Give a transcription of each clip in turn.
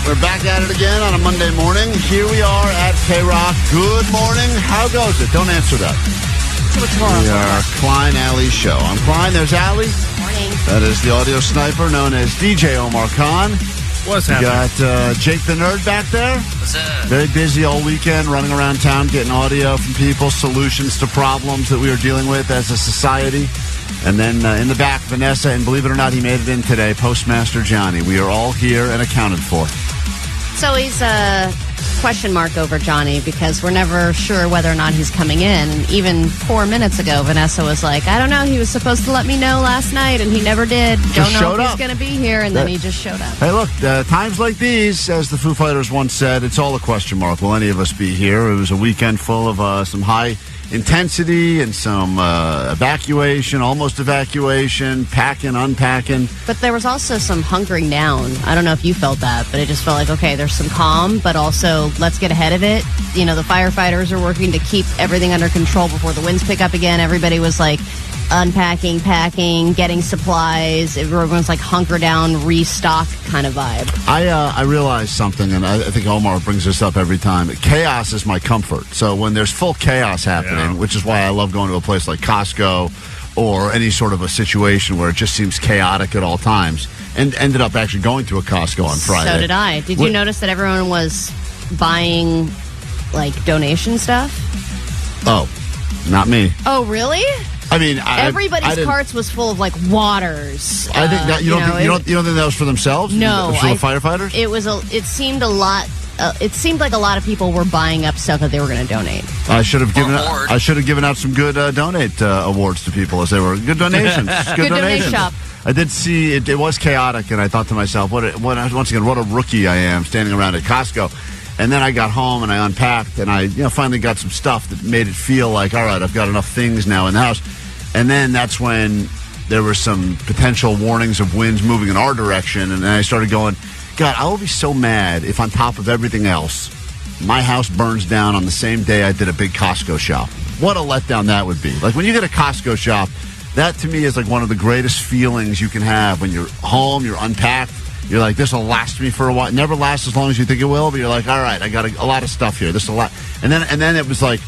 We're back at it again on a Monday morning. Here we are at KROQ. Good morning. How goes it? Don't answer that. We are Klein, Alley's show. I'm Klein. There's Alley. Morning. That is the audio sniper known as DJ Omar Khan. What's We happening? got Jake the Nerd back there. What's up? Very busy all weekend, running around town, getting audio from people, solutions to problems that we are dealing with as a society. And then in the back, Vanessa, and believe it or not, he made it in today, Postmaster Johnny. We are all here and accounted for. It's always a question mark over Johnny because we're never sure whether or not he's coming in. And even 4 minutes ago, Vanessa was like, I don't know, he was supposed to let me know last night, and he never did. Don't know if he's going to be here, and then he just showed up. Hey, look, times like these, as the Foo Fighters once said, it's all a question mark. Will any of us be here? It was a weekend full of some high intensity and some evacuation, almost evacuation, packing, unpacking. But there was also some hunkering down. I don't know if you felt that, but it just felt like, okay, there's some calm, but also let's get ahead of it. You know, the firefighters are working to keep everything under control before the winds pick up again. Everybody was like unpacking, packing, getting supplies. Everyone's like hunker down, restock kind of vibe. I realized something, and I think Omar brings this up every time. Chaos is my comfort. So when there's full chaos happening, which is why I love going to a place like Costco or any sort of a situation where it just seems chaotic at all times, and ended up actually going to a Costco on Friday. So did I. Did you notice that everyone was buying like donation stuff? Oh, not me. Oh, really? I mean, everybody's carts was full of like waters. I think that you don't think that was for themselves. No, it was for the firefighters. It seemed a lot. It seemed like a lot of people were buying up stuff that they were going to donate. I should have given out some good donate awards to people as they were good donations. Good donation shop. I did see it was chaotic, and I thought to myself, once again, what a rookie I am standing around at Costco. And then I got home and I unpacked and I finally got some stuff that made it feel like, all right, I've got enough things now in the house. And then that's when there were some potential warnings of winds moving in our direction. And then I started going, God, I will be so mad if on top of everything else, my house burns down on the same day I did a big Costco shop. What a letdown that would be. Like when you get a Costco shop, that to me is like one of the greatest feelings you can have when you're home, you're unpacked. You're like, this will last me for a while. It never lasts as long as you think it will, but you're like, all right, I got a lot of stuff here. This is a lot. And then it was like,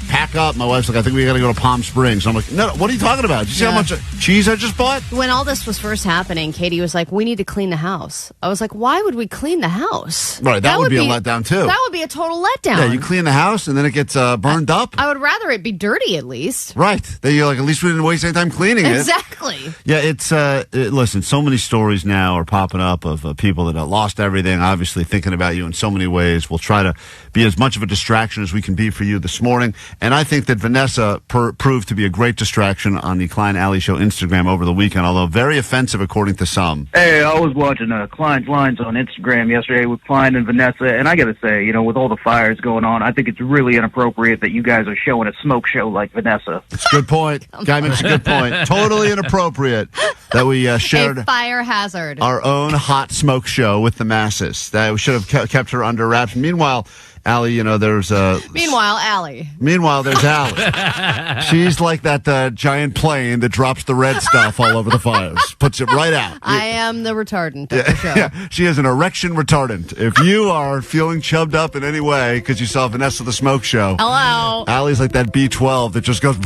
pack up. My wife's like, I think we got to go to Palm Springs. I'm like, no, what are you talking about? Did you see how much cheese I just bought? When all this was first happening, Katie was like, we need to clean the house. I was like, why would we clean the house? Right, that would be a letdown too. That would be a total letdown. Yeah, you clean the house and then it gets burned up. I would rather it be dirty at least. Right. Then you're like, at least we didn't waste any time cleaning it. Exactly. Yeah, it's, listen, so many stories now are popping up of people that have lost everything, obviously thinking about you in so many ways. We'll try to be as much of a distraction as we can be for you this morning. And I think that Vanessa proved to be a great distraction on the Klein Alley Show Instagram over the weekend, although very offensive according to some. Hey, I was watching Klein's Lines on Instagram yesterday with Klein and Vanessa, and I got to say, with all the fires going on, I think it's really inappropriate that you guys are showing a smoke show like Vanessa. It's a good point. Guy makes a good point. Totally inappropriate that we shared a fire hazard. Our own hot smoke show with the masses. That we should have kept her under wraps. Meanwhile, Allie, there's Allie. Meanwhile, there's Allie. She's like that giant plane that drops the red stuff all over the fires, puts it right out. I am the retardant of the show. Yeah, she is an erection retardant. If you are feeling chubbed up in any way because you saw Vanessa the Smoke Show, hello. Allie's like that B12 that just goes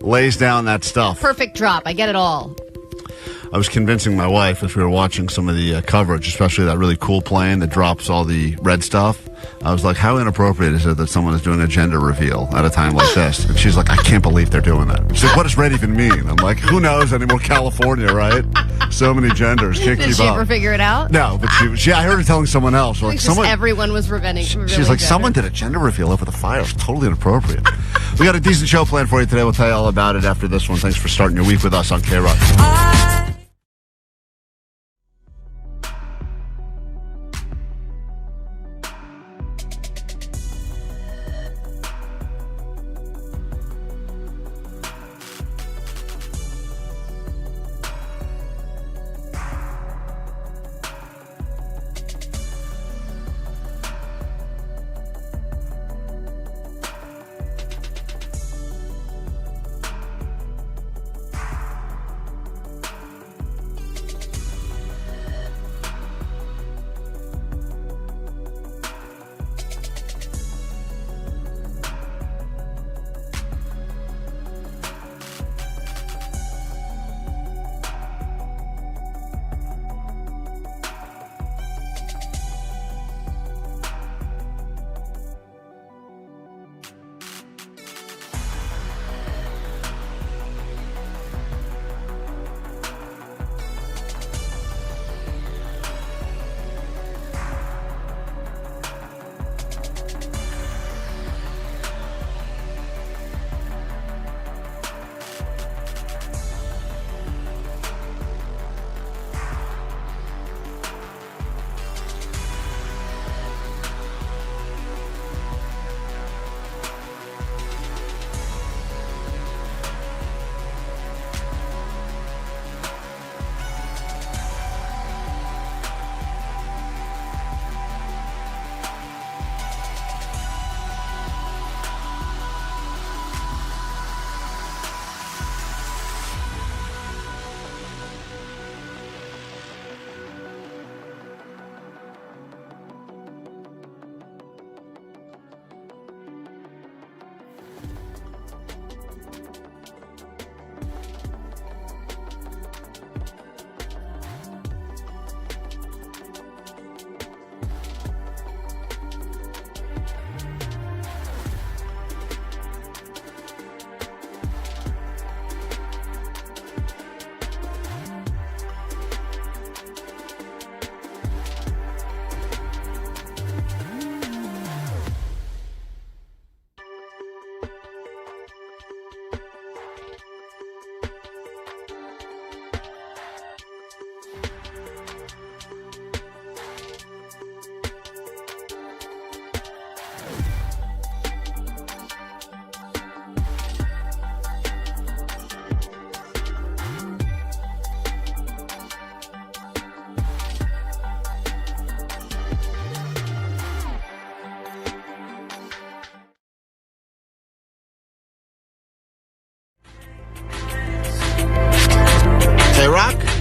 lays down that stuff. Perfect drop. I get it all. I was convincing my wife as we were watching some of the coverage, especially that really cool plane that drops all the red stuff. I was like, how inappropriate is it that someone is doing a gender reveal at a time like this? And she's like, I can't believe they're doing that. She's like, what does red even mean? I'm like, who knows anymore? California, right? So many genders. Can't keep up. Did she ever figure it out? No, but I heard her telling someone else. Like, everyone was revealing. She's like, someone did a gender reveal over the fire. It's totally inappropriate. We got a decent show planned for you today. We'll tell you all about it after this one. Thanks for starting your week with us on KROQ.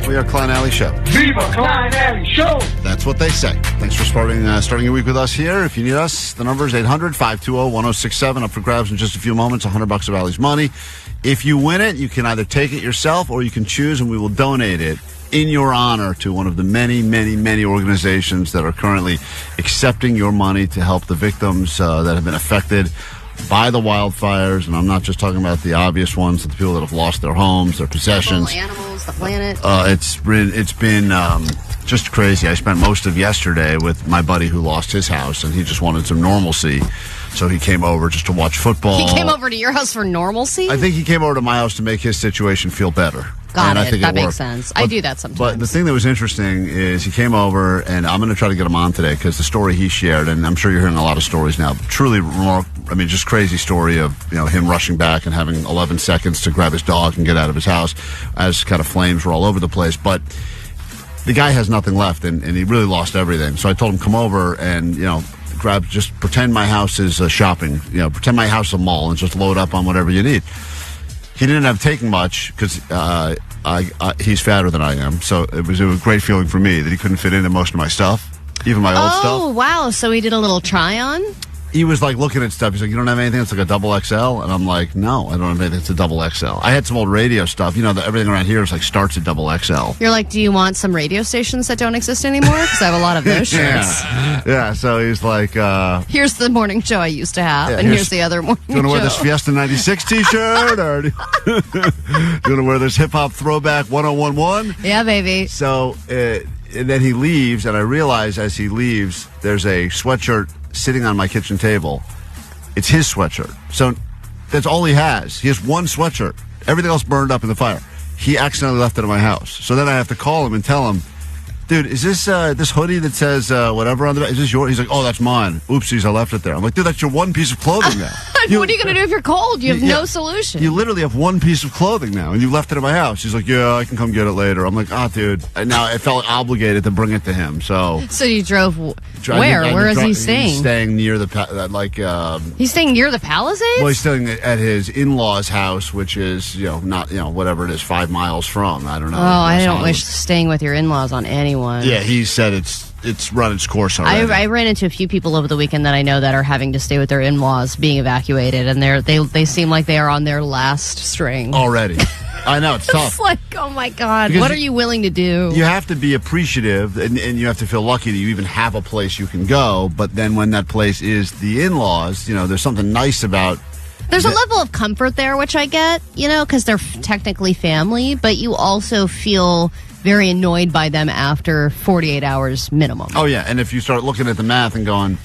We are Klein Alley Show. Viva Klein Alley Show! That's what they say. Thanks for starting your week with us here. If you need us, the number is 800-520-1067. Up for grabs in just a few moments, $100 of Alley's money. If you win it, you can either take it yourself or you can choose, and we will donate it in your honor to one of the many, many, many organizations that are currently accepting your money to help the victims that have been affected by the wildfires. And I'm not just talking about the obvious ones, the people that have lost their homes, their possessions. People, animals, the planet. It's been just crazy. I spent most of yesterday with my buddy who lost his house, and he just wanted some normalcy. So he came over just to watch football. He came over to your house for normalcy? I think he came over to my house to make his situation feel better. Got and it. I think That makes worked. sense. I do that sometimes. But the thing that was interesting is he came over, and I'm going to try to get him on today because the story he shared, and I'm sure you're hearing a lot of stories now, truly just crazy story of him rushing back and having 11 seconds to grab his dog and get out of his house as kind of flames were all over the place. But the guy has nothing left, and he really lost everything. So I told him, come over and, just pretend my house is shopping, pretend my house is a mall and just load up on whatever you need. He didn't have taken much because he's fatter than I am. So it was a great feeling for me that he couldn't fit into most of my stuff, even my old stuff. Oh, wow. So he did a little try-on? He was like looking at stuff. He's like, you don't have anything that's like a double XL? And I'm like, no, I don't have anything that's a double XL. I had some old radio stuff. Everything around here is like starts at double XL. You're like, do you want some radio stations that don't exist anymore? Because I have a lot of those shirts. Yeah, so he's like... here's the morning show I used to have, and here's the other morning show. Do you want to wear this Fiesta 96 t-shirt? Or do you want to wear this hip-hop throwback 1011? Yeah, baby. So, and then he leaves, and I realize as he leaves, there's a sweatshirt sitting on my kitchen table. It's his sweatshirt. So that's all he has. He has one sweatshirt. Everything else burned up in the fire. He accidentally left it in my house. So then I have to call him and tell him, dude, is this this hoodie that says whatever on the back? Is this yours? He's like, oh, that's mine. Oopsies, I left it there. I'm like, dude, that's your one piece of clothing now. What are you going to do if you're cold? You have no solution. You literally have one piece of clothing now, and you left it in my house. He's like, yeah, I can come get it later. I'm like, dude. And now I felt obligated to bring it to him. So you drove where? Where is he staying? He's staying near the he's staying near the Palisades? Well, he's staying at his in-laws' house, which is not whatever it is, 5 miles from. I don't know. Oh, I don't wish staying with your in-laws on anyone. Yeah, he said it's run its course already. I ran into a few people over the weekend that I know that are having to stay with their in-laws being evacuated, and they seem like they are on their last string already. I know, it's tough. It's like, oh my God, because what are you willing to do? You have to be appreciative, and you have to feel lucky that you even have a place you can go. But then when that place is the in-laws, there's something nice about. There's a level of comfort there, which I get, because they're technically family, but you also feel very annoyed by them after 48 hours minimum. Oh, yeah. And if you start looking at the math and going,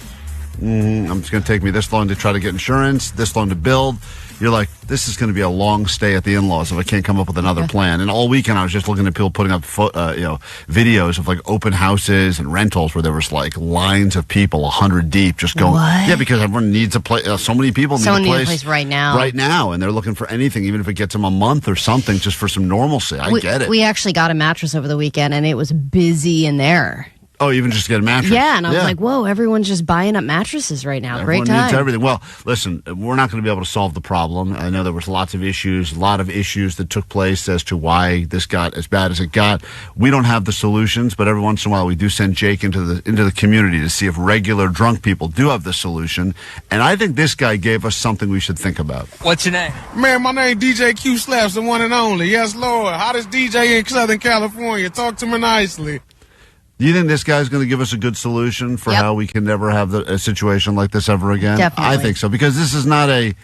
it's going to take me this long to try to get insurance, this long to build, you're like, this is going to be a long stay at the in-laws if I can't come up with another plan. And all weekend I was just looking at people putting up videos of like open houses and rentals where there was like lines of people 100 deep just going. What? Yeah, because everyone needs a place. So many people need a place right now. Right now. And they're looking for anything, even if it gets them a month or something, just for some normalcy. I get it. We actually got a mattress over the weekend, and it was busy in there. Oh, even just get a mattress? Yeah, and I was like, whoa, everyone's just buying up mattresses right now. Everyone Great time. needs everything. Well, listen, we're not going to be able to solve the problem. I know there was a lot of issues that took place as to why this got as bad as it got. We don't have the solutions, but every once in a while we do send Jake into the community to see if regular drunk people do have the solution. And I think this guy gave us something we should think about. What's your name? Man, my name DJ Q Slaps, the one and only. Yes, Lord. Hottest DJ in Southern California. Talk to me nicely. Do you think this guy's going to give us a good solution for how we can never have a situation like this ever again? Definitely. I think so, because this is not a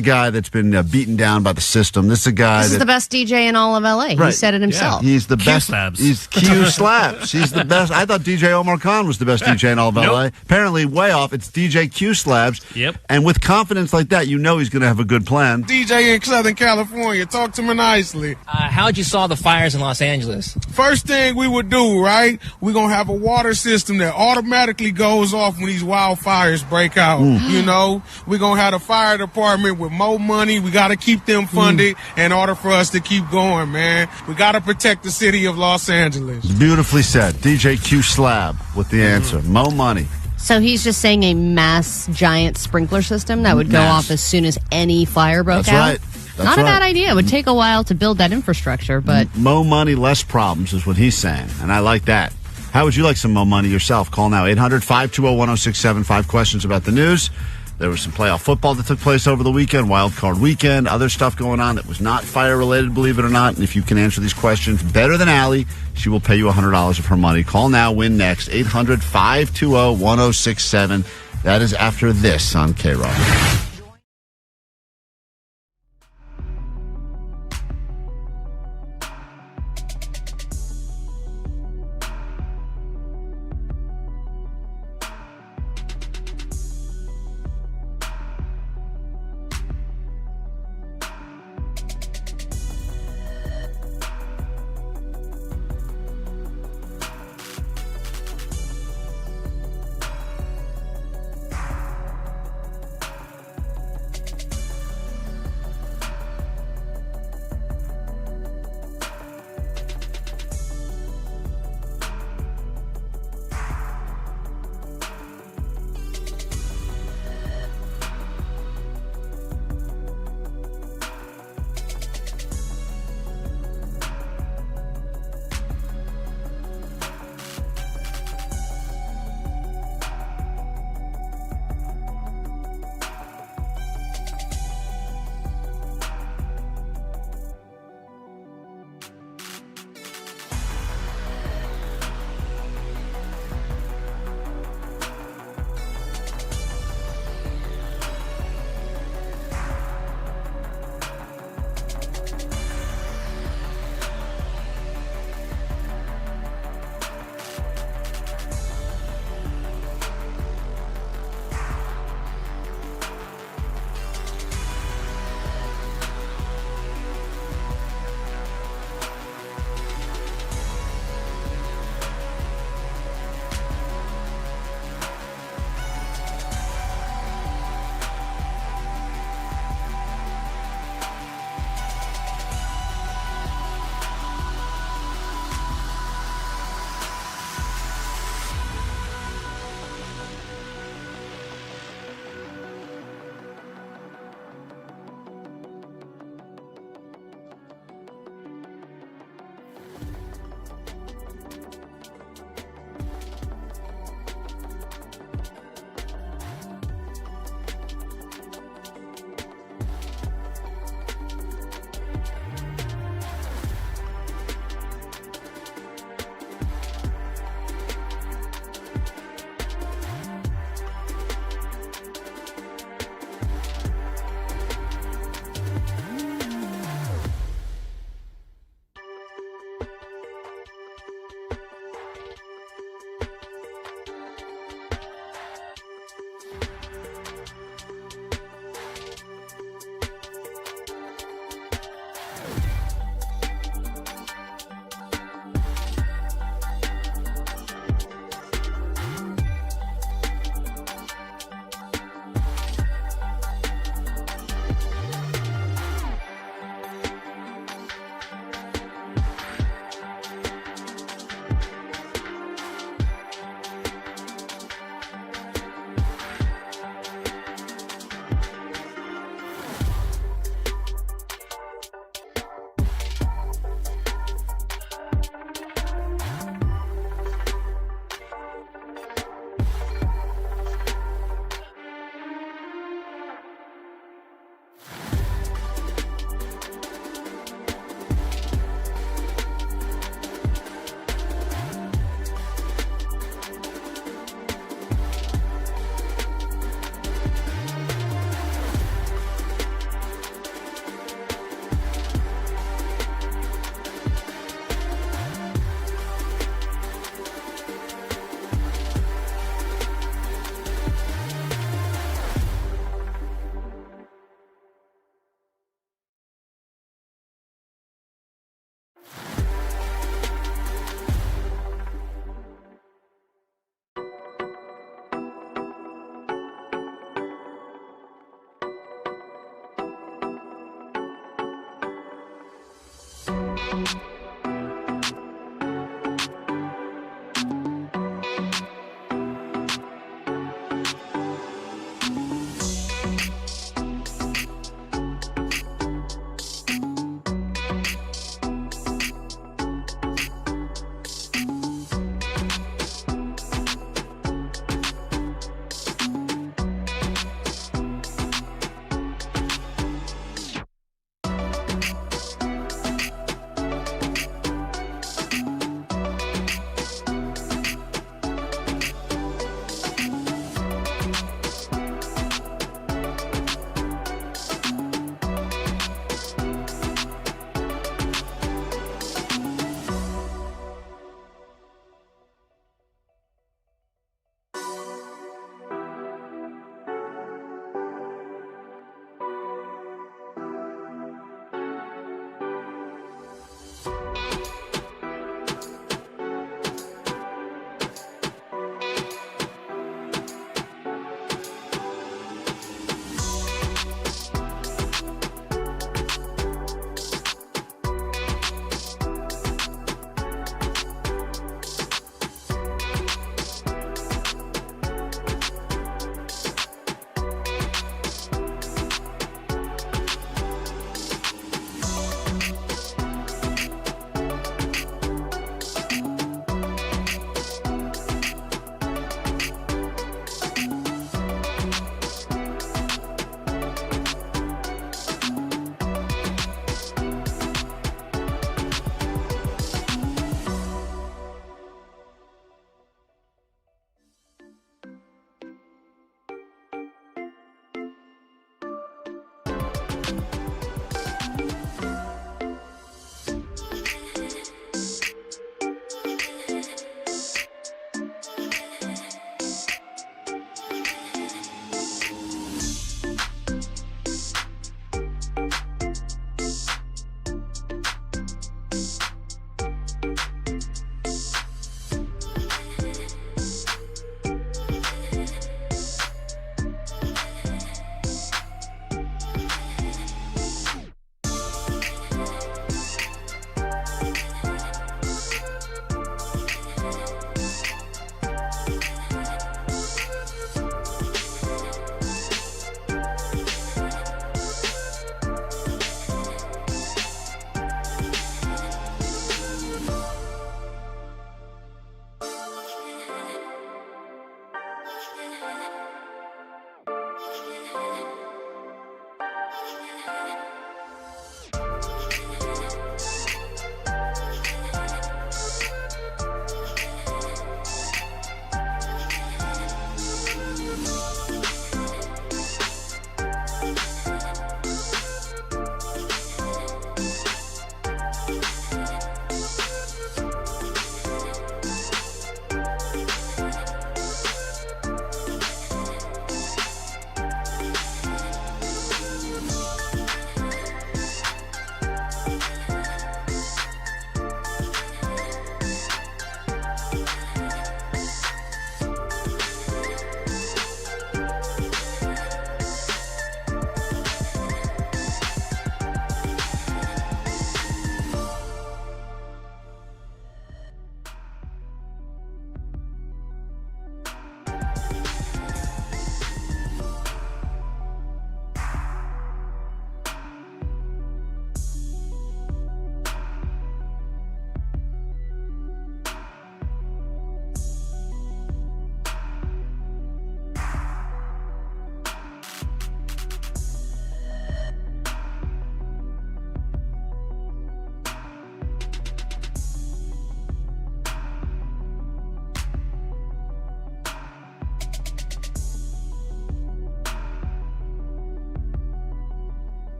guy that's been beaten down by the system. This is a guy This is the best DJ in all of L.A. Right. He said it himself. He's the best. Slabs. He's Q Slaps. He's the best. I thought DJ Omar Khan was the best DJ in all of LA. Apparently, way off. It's DJ Q Slabs. Yep. And with confidence like that, he's going to have a good plan. DJ in Southern California. Talk to me nicely. How'd you solve the fires in Los Angeles? First thing we would do, right? We're going to have a water system that automatically goes off when these wildfires break out. We're going to have a fire department with more money. We got to keep them funded in order for us to keep going, man. We got to protect the city of Los Angeles. Beautifully said. DJ Q Slab with the answer. Mo money. So he's just saying a mass giant sprinkler system that would go off as soon as any fire broke out? That's right. That's Not a right. bad idea. It would take a while to build that infrastructure, but Mo money, less problems is what he's saying, and I like that. How would you like some Mo money yourself? Call now, 800-520-1067. 5 questions about the news. There was some playoff football that took place over the weekend, wild card weekend, other stuff going on that was not fire-related, believe it or not. And if you can answer these questions better than Allie, she will pay you $100 of her money. Call now, win next, 800-520-1067. That is after this on KROQ.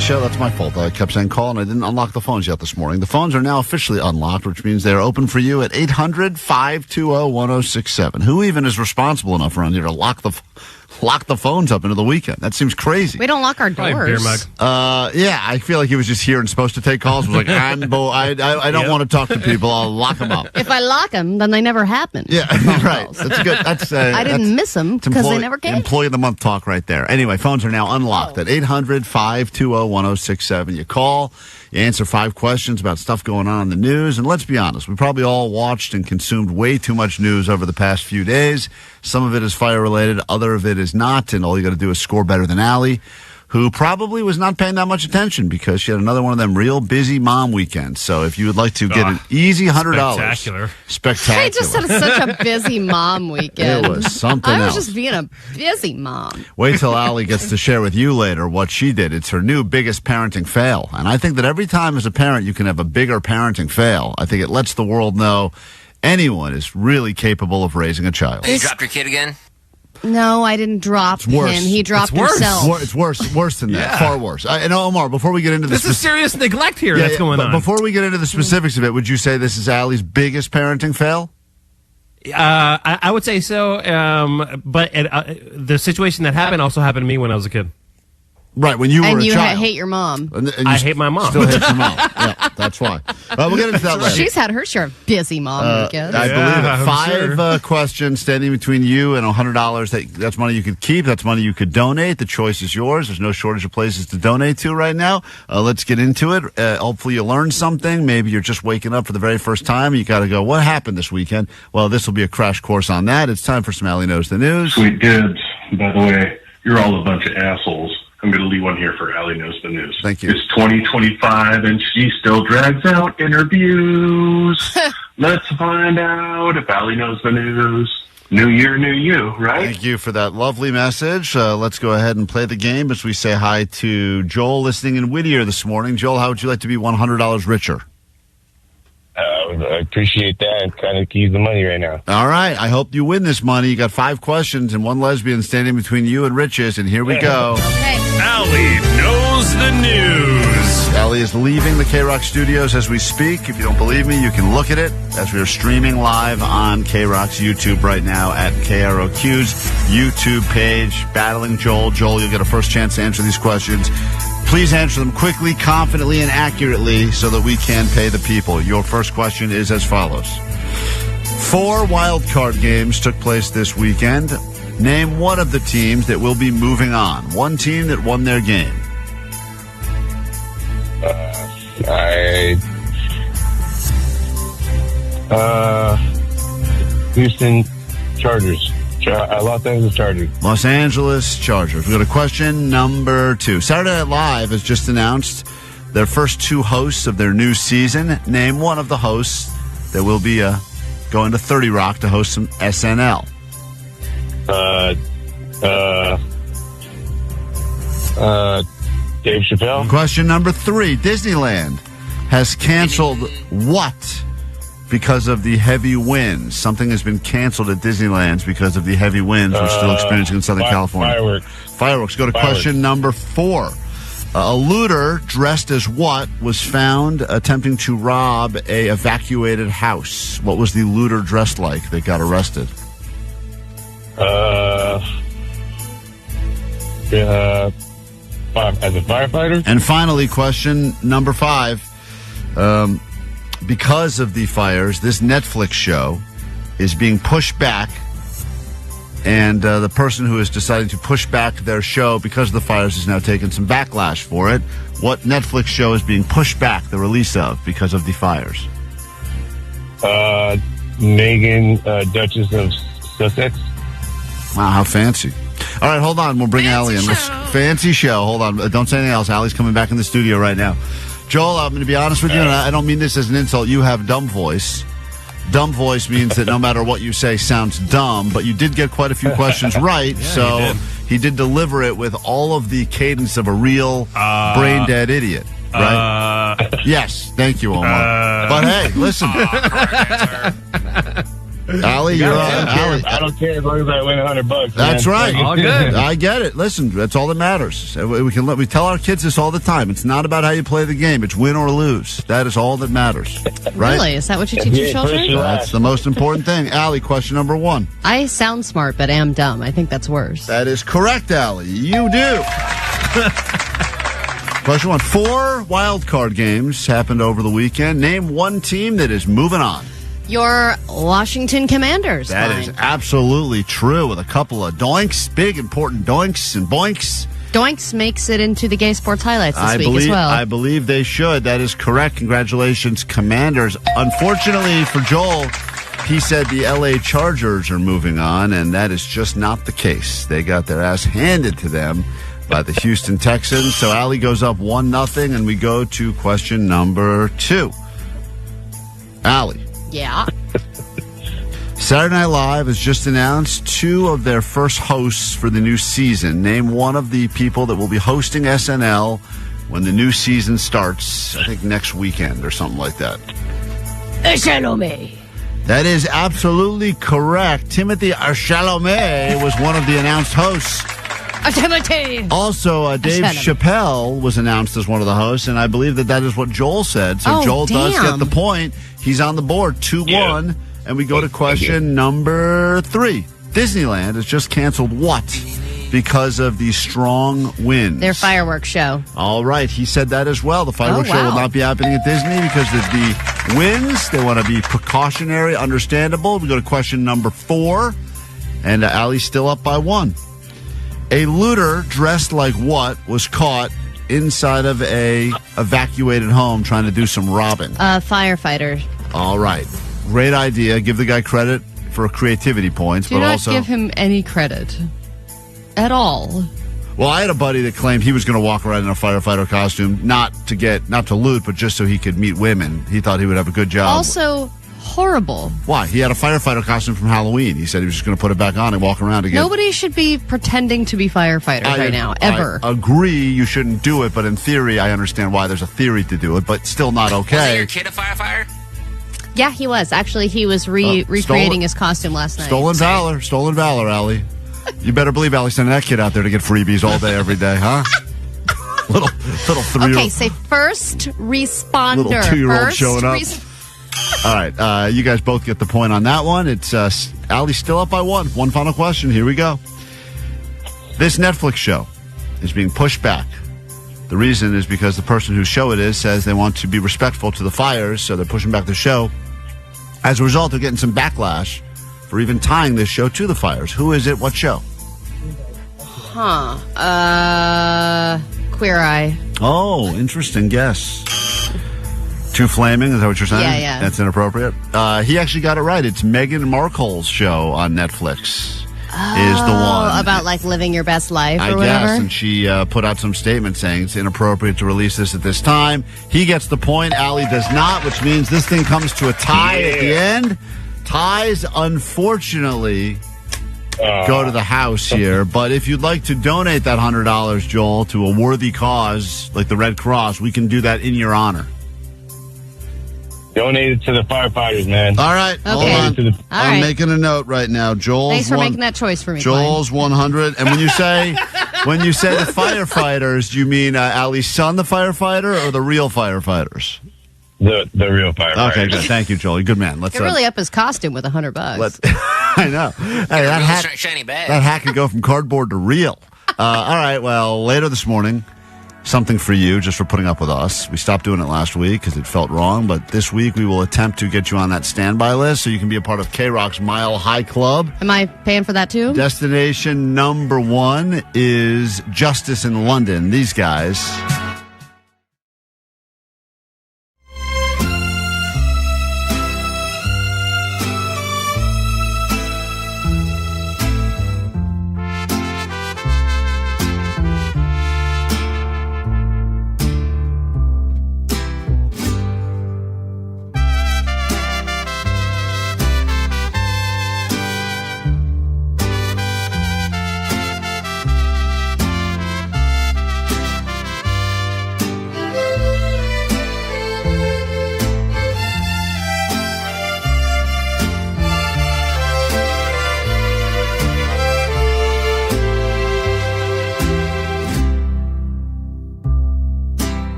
Show. That's my fault. I kept saying call, and I didn't unlock the phones yet this morning. The phones are now officially unlocked, which means they're open for you at 800-520-1067. Who even is responsible enough around here to lock the phones up into the weekend? That seems crazy. We don't lock our doors. Beer mug. Yeah, I feel like he was just here and supposed to take calls. I was like, I don't want to talk to people. I'll lock them up. If I lock them, then they never happen. Yeah, right. That's good. That's I didn't miss them because they never came. Employee of the month talk right there. Anyway, phones are now unlocked at 800-520-1067. You call, you answer 5 questions about stuff going on in the news, and let's be honest, we probably all watched and consumed way too much news over the past few days. Some of it is fire-related, other of it is not, and all you got to do is score better than Allie, who probably was not paying that much attention because she had another one of them real busy mom weekends. So if you would like to get an easy $100. Spectacular. I just had such a busy mom weekend. It was something else. I was just being a busy mom. Wait till Allie gets to share with you later what she did. It's her new biggest parenting fail. And I think that every time as a parent you can have a bigger parenting fail, I think it lets the world know anyone is really capable of raising a child. You dropped your kid again? No, I didn't drop him. He dropped himself. It's worse than that. Far worse. And Omar, before we get into this is serious neglect here that's going on. Before we get into the specifics of it, would you say this is Allie's biggest parenting fail? I would say so. But the situation that happened also happened to me when I was a kid. Right, when you were a child. And you hate your mom. And I hate my mom. Still hate your mom. Yeah, that's why. We'll get into that later. She's had her share of busy mom weekends. I believe it. 5 questions standing between you and $100. That's money you could keep. That's money you could donate. The choice is yours. There's no shortage of places to donate to right now. Let's get into it. Hopefully you learned something. Maybe you're just waking up for the very first time. You got to go, what happened this weekend? Well, this will be a crash course on that. It's time for some Allie Knows the News. Sweet dibs. By the way, you're all a bunch of assholes. I'm going to leave one here for Allie Knows the News. Thank you. It's 2025, and she still drags out interviews. Let's find out if Allie knows the news. New year, new you, right? Thank you for that lovely message. Let's go ahead and play the game as we say hi to Joel listening in Whittier this morning. Joel, how would you like to be $100 richer? I appreciate that and kind of keep the money right now. All right. I hope you win this money. You got 5 questions and one lesbian standing between you and riches, and here we go. Okay. Allie Knows the News. Allie is leaving the KROQ studios as we speak. If you don't believe me, you can look at it as we are streaming live on KROQ's YouTube right now at KROQ's YouTube page. Battling Joel. Joel, you'll get a first chance to answer these questions. Please answer them quickly, confidently, and accurately so that we can pay the people. Your first question is as follows. 4 wild card games took place this weekend. Name one of the teams that will be moving on. One team that won their game. Houston Chargers. Los Angeles Chargers. Los Angeles Chargers. We go to question number 2. Saturday Night Live has just announced their first 2 hosts of their new season. Name one of the hosts that will be going to 30 Rock to host some SNL. Dave Chappelle. Question number 3. Disneyland has canceled what because of the heavy winds? Something has been canceled at Disneyland because of the heavy winds we're still experiencing in Southern California. Fireworks. Go to question number 4. A looter dressed as what was found attempting to rob a evacuated house? What was the looter dressed like that got arrested? As a firefighter. And finally, question number 5. Because of the fires, this Netflix show is being pushed back, and the person who is deciding to push back their show because of the fires is now taking some backlash for it. What Netflix show is being pushed back the release of because of the fires? Meghan, Duchess of Sussex. Wow, how fancy. All right, hold on. We'll bring Allie in. Fancy show. Hold on. Don't say anything else. Allie's coming back in the studio right now. Joel, I'm going to be honest with you, and I don't mean this as an insult. You have dumb voice. Dumb voice means that no matter what you say sounds dumb, but you did get quite a few questions right, so he did deliver it with all of the cadence of a real brain-dead idiot, right? Yes, thank you, Omar. But hey, listen. Allie, you're on. Allie. I don't care as long as I win $100. That's man. right. All good. I get it. Listen, that's all that matters. We tell our kids this all the time. It's not about how you play the game. It's win or lose. That is all that matters. Right? Really? Is that what you teach your children? That's the most important thing. Allie, question number 1. I sound smart, but am dumb. I think that's worse. That is correct, Allie. You do. Question 1. 4 wild card games happened over the weekend. Name one team that is moving on. Your Washington Commanders. That Klein. is absolutely true, with a couple of doinks, big important doinks and boinks. Doinks makes it into the Gay Sports Highlights this week as well. I believe they should. That is correct. Congratulations, Commanders. Unfortunately for Joel, he said the LA Chargers are moving on, and that is just not the case. They got their ass handed to them by the Houston Texans. So Allie goes up 1-0, and we go to question number 2. Allie. Yeah. Saturday Night Live has just announced 2 of their first hosts for the new season. Name one of the people that will be hosting SNL when the new season starts, I think next weekend or something like that. Chalamet. That is absolutely correct. Timothy Chalamet was one of the announced hosts. Also, Dave Chappelle was announced as one of the hosts, and I believe that is what Joel said. So Joel does get the point. He's on the board, 2-1. And we go to question number 3. Disneyland has just canceled what because of the strong winds? Their fireworks show. All right. He said that as well. The fireworks show will not be happening at Disney because of the winds. They want to be precautionary, understandable. We go to question number 4. And Allie's still up by 1. A looter dressed like what was caught inside of a evacuated home trying to do some robbing? Firefighter. All right. Great idea. Give the guy credit for creativity points. Do not give him any credit. At all. Well, I had a buddy that claimed he was going to walk around in a firefighter costume, not to loot, but just so he could meet women. He thought he would have a good job. Also, horrible. Why? He had a firefighter costume from Halloween. He said he was just going to put it back on and walk around again. Nobody should be pretending to be firefighters right now, ever. I agree you shouldn't do it, but in theory, I understand why there's a theory to do it, but still not okay. Was your kid a firefighter? Yeah, he was. Actually, he was recreating his costume last night. Stolen valor, Allie. You better believe Allie's sending that kid out there to get freebies all day, every day, huh? little 3-year-old. Okay, say first responder. Little 2-year-old showing up. All right, you guys both get the point on that one. It's Allie's still up by 1. One final question. Here we go. This Netflix show is being pushed back. The reason is because the person whose show it is says they want to be respectful to the fires, so they're pushing back the show. As a result, they're getting some backlash for even tying this show to the fires. Who is it? What show? Queer Eye. Oh, interesting guess. Too flaming? Is that what you're saying? Yeah. That's inappropriate. He actually got it right. It's Meghan Markle's show on Netflix. Is the one about like living your best life or I whatever. guess, and she put out some statement saying it's inappropriate to release this at this time. He gets the point. Allie does not, which means this thing comes to a tie at the end. Ties, unfortunately, go to the house here. But if you'd like to donate that $100, Joel, to a worthy cause like the Red Cross, we can do that in your honor. Donate it to the firefighters, man. All right. Okay. Hold on. All I'm right. making a note right now. Joel's Thanks for making that choice for me, Joel's 100. And when you say the firefighters, do you mean Allie's son, the firefighter, or the real firefighters? The real firefighters. Okay, good. Thank you, Joel. You're a good man. Let's Could really up his costume with $100. I know. Hey, that hat, Shiny bag. that hat could go from cardboard to real. All right. Well, later this morning, something for you just for putting up with us. We stopped doing it last week because it felt wrong, but this week we will attempt to get you on that standby list so you can be a part of KROQ's Mile High Club. Am I paying for that too? Destination number 1 is Justice in London. These guys.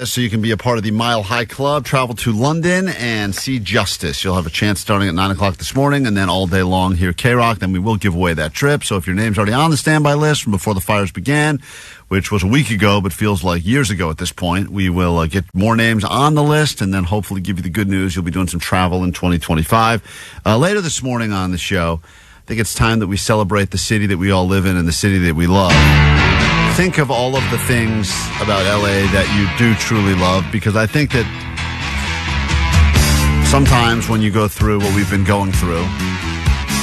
So you can be a part of the Mile High Club, travel to London, and see Justice. You'll have a chance starting at 9 o'clock this morning, and then all day long here at KROQ. Then we will give away that trip. So if your name's already on the standby list from before the fires began, which was a week ago but feels like years ago at this point, we will get more names on the list and then hopefully give you the good news. You'll be doing some travel in 2025. Later this morning on the show, I think it's time that we celebrate the city that we all live in and the city that we love. Think of all of the things about LA that you do truly love, because I think that sometimes when you go through what we've been going through,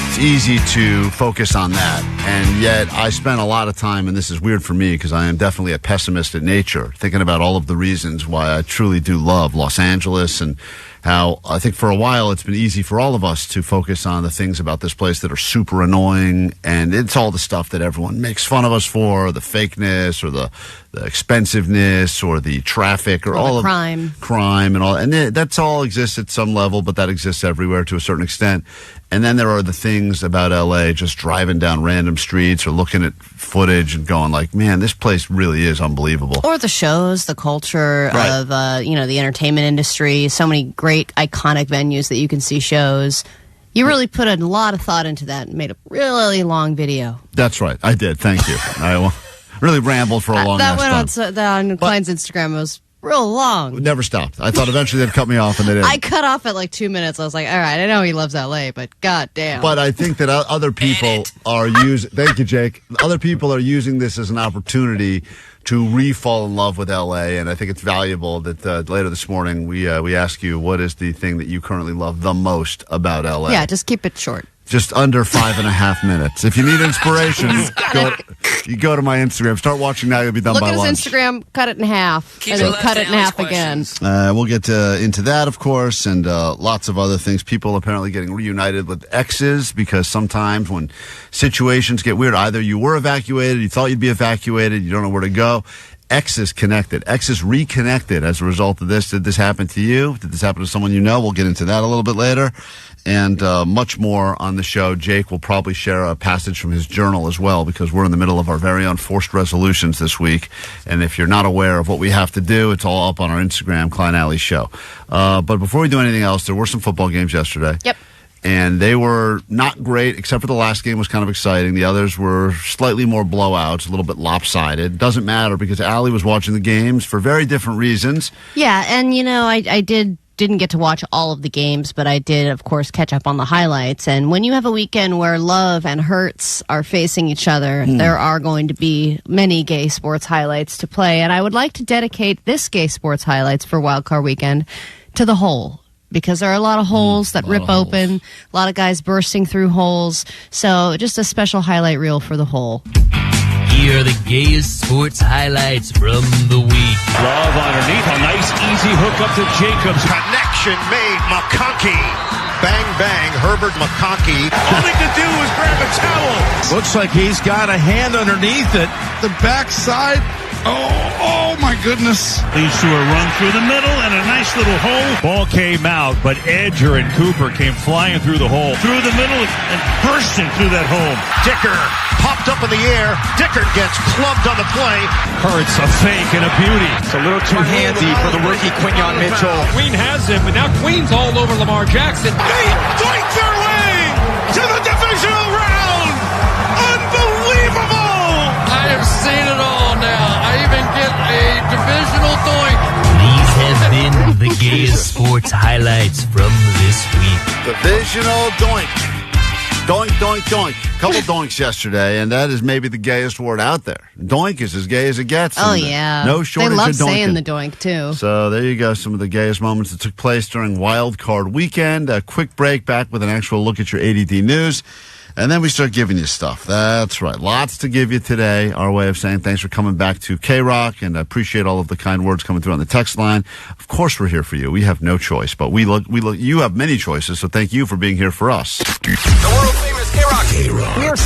it's easy to focus on that. And yet I spent a lot of time, and this is weird for me because I am definitely a pessimist at nature, thinking about all of the reasons why I truly do love Los Angeles, and how I think for a while it's been easy for all of us to focus on the things about this place that are super annoying, and it's all the stuff that everyone makes fun of us for, the fakeness or the expensiveness or the traffic or all of crime and all, and that's all exists at some level, but that exists everywhere to a certain extent. And then there are the things about LA, just driving down random streets or looking at footage and going like, man, this place really is unbelievable. Or the shows, the culture of, the entertainment industry, so many great iconic venues that you can see shows. You really put a lot of thought into that and made a really long video. That's right. I did. Thank you. I really rambled for a long time. That went on Klein's Instagram. It was real long. It never stopped. I thought eventually they'd cut me off, and they didn't. I cut off at like 2 minutes. I was like, all right, I know he loves LA, but goddamn. But I think that other people are using. Thank you, Jake. Other people are using this as an opportunity to re-fall in love with LA, and I think it's valuable that later this morning we ask you, what is the thing that you currently love the most about LA? Yeah, just keep it short. Just under 5.5 minutes. If you need inspiration, you go to my Instagram. Start watching now. You'll be done by lunch. Look at his Instagram. Cut it in half, and then cut it in half again. We'll get into that, of course, and lots of other things. People apparently getting reunited with exes, because sometimes when situations get weird, either you were evacuated, you thought you'd be evacuated, you don't know where to go. Exes connected. Exes reconnected as a result of this. Did this happen to you? Did this happen to someone you know? We'll get into that a little bit later. And much more on the show. Jake will probably share a passage from his journal as well, because we're in the middle of our very own forced resolutions this week. And if you're not aware of what we have to do, it's all up on our Instagram, Klein Alley Show. But before we do anything else, there were some football games yesterday. Yep. And they were not great, except for the last game was kind of exciting. The others were slightly more blowouts, a little bit lopsided. Doesn't matter, because Allie was watching the games for very different reasons. Yeah, and I didn't get to watch all of the games, but I did, of course, catch up on the highlights. And when you have a weekend where love and hurts are facing each other, there are going to be many gay sports highlights to play. And I would like to dedicate this gay sports highlights for Wildcard Weekend to the hole, because there are a lot of holes that rip open, a lot of guys bursting through holes. So just a special highlight reel for the hole. Here are the gayest sports highlights from the week. Love underneath. A nice, easy hook up to Jacobs. Connection made. McConkey. Bang, bang. Herbert McConkey. All he could do was grab a towel. Looks like he's got a hand underneath it. The backside. Oh my goodness. Leads to a run through the middle and a nice little hole. Ball came out, but Edger and Cooper came flying through the hole. Through the middle and bursting through that hole. Dicker popped up in the air. Dicker gets clubbed on the play. Hurts a fake and a beauty. It's a little too handy for the rookie Quinyon Mitchell. Queen has him, but now Queen's all over Lamar Jackson. They fight their way to the divisional round. Unbelievable. I have seen it all now. I even get a divisional doink. These have been the gayest sports highlights from this week. Divisional doink. Doink, doink, doink. Couple doinks yesterday, and that is maybe the gayest word out there. Doink is as gay as it gets. Oh, yeah. No shortage of doinking. They love saying the doink, too. So there you go, some of the gayest moments that took place during Wild Card Weekend. A quick break, back with an actual look at your ADD news. And then we start giving you stuff. That's right. Lots to give you today. Our way of saying thanks for coming back to KROQ, and I appreciate all of the kind words coming through on the text line. Of course we're here for you. We have no choice, but we look, you have many choices, so thank you for being here for us. The world famous KROQ. We are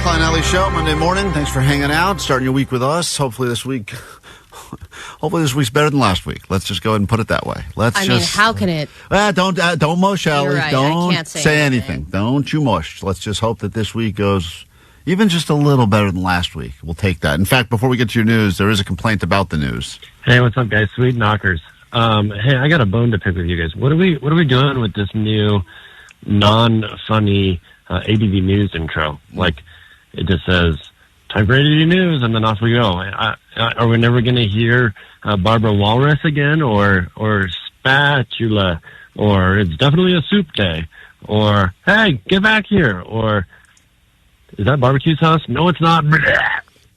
Klein Alley Show, Monday morning. Thanks for hanging out, starting your week with us. Hopefully this week's better than last week. Let's just go ahead and put it that way. I mean, how can it? Don't mush, Allie. Right. Don't I can't say anything. Don't you mush. Let's just hope that this week goes even just a little better than last week. We'll take that. In fact, before we get to your news, there is a complaint about the news. Hey, what's up, guys? Sweet knockers. Hey, I got a bone to pick with you guys. What are we doing with this new non-funny A.D.D news intro? Like, it just says, time for A.D.D news, and then off we go. Are we never going to hear Barbara Walrus again, or spatula, or it's definitely a soup day, or hey, get back here, or is that barbecue sauce? No, it's not.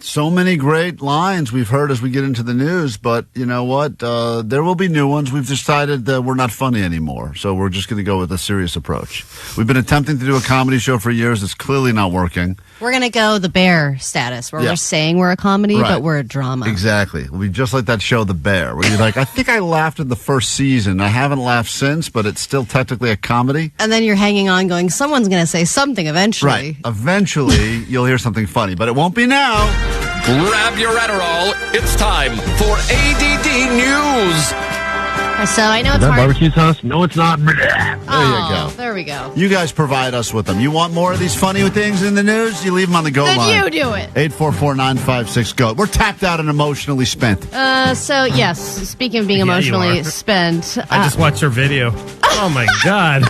So many great lines we've heard as we get into the news, but you know what? There will be new ones. We've decided that we're not funny anymore, so we're just going to go with a serious approach. We've been attempting to do a comedy show for years. It's clearly not working. We're going to go the Bear status, where we're saying we're a comedy, Right. but we're a drama. Exactly. It'll be just like that show, The Bear, where you're like, I think I laughed in the first season. I haven't laughed since, but it's still technically a comedy. And then you're hanging on going, someone's going to say something eventually. Right. Eventually, you'll hear something funny, but it won't be now. Grab your Adderall. It's time for A.D.D News. So I know Is it's that hard. barbecue sauce? No, it's not. There you go. There we go. You guys provide us with them. You want more of these funny things in the news? You leave them on the go Then line. you do it. 844-956-GO. We're tapped out and emotionally spent. So, yes, speaking of being Yeah, you emotionally are. spent. I just watched her video. Oh my God.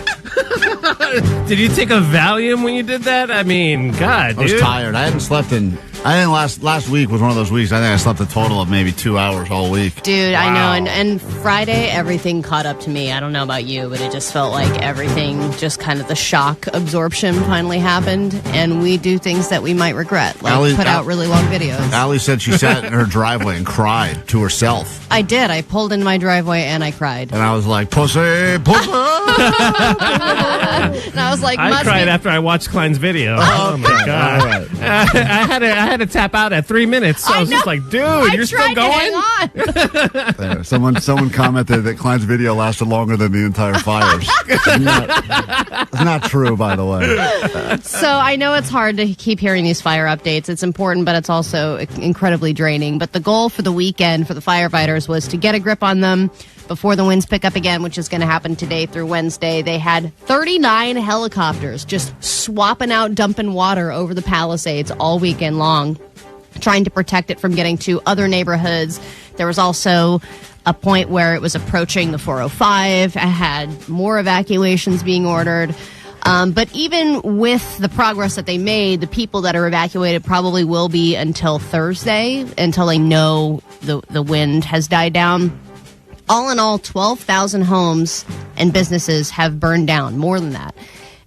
Did you take a Valium when you did that? I mean, God, dude. I was tired. I hadn't slept in. I think last week was one of those weeks. I think I slept a total of maybe 2 hours all week. Dude, I know. And Friday, everything caught up to me. I don't know about you, but it just felt like everything, just kind of the shock absorption finally happened. And we do things that we might regret, like put out really long videos. Allie said she sat in her driveway and cried to herself. I did. I pulled in my driveway and I cried. And I was like, pussy, pussy. And I was like, I cried after I watched Klein's video. Oh my God. All right. I had to tap out at 3 minutes. So I was just like, dude, you're still going? There. Someone commented that Klein's video lasted longer than the entire fires. It's not true, by the way. So I know it's hard to keep hearing these fire updates. It's important, but it's also incredibly draining. But the goal for the weekend for the firefighters was to get a grip on them before the winds pick up again, which is going to happen today through Wednesday. They had 39 helicopters just swapping out, dumping water over the Palisades all weekend long, trying to protect it from getting to other neighborhoods. There was also a point where it was approaching the 405. I had more evacuations being ordered. But even with the progress that they made, the people that are evacuated probably will be until Thursday, until they know the wind has died down. All in all, 12,000 homes and businesses have burned down, more than that.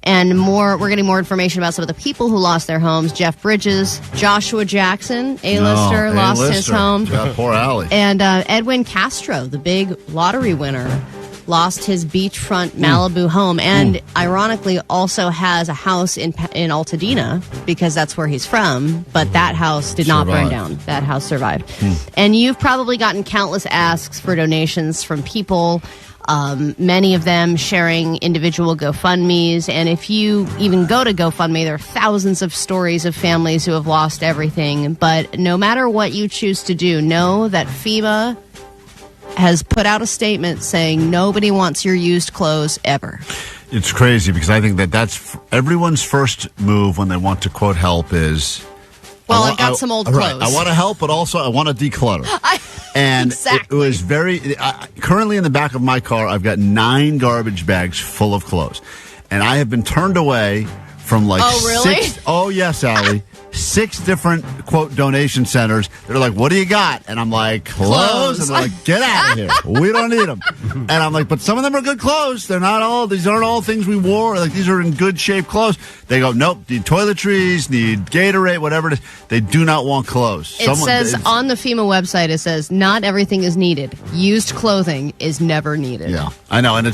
And we're getting more information about some of the people who lost their homes. Jeff Bridges, Joshua Jackson, A-lister, lost his home. Yeah, poor Allie. And Edwin Castro, the big lottery winner, lost his beachfront Malibu home, and ironically also has a house in Altadena because that's where he's from, but that house did not burn down. That house survived. And you've probably gotten countless asks for donations from people, many of them sharing individual GoFundMes, and if you even go to GoFundMe, there are thousands of stories of families who have lost everything. But no matter what you choose to do, know that FEMA has put out a statement saying nobody wants your used clothes ever. It's crazy because I think that's everyone's first move when they want to, quote, help is, well, I've got some old clothes. Right, I want to help, but also I want to declutter. And it was currently in the back of my car, I've got 9 garbage bags full of clothes. And I have been turned away from like 6. Oh, yes, Allie. 6 different, quote, donation centers. They're like, what do you got? And I'm like, clothes. And they're like, get out of here. We don't need them. And I'm like, but some of them are good clothes. These aren't all things we wore. Like, these are in good shape clothes. They go, nope, need toiletries, need Gatorade, whatever it is. They do not want clothes. It says on the FEMA website, it says, not everything is needed. Used clothing is never needed. Yeah, I know. And I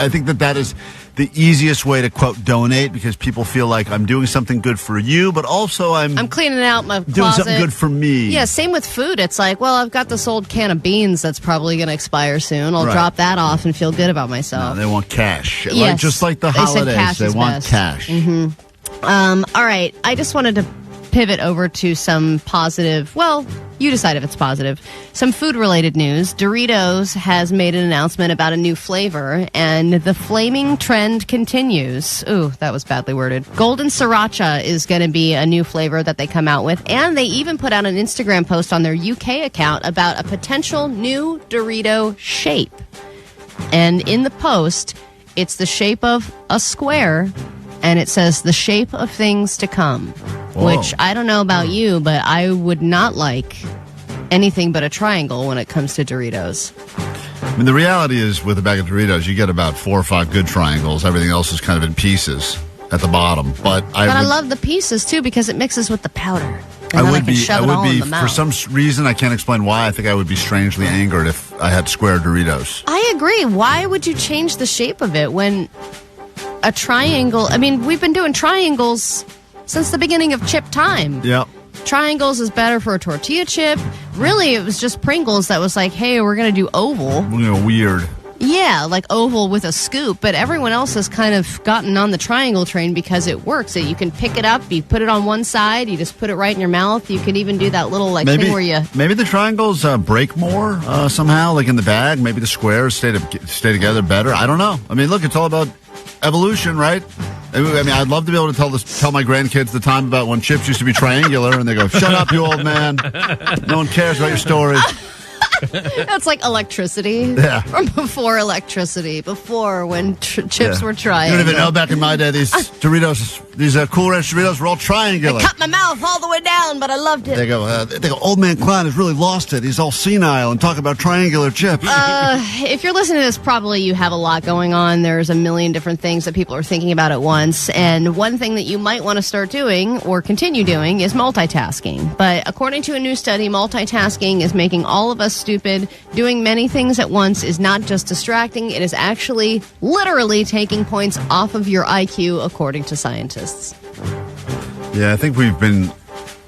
think that is the easiest way to, quote, donate, because people feel like I'm doing something good for you, but also I'm cleaning out my closet. Doing something good for me. Yeah, same with food. It's like, well, I've got this old can of beans that's probably going to expire soon. I'll drop that off and feel good about myself. No, they want cash. Yes. Like, just like the holidays, they want cash. All right, I just wanted to pivot over to some positive, well, you decide if it's positive, some food-related news. Doritos has made an announcement about a new flavor, and the flaming trend continues. Ooh, that was badly worded. Golden Sriracha is going to be a new flavor that they come out with, and they even put out an Instagram post on their UK account about a potential new Dorito shape. And in the post, it's the shape of a square, and it says the shape of things to come. Whoa. Which I don't know about you, but I would not like anything but a triangle when it comes to Doritos. I mean, the reality is with a bag of Doritos, you get about 4 or 5 good triangles. Everything else is kind of in pieces at the bottom. But I love the pieces, too, because it mixes with the powder. I would be, for some reason, I can't explain why, I think I would be strangely angered if I had square Doritos. I agree. Why would you change the shape of it when a triangle, I mean, we've been doing triangles since the beginning of chip time. Yep. Triangles is better for a tortilla chip. Really, it was just Pringles that was like, hey, we're going to do oval. Weird. Yeah, like oval with a scoop, but everyone else has kind of gotten on the triangle train because it works. You can pick it up, you put it on one side, you just put it right in your mouth. You could even do that little thing where you... Maybe the triangles break more somehow, like in the bag. Maybe the squares stay together better. I don't know. I mean, look, it's all about evolution, right? I mean, I'd love to be able to tell my grandkids the time about when chips used to be triangular, and they go, shut up, you old man. No one cares about your story. That's like electricity. Yeah. From before electricity, before when chips were triangular. You don't even know back in my day, these Doritos, these Cool Ranch Doritos were all triangular. I cut my mouth all the way down, but I loved it. They go, old man Klein has really lost it. He's all senile and talk about triangular chips. If you're listening to this, probably you have a lot going on. There's a million different things that people are thinking about at once. And one thing that you might want to start doing or continue doing is multitasking. But according to a new study, multitasking is making all of us stupid. Doing many things at once is not just distracting, it is actually literally taking points off of your IQ, according to scientists. Yeah, I think we've been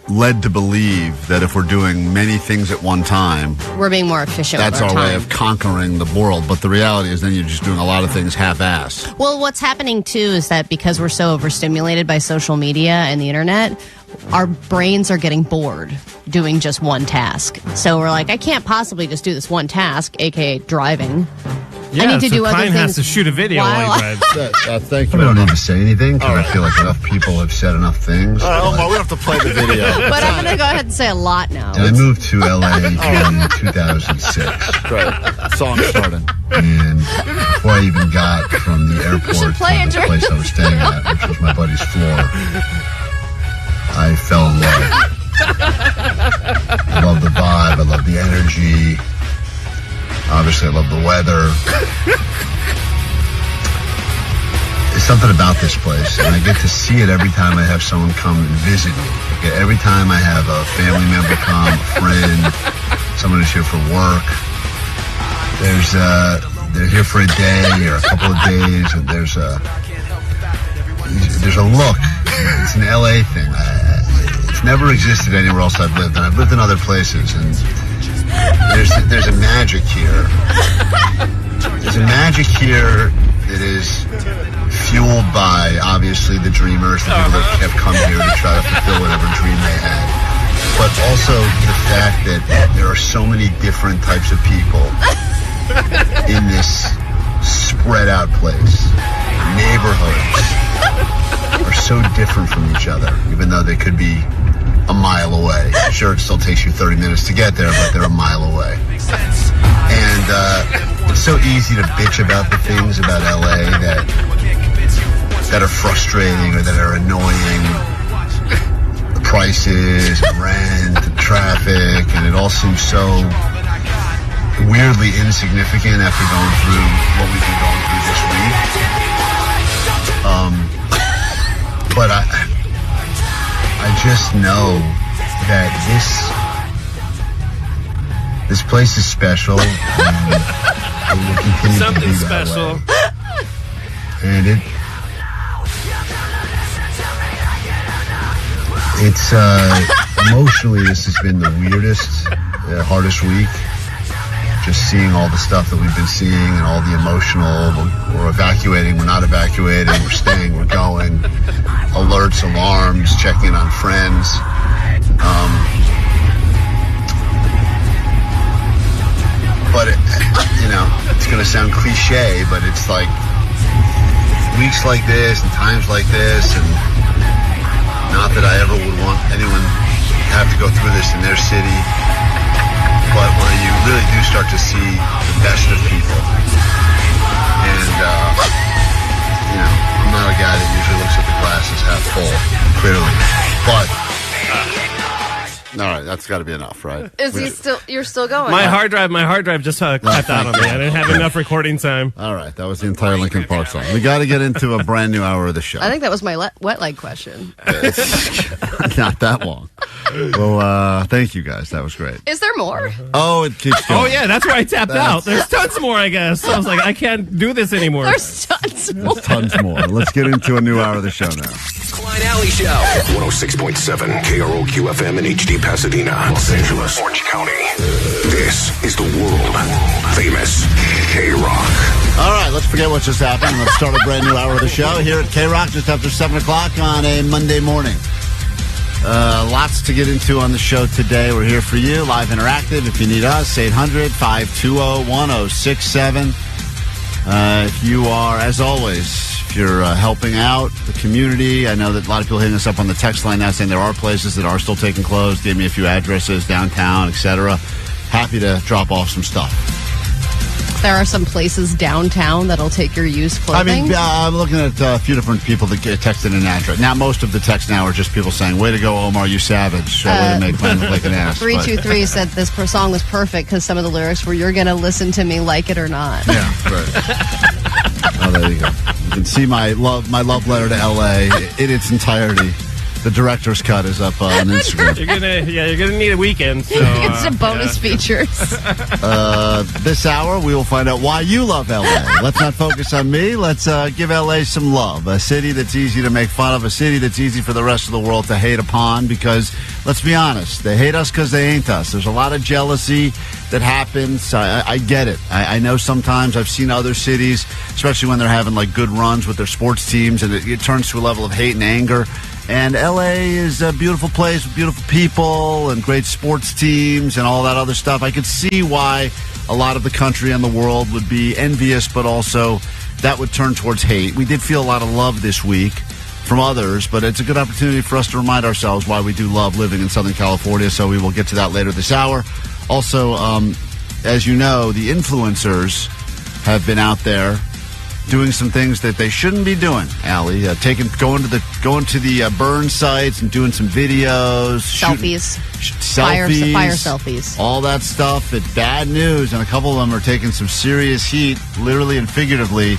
led to believe that if we're doing many things at one time, we're being more efficient. That's with our time. way of conquering the world. But the reality is then you're just doing a lot of things half-ass. Well, what's happening, too, is that because we're so overstimulated by social media and the internet, our brains are getting bored doing just one task. So we're like, I can't possibly just do this one task, a.k.a. driving. Yeah, I need to do Klein other things. has to shoot a video while he drives. Thank you. I don't need to say anything because I feel like enough people have said enough things. All right, Omar, we don't have to play the video. But I'm going to go ahead and say a lot now. And I moved to LA in 2006. Great. Song started. And before I even got from the airport to the place I was staying at, which was my buddy's floor, I fell in love. I love the vibe. I love the energy. Obviously, I love the weather. There's something about this place, and I get to see it every time I have someone come and visit me. Okay, every time I have a family member come, a friend, someone who's here for work. They're here for a day or a couple of days, and there's a look. It's an LA thing. It's never existed anywhere else I've lived, and I've lived in other places, and there's a magic here. There's a magic here that is fueled by, obviously, the dreamers, the people that have come here to try to fulfill whatever dream they had. But also the fact that there are so many different types of people in this spread out place. Neighborhoods are so different from each other, even though they could be a mile away. Sure, it still takes you 30 minutes to get there, but they're a mile away. And it's so easy to bitch about the things about LA that are frustrating or that are annoying. The prices, and rent, and traffic, and it all seems so weirdly insignificant after going through what we've been going through this week. But I just know that this place is special, and it will continue to be that special. Way. And it's emotionally, this has been the weirdest, hardest week. Just seeing all the stuff that we've been seeing and all the emotional, we're evacuating, we're not evacuating, we're staying, we're going, alerts, alarms, checking on friends. But, it's going to sound cliche, but it's like weeks like this and times like this, and not that I ever would want anyone to have to go through this in their city, but where you really do start to see the best of people. And, I'm not a guy that usually looks at the glass as half full, clearly. But, all right, that's got to be enough, right? You're still going? My hard drive just tapped out on me. I didn't have enough recording time. All right, that was the entire Linkin Park song. We got to get into a brand new hour of the show. I think that was my wet leg question. Not that long. Well, thank you guys. That was great. Is there more? Oh, it keeps going. Oh, yeah, that's where I tapped out. There's tons more, I guess. I was like, I can't do this anymore. There's tons more. There's tons more. Let's get into a new hour of the show now. Klein Alley Show. 106.7 KROQ FM in HD Pasadena, Los Angeles, Orange County. This is the world famous KROQ. All right, let's forget what just happened. Let's start a brand new hour of the show here at KROQ just after 7 o'clock on a Monday morning. Lots to get into on the show today. We're here for you, live interactive. If you need us, 800-520-1067. If you are, as always, if you're helping out the community, I know that a lot of people hitting us up on the text line now saying there are places that are still taking clothes. Gave me a few addresses downtown, etc. Happy to drop off some stuff. There are some places downtown that'll take your used clothing. I'm looking at a few different people that get texted an address. Now, most of the texts now are just people saying, way to go, Omar, you savage. Way to make Klein look like an ass. 323 said this song was perfect because some of the lyrics were, you're going to listen to me like it or not. Yeah, right. Oh, there you go. You can see my love letter to L.A. in its entirety. The director's cut is up on Instagram. You're gonna need a weekend. So, it's a bonus features. This hour, we will find out why you love L.A. Let's not focus on me. Let's give L.A. some love. A city that's easy to make fun of. A city that's easy for the rest of the world to hate upon. Because, let's be honest, they hate us because they ain't us. There's a lot of jealousy that happens. I get it. I know sometimes I've seen other cities, especially when they're having like good runs with their sports teams, and it turns to a level of hate and anger. And L.A. is a beautiful place with beautiful people and great sports teams and all that other stuff. I could see why a lot of the country and the world would be envious, but also that would turn towards hate. We did feel a lot of love this week from others, but it's a good opportunity for us to remind ourselves why we do love living in Southern California, so we will get to that later this hour. Also, as you know, the influencers have been out there doing some things that they shouldn't be doing, Allie. Going to the burn sites and doing some videos, selfies, fire selfies, all that stuff. It's bad news, and a couple of them are taking some serious heat, literally and figuratively.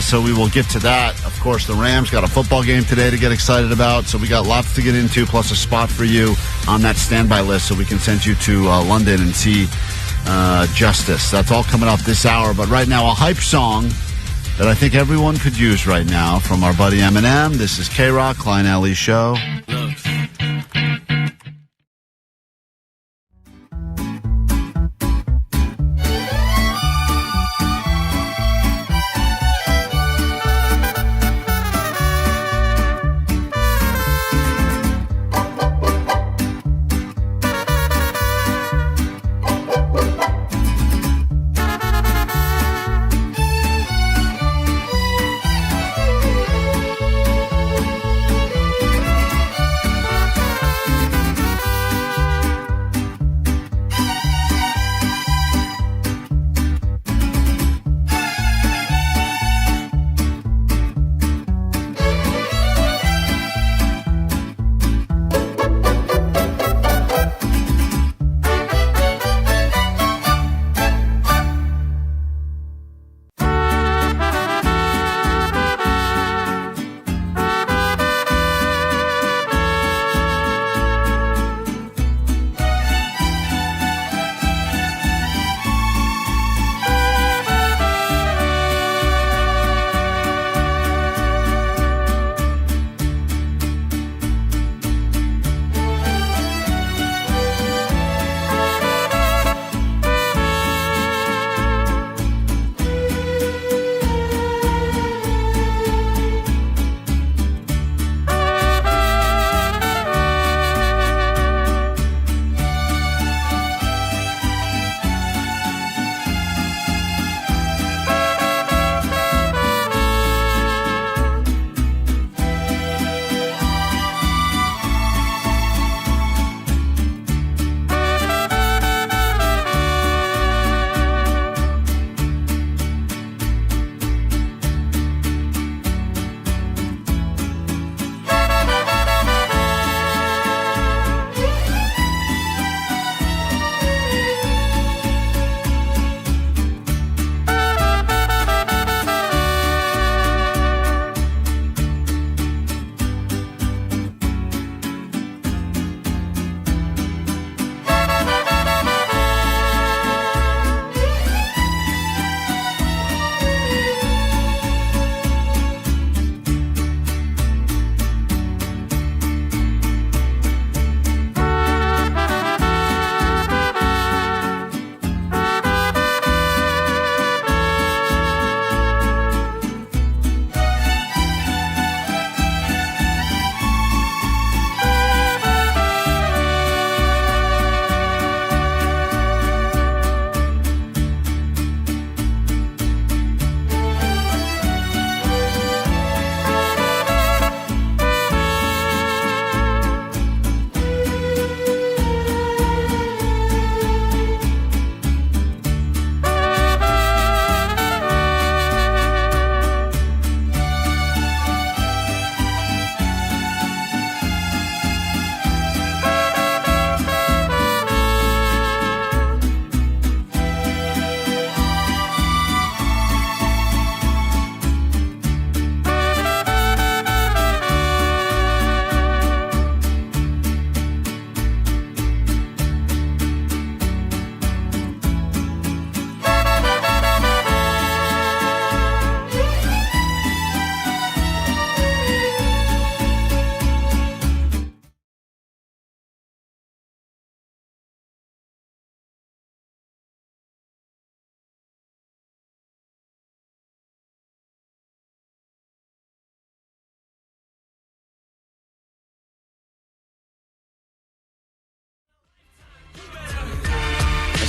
So we will get to that. Of course, the Rams got a football game today to get excited about, so we got lots to get into, plus a spot for you on that standby list so we can send you to London and see Justice. That's all coming up this hour. But right now, a hype song that I think everyone could use right now from our buddy Eminem. This is KROQ, Klein Alley Show.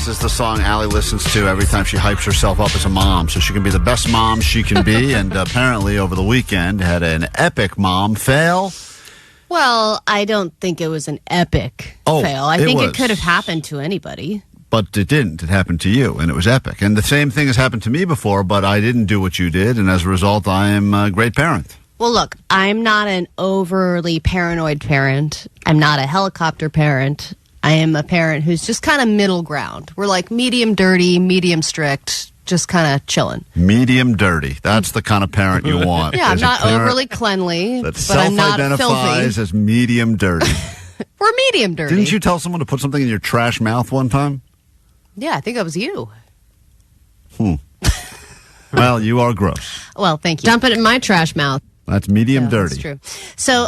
This is the song Allie listens to every time she hypes herself up as a mom, so she can be the best mom she can be. And apparently over the weekend had an epic mom fail. Well, I don't think it was an epic fail. I think it could have happened to anybody. But it didn't. It happened to you, and it was epic. And the same thing has happened to me before, but I didn't do what you did, and as a result, I am a great parent. Well, look, I'm not an overly paranoid parent. I'm not a helicopter parent. I am a parent who's just kind of middle ground. We're like medium dirty, medium strict, just kind of chilling. Medium dirty. That's the kind of parent you want. Yeah, I'm not overly cleanly, that but I'm not filthy. self-identifies as medium dirty. We're medium dirty. Didn't you tell someone to put something in your trash mouth one time? Yeah, I think that was you. Well, you are gross. Well, thank you. Dump it in my trash mouth. That's medium dirty. That's true. So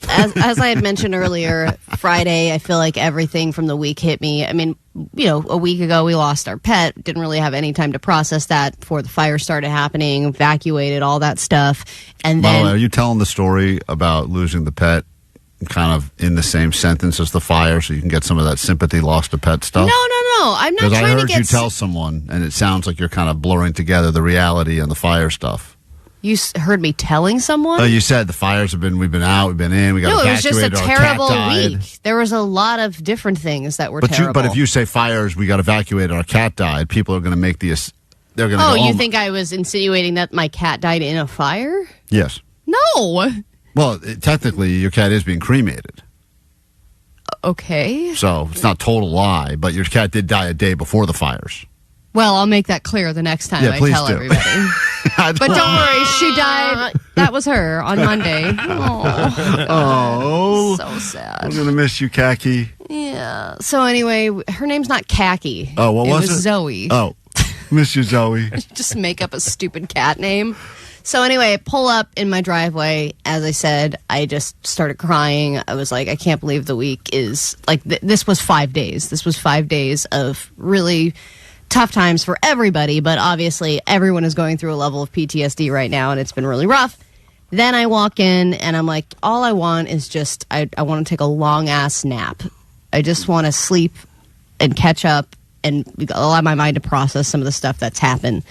as I had mentioned earlier, Friday, I feel like everything from the week hit me. I mean, a week ago we lost our pet. Didn't really have any time to process that before the fire started happening, evacuated, all that stuff. And then, by the way, are you telling the story about losing the pet kind of in the same sentence as the fire so you can get some of that sympathy lost to pet stuff? No. I'm not trying to get... Because I heard you tell someone, and it sounds like you're kind of blurring together the reality and the fire stuff. You heard me telling someone? Oh, you said the fires we've been out, we've been in, we got evacuated, it was just a terrible our cat died. week. There was a lot of different things that were terrible. But if you say fires, we got evacuated, our cat died, people are going to make they're going to go, you think I was insinuating that my cat died in a fire? Yes. No. Well, technically, your cat is being cremated. Okay. So it's not a total lie, but your cat did die a day before the fires. Well, I'll make that clear the next time I tell everybody. But don't worry, she died. That was her on Monday. Oh. So sad. I'm going to miss you, Khaki. Yeah. So anyway, her name's not Khaki. Oh, what was it? Zoe. Oh, miss you, Zoe. Just make up a stupid cat name. So anyway, I pull up in my driveway. As I said, I just started crying. I was like, I can't believe the week is like this was 5 days. This was 5 days of really tough times for everybody, but obviously everyone is going through a level of PTSD right now, and it's been really rough. Then I walk in, and I'm like, all I want is just, I want to take a long-ass nap. I just want to sleep and catch up and allow my mind to process some of the stuff that's happened.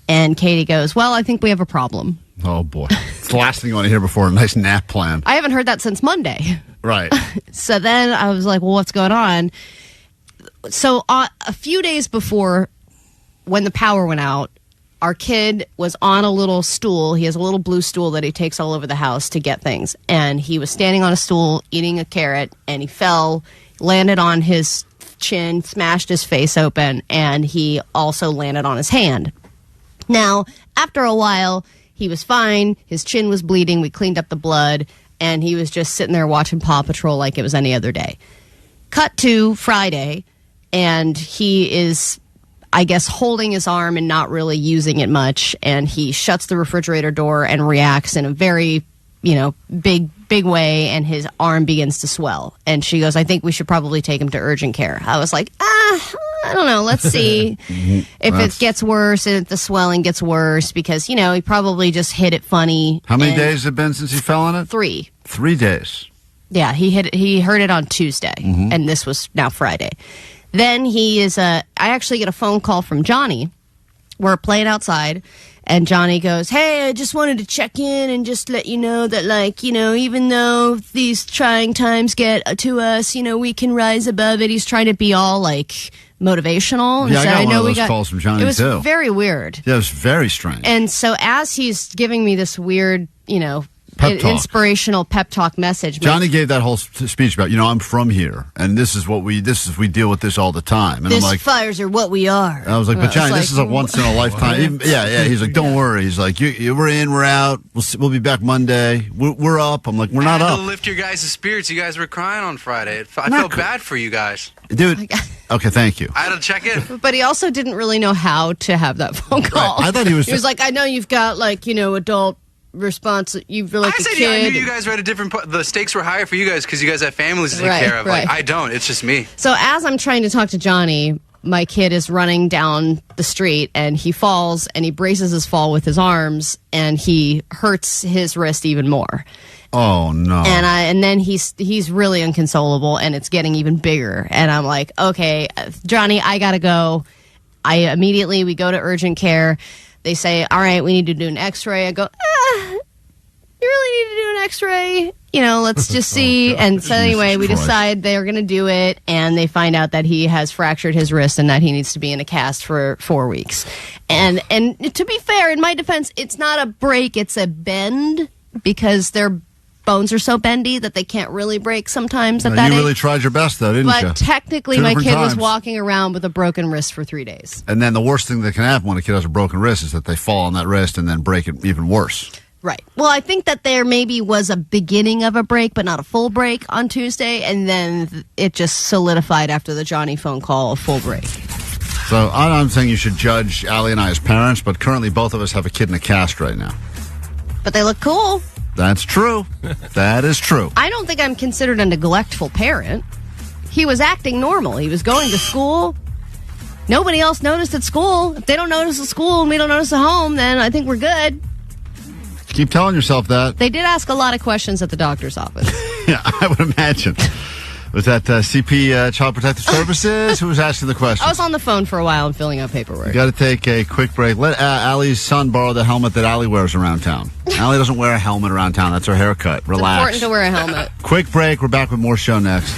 And Katie goes, well, I think we have a problem. Oh, boy. It's the last thing you want to hear before a nice nap plan. I haven't heard that since Monday. Right. So then I was like, well, what's going on? So a few days before, when the power went out, our kid was on a little stool. He has a little blue stool that he takes all over the house to get things. And he was standing on a stool eating a carrot, and he fell, landed on his chin, smashed his face open, and he also landed on his hand. Now, after a while, he was fine. His chin was bleeding. We cleaned up the blood, and he was just sitting there watching Paw Patrol like it was any other day. Cut to Friday, and he is, I guess, holding his arm and not really using it much, and he shuts the refrigerator door and reacts in a very, big way, and his arm begins to swell. And she goes, I think we should probably take him to urgent care. I was like, I don't know. Let's see if it gets worse and if the swelling gets worse, because, he probably just hit it funny. How many days has it been since he fell on it? 3. 3 days. Yeah, he heard it on Tuesday, and this was now Friday. Then I actually get a phone call from Johnny. We're playing outside, and Johnny goes, hey, I just wanted to check in and just let you know that, even though these trying times get to us, we can rise above it. He's trying to be all, motivational. Yeah, I got one of those calls from Johnny, too. It was too. Very weird. Yeah, it was very strange. And so as he's giving me this weird, inspirational pep talk message. Johnny gave that whole speech about, I'm from here, and we deal with this all the time. And I'm like, fires are what we are. I was like, but Johnny, this is a once in a lifetime. Yeah. He's like, don't worry. He's like, we're in, we're out. We'll be back Monday. We're up. I'm like, we're not up. To lift your guys' spirits. You guys were crying on Friday. I felt bad for you guys. Dude, okay, thank you. I had to check in. But he also didn't really know how to have that phone call. Right. I thought he was like, I know you've got, adult response. You feel like I said, kid. I knew you guys were at a different the stakes were higher for you guys because you guys have families to take care of. Right. I don't. It's just me. So as I'm trying to talk to Johnny, my kid is running down the street and he falls and he braces his fall with his arms and he hurts his wrist even more. Oh no! And then he's really inconsolable and it's getting even bigger. And I'm like, okay, Johnny, I gotta go. We go to urgent care. They say, all right, we need to do an X-ray. I go, you really need to do an X-ray? Let's just see. And so anyway, we decide they're going to do it, and they find out that he has fractured his wrist and that he needs to be in a cast for 4 weeks. And to be fair, in my defense, it's not a break, it's a bend, because their bones are so bendy that they can't really break sometimes at that age. You really tried your best, though, didn't you? But technically, my kid was walking around with a broken wrist for 3 days. And then the worst thing that can happen when a kid has a broken wrist is that they fall on that wrist and then break it even worse. Right. Well, I think that there maybe was a beginning of a break, but not a full break on Tuesday, and then it just solidified after the Johnny phone call, a full break. So I'm saying you should judge Allie and I as parents, but currently both of us have a kid in a cast right now. But they look cool. That's true. That is true. I don't think I'm considered a neglectful parent. He was acting normal. He was going to school. Nobody else noticed at school. If they don't notice at school and we don't notice at home, then I think we're good. Keep telling yourself that. They did ask a lot of questions at the doctor's office. Yeah, I would imagine. Was that CP Child Protective Services? Who was asking the questions? I was on the phone for a while and filling out paperwork. You got to take a quick break. Let Allie's son borrow the helmet that Allie wears around town. Allie doesn't wear a helmet around town. That's her haircut. Relax. It's important to wear a helmet. Quick break. We're back with more show next.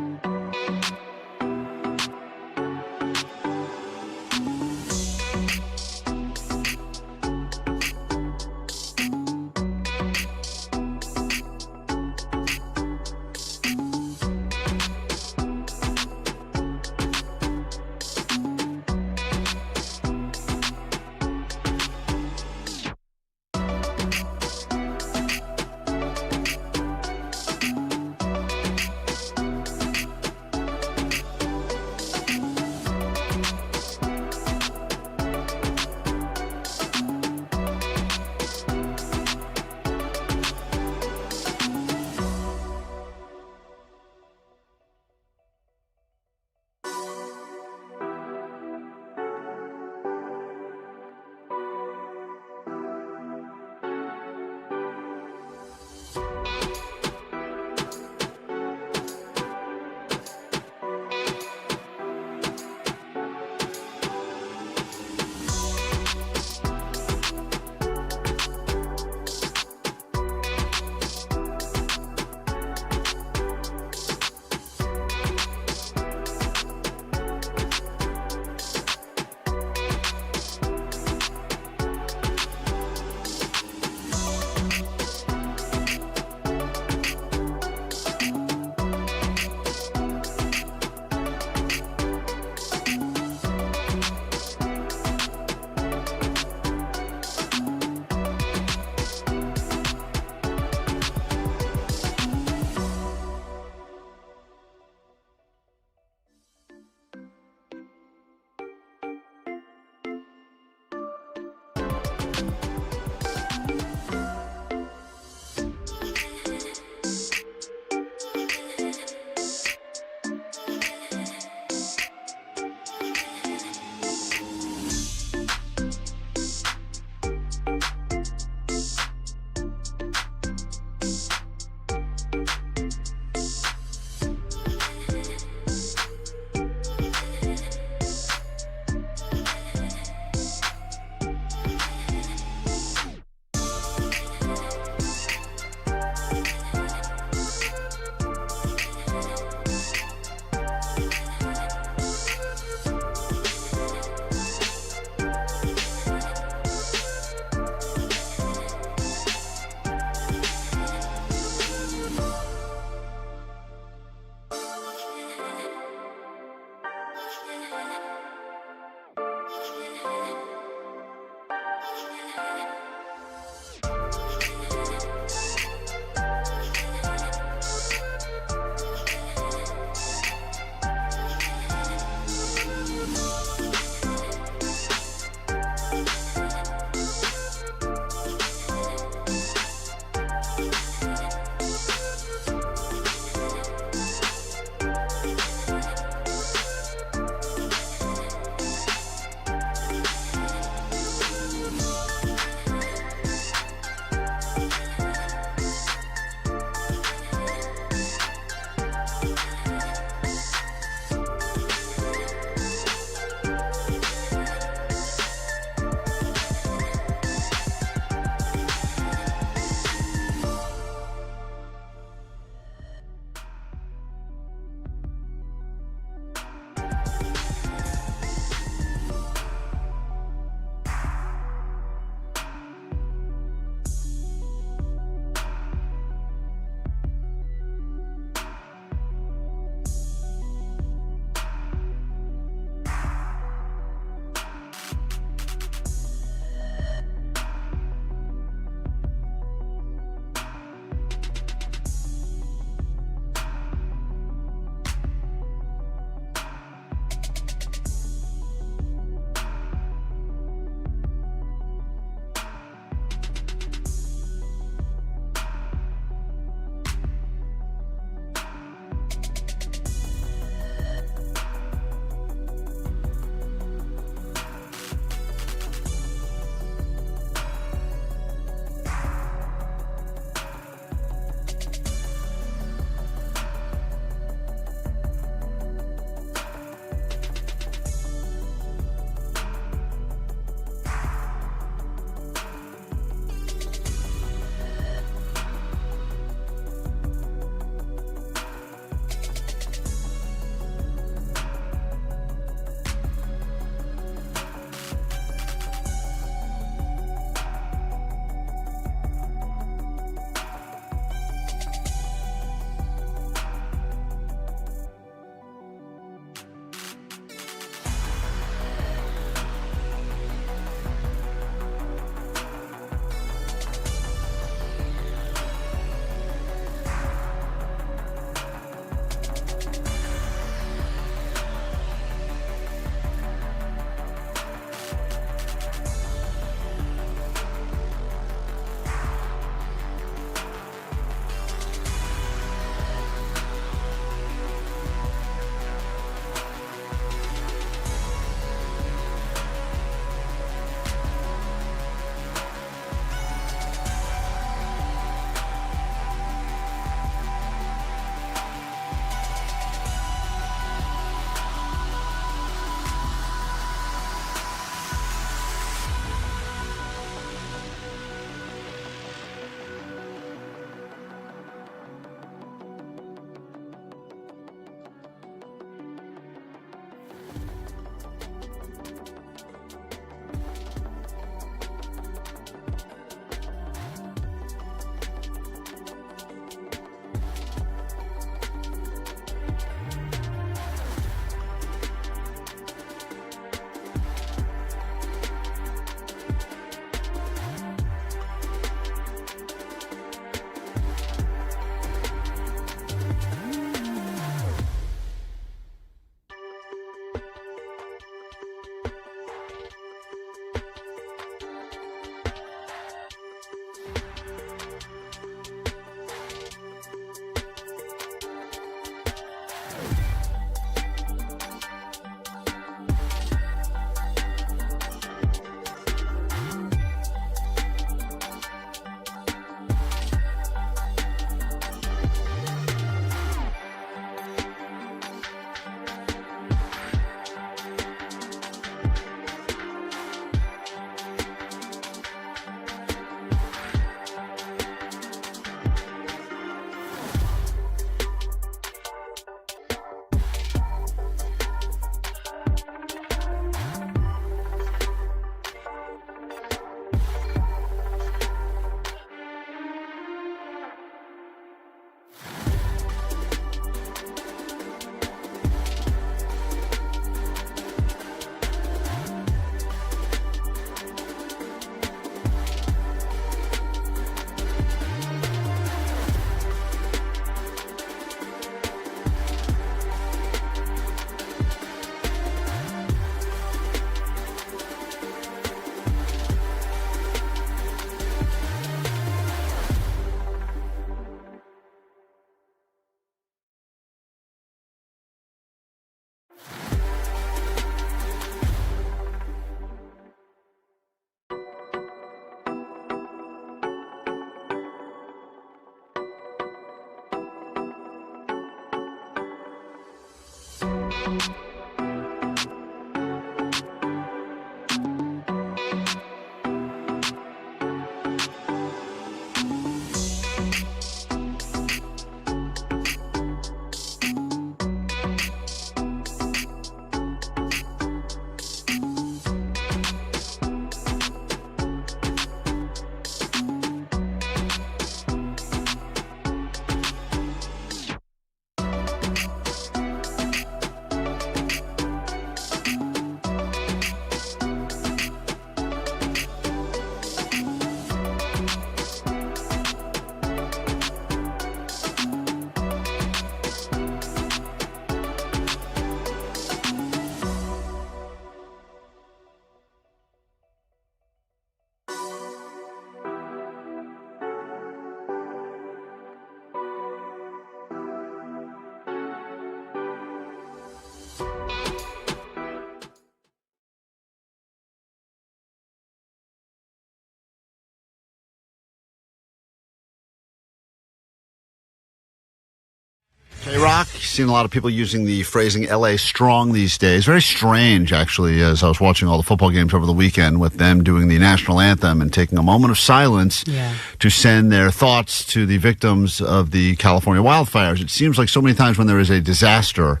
KROQ, seen a lot of people using the phrasing LA strong these days. Very strange, actually, as I was watching all the football games over the weekend with them doing the national anthem and taking a moment of silence to send their thoughts to the victims of the California wildfires. It seems like so many times when there is a disaster,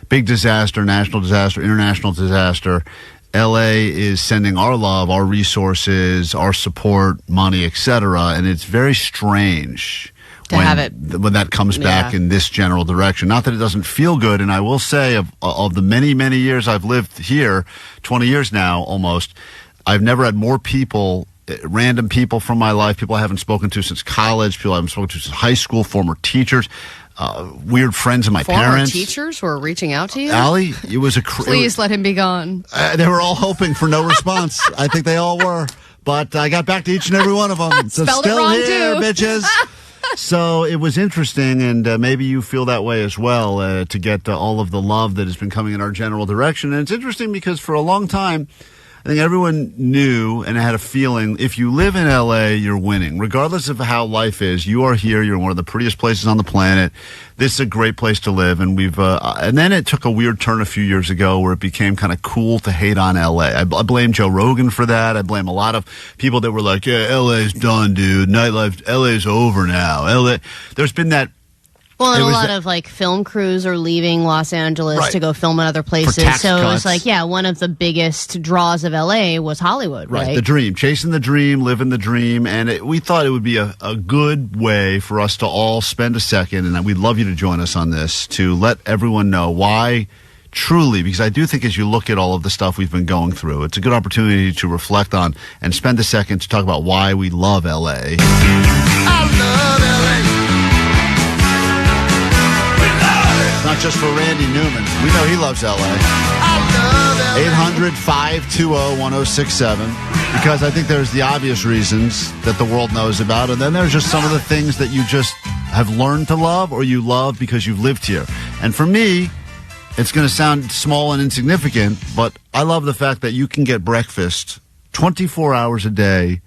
big disaster, national disaster, international disaster, LA is sending our love, our resources, our support, money, etc., and it's very strange when that comes back in this general direction. Not that it doesn't feel good, and I will say of the many, many years I've lived here, 20 years now almost, I've never had more people, random people from my life, people I haven't spoken to since college, people I haven't spoken to since high school, former teachers, weird friends of my parents. Former teachers were reaching out to you? Allie, it was a... Please let him be gone. They were all hoping for no response. I think they all were. But I got back to each and every one of them. So Spelled still it wrong here, too. bitches. So it was interesting, and maybe you feel that way as well, to get all of the love that has been coming in our general direction. And it's interesting because for a long time, I think everyone knew and had a feeling if you live in LA, you're winning. Regardless of how life is, you are here. You're in one of the prettiest places on the planet. This is a great place to live. And and then it took a weird turn a few years ago where it became kind of cool to hate on LA. I blame Joe Rogan for that. I blame a lot of people that were like, yeah, LA's done, dude. Nightlife, LA's over now. There's been that. Well, and a lot of like film crews are leaving Los Angeles to go film in other places. So it was like, one of the biggest draws of LA was Hollywood, right? The dream, chasing the dream, living the dream. And we thought it would be a good way for us to all spend a second, and we'd love you to join us on this, to let everyone know why, truly, because I do think as you look at all of the stuff we've been going through, it's a good opportunity to reflect on and spend a second to talk about why we love LA. I love LA. Not just for Randy Newman. We know he loves LA. 800-520-1067. Because I think there's the obvious reasons that the world knows about, and then there's just some of the things that you just have learned to love or you love because you've lived here. And for me, it's going to sound small and insignificant, but I love the fact that you can get breakfast 24 hours a day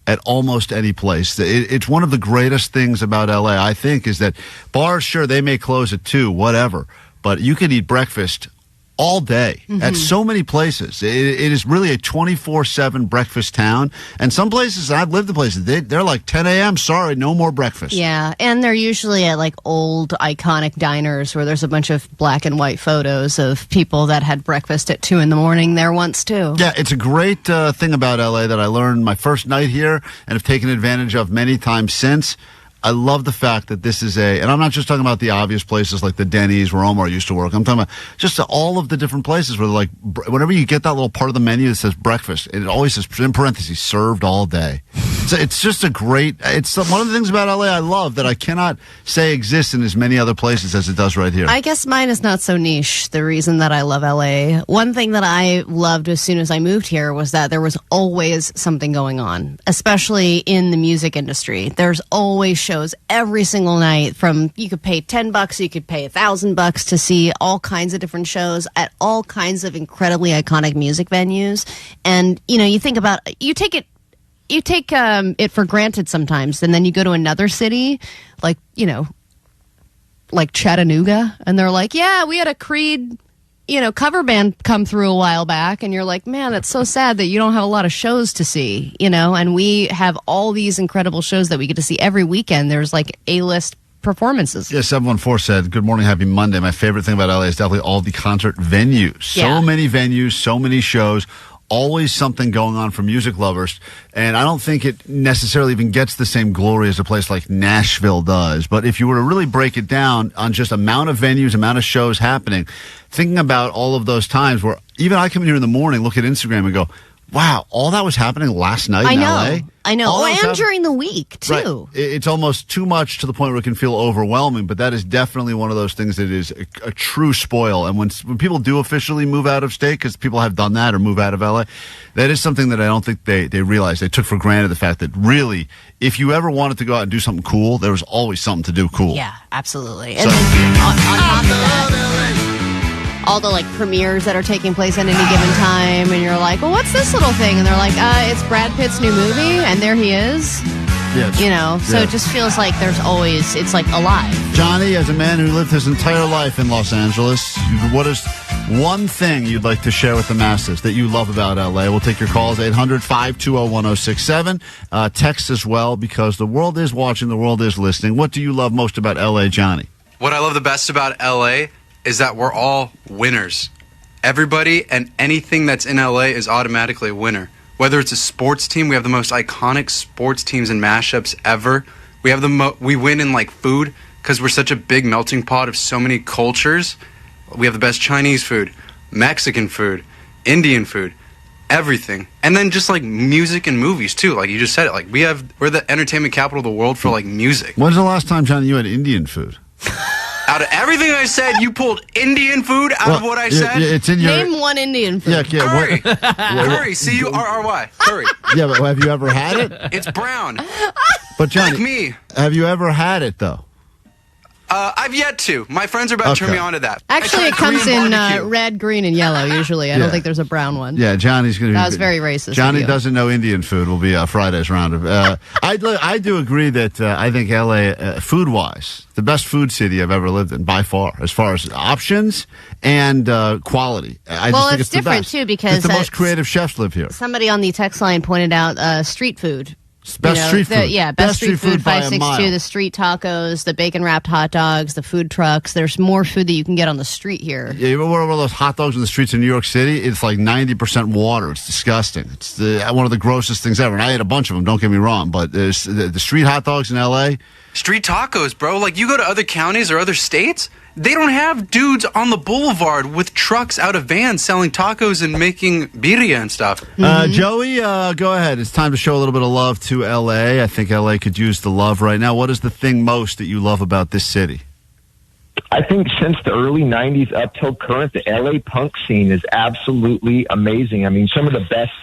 at almost any place. It's one of the greatest things about LA, I think, is that bars, sure, they may close at 2, whatever, but you can eat breakfast all day at so many places. It is really a 24/7 breakfast town. And some places, I've lived in places, they're like 10 a.m., sorry, no more breakfast. Yeah, and they're usually at like old iconic diners where there's a bunch of black and white photos of people that had breakfast at 2 in the morning there once too. Yeah, it's a great thing about LA that I learned my first night here and have taken advantage of many times since. I love the fact that this is and I'm not just talking about the obvious places like the Denny's where Omar used to work. I'm talking about just all of the different places where like, whenever you get that little part of the menu that says breakfast, it always says, in parentheses, served all day. So it's just it's one of the things about LA I love that I cannot say exists in as many other places as it does right here. I guess mine is not so niche, the reason that I love LA. One thing that I loved as soon as I moved here was that there was always something going on, especially in the music industry. There's always shows every single night. From you could pay $10, you could pay $1,000 to see all kinds of different shows at all kinds of incredibly iconic music venues. And you think about you take it for granted sometimes, and then you go to another city like like Chattanooga, and they're like, yeah, we had a Creed cover band come through a while back, and you're like, man, it's so sad that you don't have a lot of shows to see, and we have all these incredible shows that we get to see every weekend. There's like A-list performances. Yeah, 714 said, good morning, happy Monday. My favorite thing about LA is definitely all the concert venues. So many venues, so many shows, always something going on for music lovers. And I don't think it necessarily even gets the same glory as a place like Nashville does. But if you were to really break it down on just amount of venues, amount of shows happening, thinking about all of those times where even I come in here in the morning, look at Instagram and go, wow, all that was happening last night in LA? I know. And during the week, too. Right. It's almost too much to the point where it can feel overwhelming, but that is definitely one of those things that is a true spoil. And when people do officially move out of state, because people have done that or move out of LA, that is something that I don't think they realize. They took for granted the fact that really, if you ever wanted to go out and do something cool, there was always something to do cool. Yeah, absolutely. And then on top of that, all the premieres that are taking place at any given time, and you're like, well, what's this little thing? And they're like, it's Brad Pitt's new movie, and there he is. Yes. So it just feels like there's always, it's like alive. Johnny, as a man who lived his entire life in Los Angeles, what is one thing you'd like to share with the masses that you love about LA? We'll take your calls, 800-520-1067. Text as well, because the world is watching, the world is listening. What do you love most about LA, Johnny? What I love the best about LA is that we're all winners. Everybody and anything that's in LA is automatically a winner. Whether it's a sports team, we have the most iconic sports teams and mashups ever. We have we win in food because we're such a big melting pot of so many cultures. We have the best Chinese food, Mexican food, Indian food, everything. And then just music and movies too. Like you just said it. We're the entertainment capital of the world for music. When's the last time, Johnny, you had Indian food? Out of everything I said, you pulled Indian food out of what I said? It's in your... Name one Indian food. Curry. Curry. C-U-R-R-Y. Curry. Yeah, but have you ever had it? It's brown. But Johnny, like me. Have you ever had it, though? I've yet to. My friends are about to turn me on to that. Actually, it comes in red, green, and yellow, usually. I don't think there's a brown one. Yeah, Johnny's going to be... That was very racist. Johnny doesn't know Indian food will be Friday's round. I do agree that I think L.A., food-wise, the best food city I've ever lived in, by far as options and quality. I just think it's different, the best. too, because... the most creative chefs live here. Somebody on the text line pointed out street food. Best street food. Best street food, by a 562, the street tacos, the bacon-wrapped hot dogs, the food trucks. There's more food that you can get on the street here. Yeah, you remember one of those hot dogs in the streets in New York City? It's 90% water. It's disgusting. It's one of the grossest things ever. And I ate a bunch of them, don't get me wrong, but the street hot dogs in L.A. Street tacos, bro. You go to other counties or other states, they don't have dudes on the boulevard with trucks out of vans selling tacos and making birria and stuff. Joey, go ahead. It's time to show a little bit of love to L.A. I think L.A. could use the love right now. What is the thing most that you love about this city? I think since the early 90s up till current, the LA punk scene is absolutely amazing. I mean, some of the best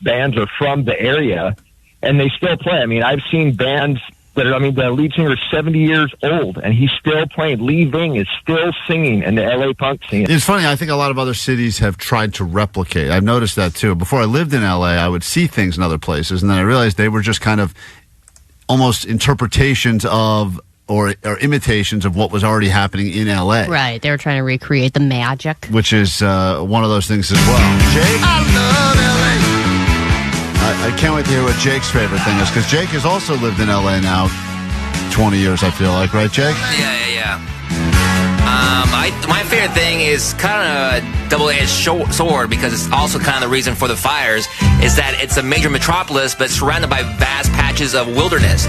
bands are from the area, and they still play. I mean, I've seen bands... the lead singer is 70 years old, and he's still playing. Lee Ving is still singing in the L.A. punk scene. It's funny. I think a lot of other cities have tried to replicate. I've noticed that, too. Before I lived in L.A., I would see things in other places, and then I realized they were just kind of almost interpretations of or imitations of what was already happening in L.A. Right. They were trying to recreate the magic. Which is one of those things as well. Jake? I love L.A. I can't wait to hear what Jake's favorite thing is, because Jake has also lived in L.A. now 20 years, I feel like. Right, Jake? Yeah. My favorite thing is kind of a double-edged sword, because it's also kind of the reason for the fires, is that it's a major metropolis, but surrounded by vast patches of wilderness.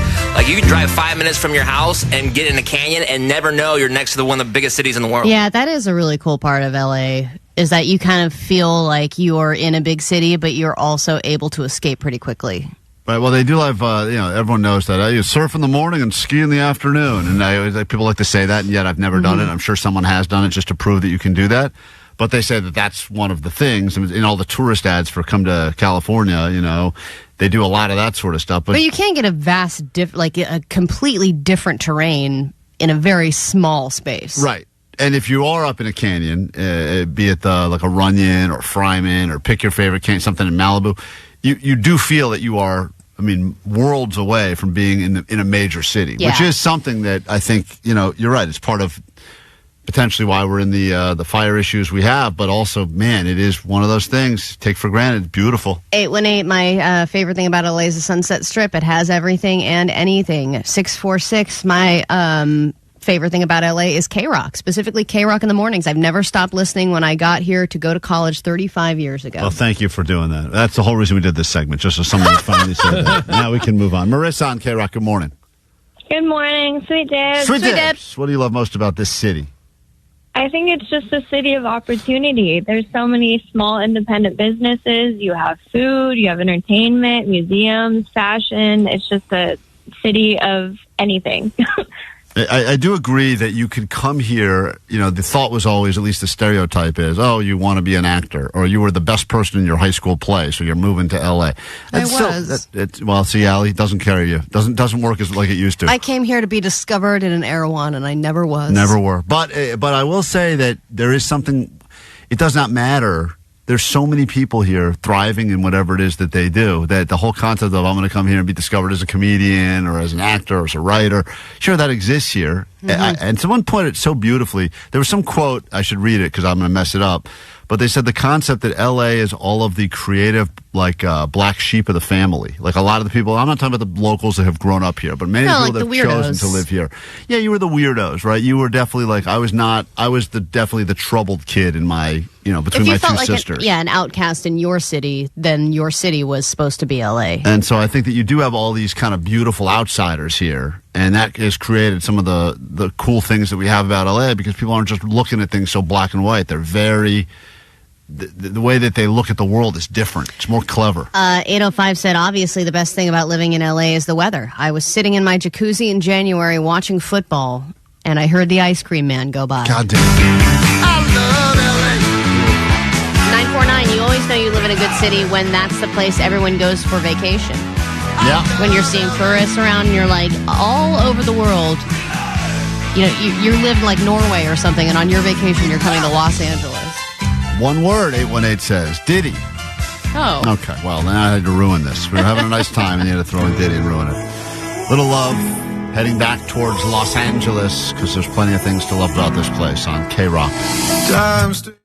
You can drive 5 minutes from your house and get in a canyon and never know you're next to one of the biggest cities in the world. Yeah, that is a really cool part of L.A., is that you kind of feel like you're in a big city, but you're also able to escape pretty quickly. Right. Well, they do have, everyone knows that. I surf in the morning and ski in the afternoon. And people like to say that, and yet I've never done it. I'm sure someone has done it just to prove that you can do that. But they say that that's one of the things. In all the tourist ads for come to California, they do a lot of that sort of stuff. But you can't get a completely different terrain in a very small space. Right. And if you are up in a canyon, be it like a Runyon or Fryman, or pick your favorite canyon, something in Malibu, you do feel that you are, worlds away from being in a major city, which is something that I think, you're right. It's part of potentially why we're in the fire issues we have, but also, man, it is one of those things take for granted. It's beautiful. 818, my favorite thing about LA is the Sunset Strip. It has everything and anything. 646, my favorite thing about LA is KROQ, specifically KROQ in the mornings. I've never stopped listening when I got here to go to college 35 years ago. Well, thank you for doing that. That's the whole reason we did this segment, just so someone finally said that. Now we can move on. Marissa on KROQ, good morning. Good morning, Sweet Dibs. Sweet Dibs. What do you love most about this city? I think it's just a city of opportunity. There's so many small independent businesses. You have food, you have entertainment, museums, fashion. It's just a city of anything. I do agree that you could come here, the thought was always, at least the stereotype is, oh, you want to be an actor, or you were the best person in your high school play, so you're moving to L.A. Well, see, Allie, doesn't carry you. Doesn't work like it used to. I came here to be discovered in an Erewhon, and I never was. Never were. But I will say that there is something, it does not matter. There's so many people here thriving in whatever it is that they do, that the whole concept of I'm going to come here and be discovered as a comedian or as an actor or as a writer, sure, that exists here. Mm-hmm. And someone put it so beautifully. There was some quote, I should read it because I'm going to mess it up, but they said the concept that L.A. is all of the creative, black sheep of the family. Like a lot of the people, I'm not talking about the locals that have grown up here, but many people that have chosen to live here. Yeah, you were the weirdos, right? You were definitely I was definitely the troubled kid in my, between my two sisters. An outcast in your city, then your city was supposed to be L.A. And so I think that you do have all these kind of beautiful outsiders here, and that has created some of the cool things that we have about L.A. because people aren't just looking at things so black and white. They're very... The way that they look at the world is different. It's more clever. 805 said, obviously, the best thing about living in L.A. is the weather. I was sitting in my jacuzzi in January watching football, and I heard the ice cream man go by. God damn. I love L.A. 949, you always know you live in a good city when that's the place everyone goes for vacation. Yeah. When you're seeing tourists around and you're like, all over the world, you live like Norway or something, and on your vacation you're coming to Los Angeles. One word, 818 says, Diddy. Oh. Okay, well, then I had to ruin this. We were having a nice time, and you had to throw in Diddy and ruin it. Little love, heading back towards Los Angeles, because there's plenty of things to love about this place on KROQ.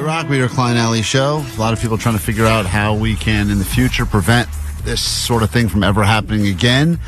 K-Rock, we are Klein Alley Show. A lot of people trying to figure out how we can, in the future, prevent this sort of thing from ever happening again.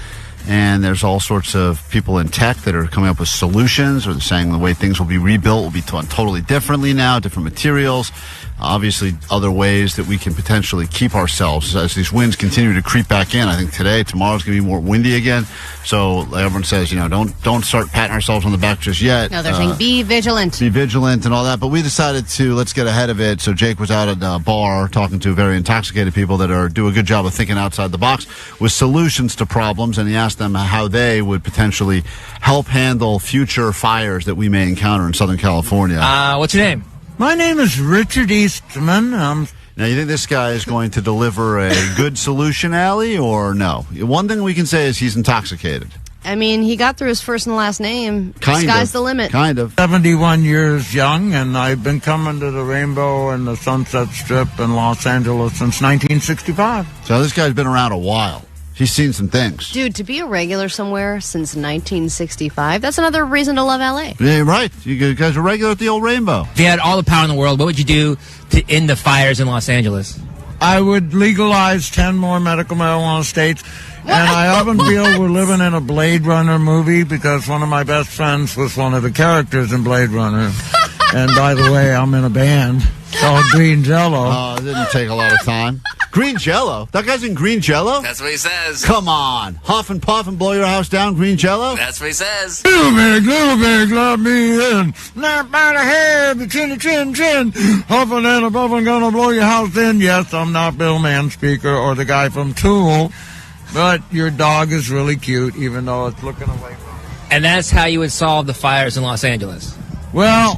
And there's all sorts of people in tech that are coming up with solutions, or they're saying the way things will be rebuilt will be done totally differently now, different materials. Obviously, other ways that we can potentially keep ourselves as these winds continue to creep back in. I think tomorrow's going to be more windy again. So like everyone says, don't start patting ourselves on the back just yet. No, they're saying be vigilant. Be vigilant and all that. But we decided let's get ahead of it. So Jake was out at a bar talking to very intoxicated people that do a good job of thinking outside the box with solutions to problems. And he asked them how they would potentially help handle future fires that we may encounter in Southern California. What's your name? My name is Richard Eastman. Now, you think this guy is going to deliver a good solution, Allie, or no? One thing we can say is he's intoxicated. I mean, he got through his first and last name. Kind Sky's of. the limit. Kind of. 71 years young, and I've been coming to the Rainbow and the Sunset Strip in Los Angeles since 1965. So this guy's been around a while. He's seen some things. Dude, to be a regular somewhere since 1965, that's another reason to love L.A. Yeah, right. You guys are regular at the old Rainbow. If you had all the power in the world, what would you do to end the fires in Los Angeles? I would legalize 10 more medical marijuana states. And I often feel we're living in a Blade Runner movie because one of my best friends was one of the characters in Blade Runner. And by the way, I'm in a band called Green Jello. Oh, it didn't take a lot of time. Green Jello? That guy's in Green Jello? That's what he says. Come on. Huff and puff and blow your house down, Green Jello? That's what he says. Little big, let me in. Not by the hair, the chinny chin chin. Huffing and a puffing, gonna blow your house in. Yes, I'm not Bill Manspeaker or the guy from Tool, but your dog is really cute, even though it's looking away from you. And that's how you would solve the fires in Los Angeles? Well,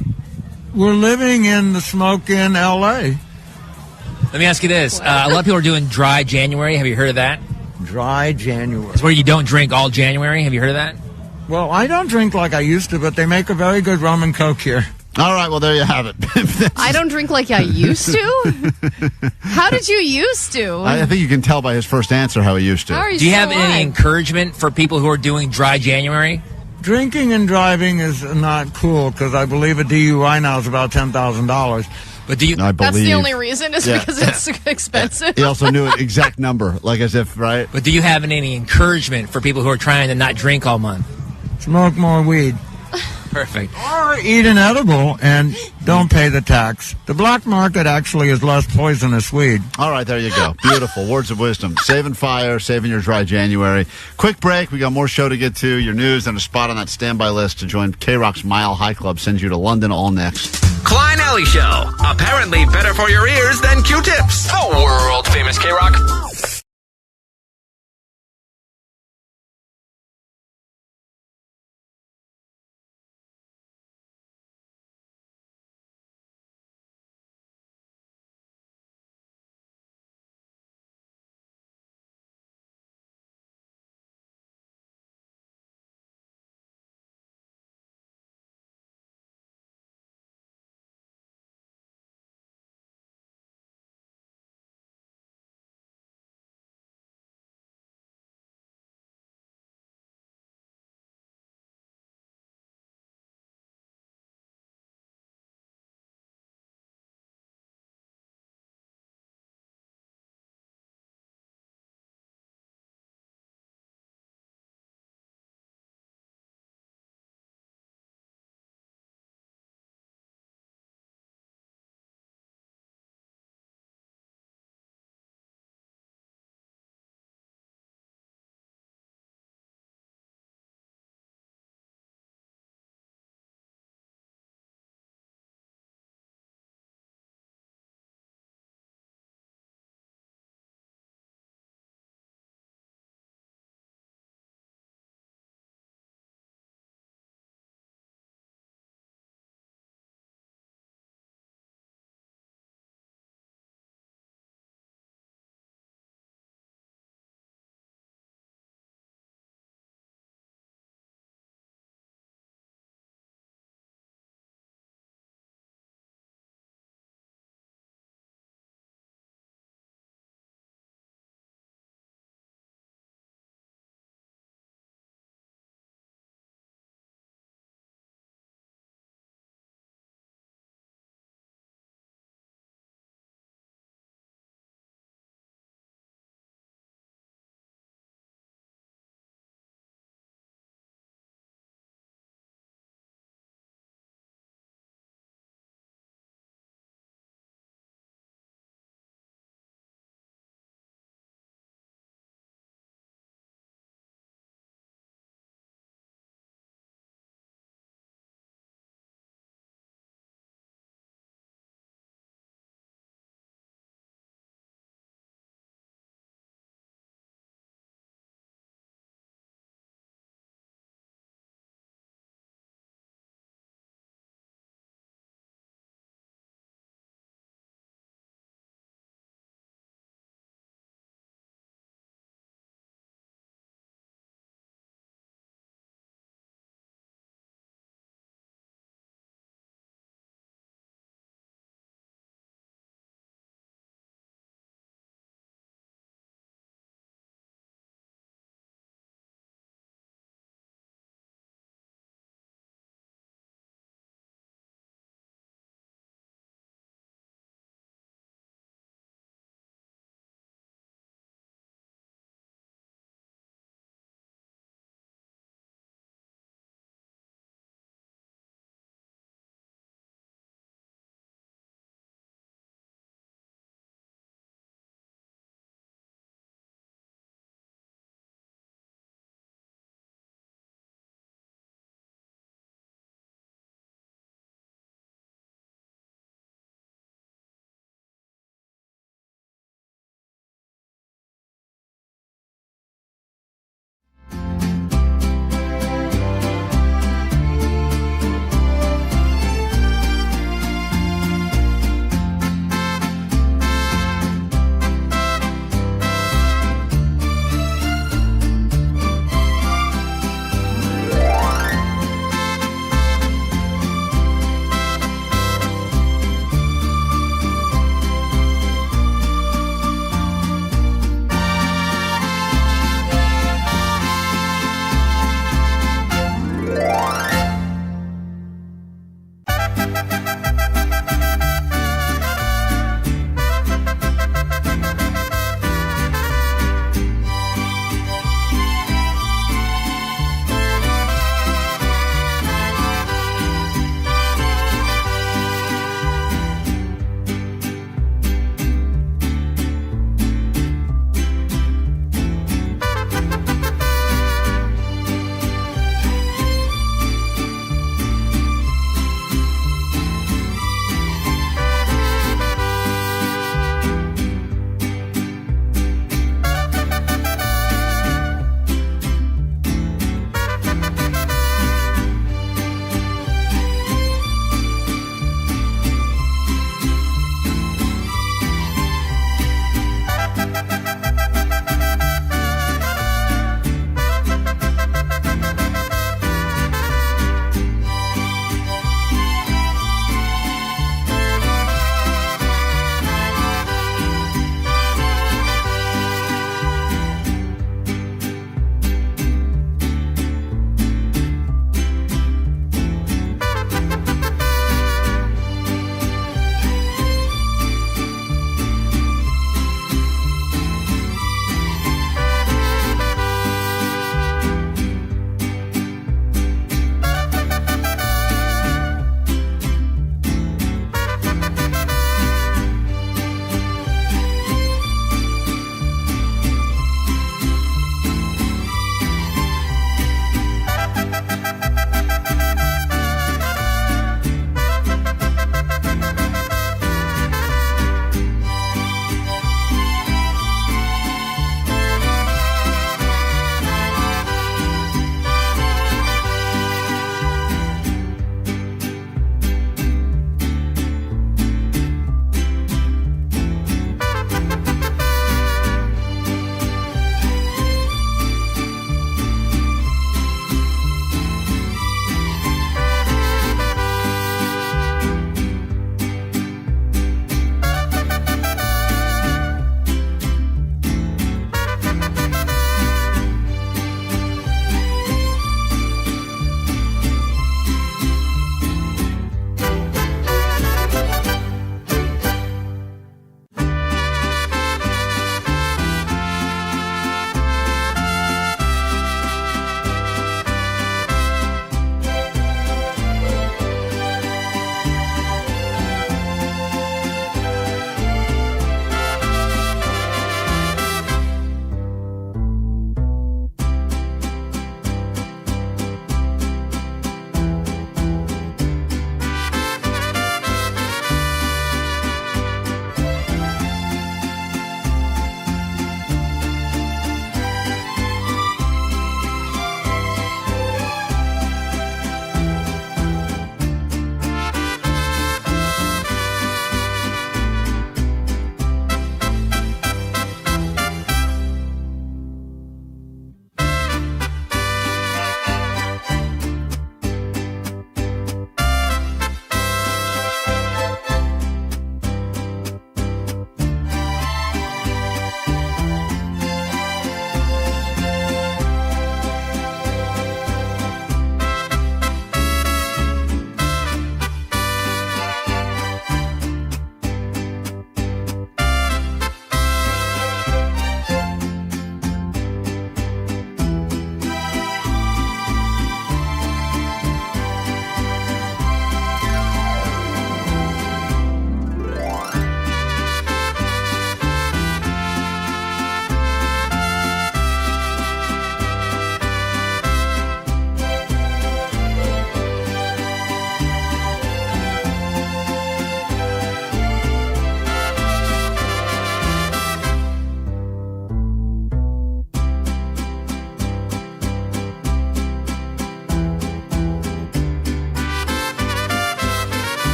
we're living in the smoke in L.A. Let me ask you this. A lot of people are doing dry January. Have you heard of that? Dry January. It's where you don't drink all January. Have you heard of that? Well, I don't drink like I used to, but they make a very good rum and coke here. All right, well, there you have it. I don't drink like I used to? How did you used to? I think you can tell by his first answer how he used to. How are you Do you so have any alive? encouragement for people who are doing dry January? Drinking and driving is not cool because I believe a DUI now is about $10,000. But do you? I believe. That's the only reason is because it's expensive. He also knew an exact number, like as if, right? But do you have any encouragement for people who are trying to not drink all month? Smoke more weed. Perfect. Or eat an edible and don't pay the tax. The black market actually is less poisonous weed. All right, there you go. Beautiful. Words of wisdom. Saving fire, saving your dry January. Quick break. We got more show to get to. Your news and a spot on that standby list to join K-Rock's Mile High Club sends you to London all next. Klein Alley Show. Apparently better for your ears than Q-tips. The world famous K-Rock.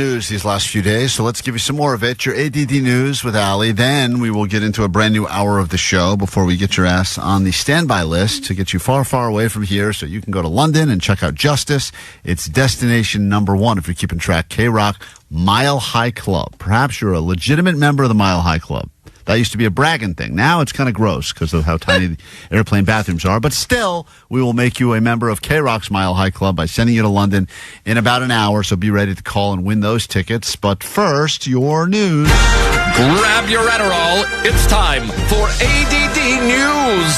of news these last few days, so let's give you some more of it. Your ADD news with Allie. Then we will get into a brand new hour of the show before we get your ass on the standby list to get you far, far away from here so you can go to London and check out Justice. It's destination number 1, if you're keeping track, KROQ Mile High Club. Perhaps you're a legitimate member of the Mile High Club. That used to be a bragging thing. Now it's kind of gross because of how tiny the airplane bathrooms are. But still, we will make you a member of KROQ's Mile High Club by sending you to London in about an hour. So be ready to call and win those tickets. But first, your news. Grab your Adderall. It's time for ADD News.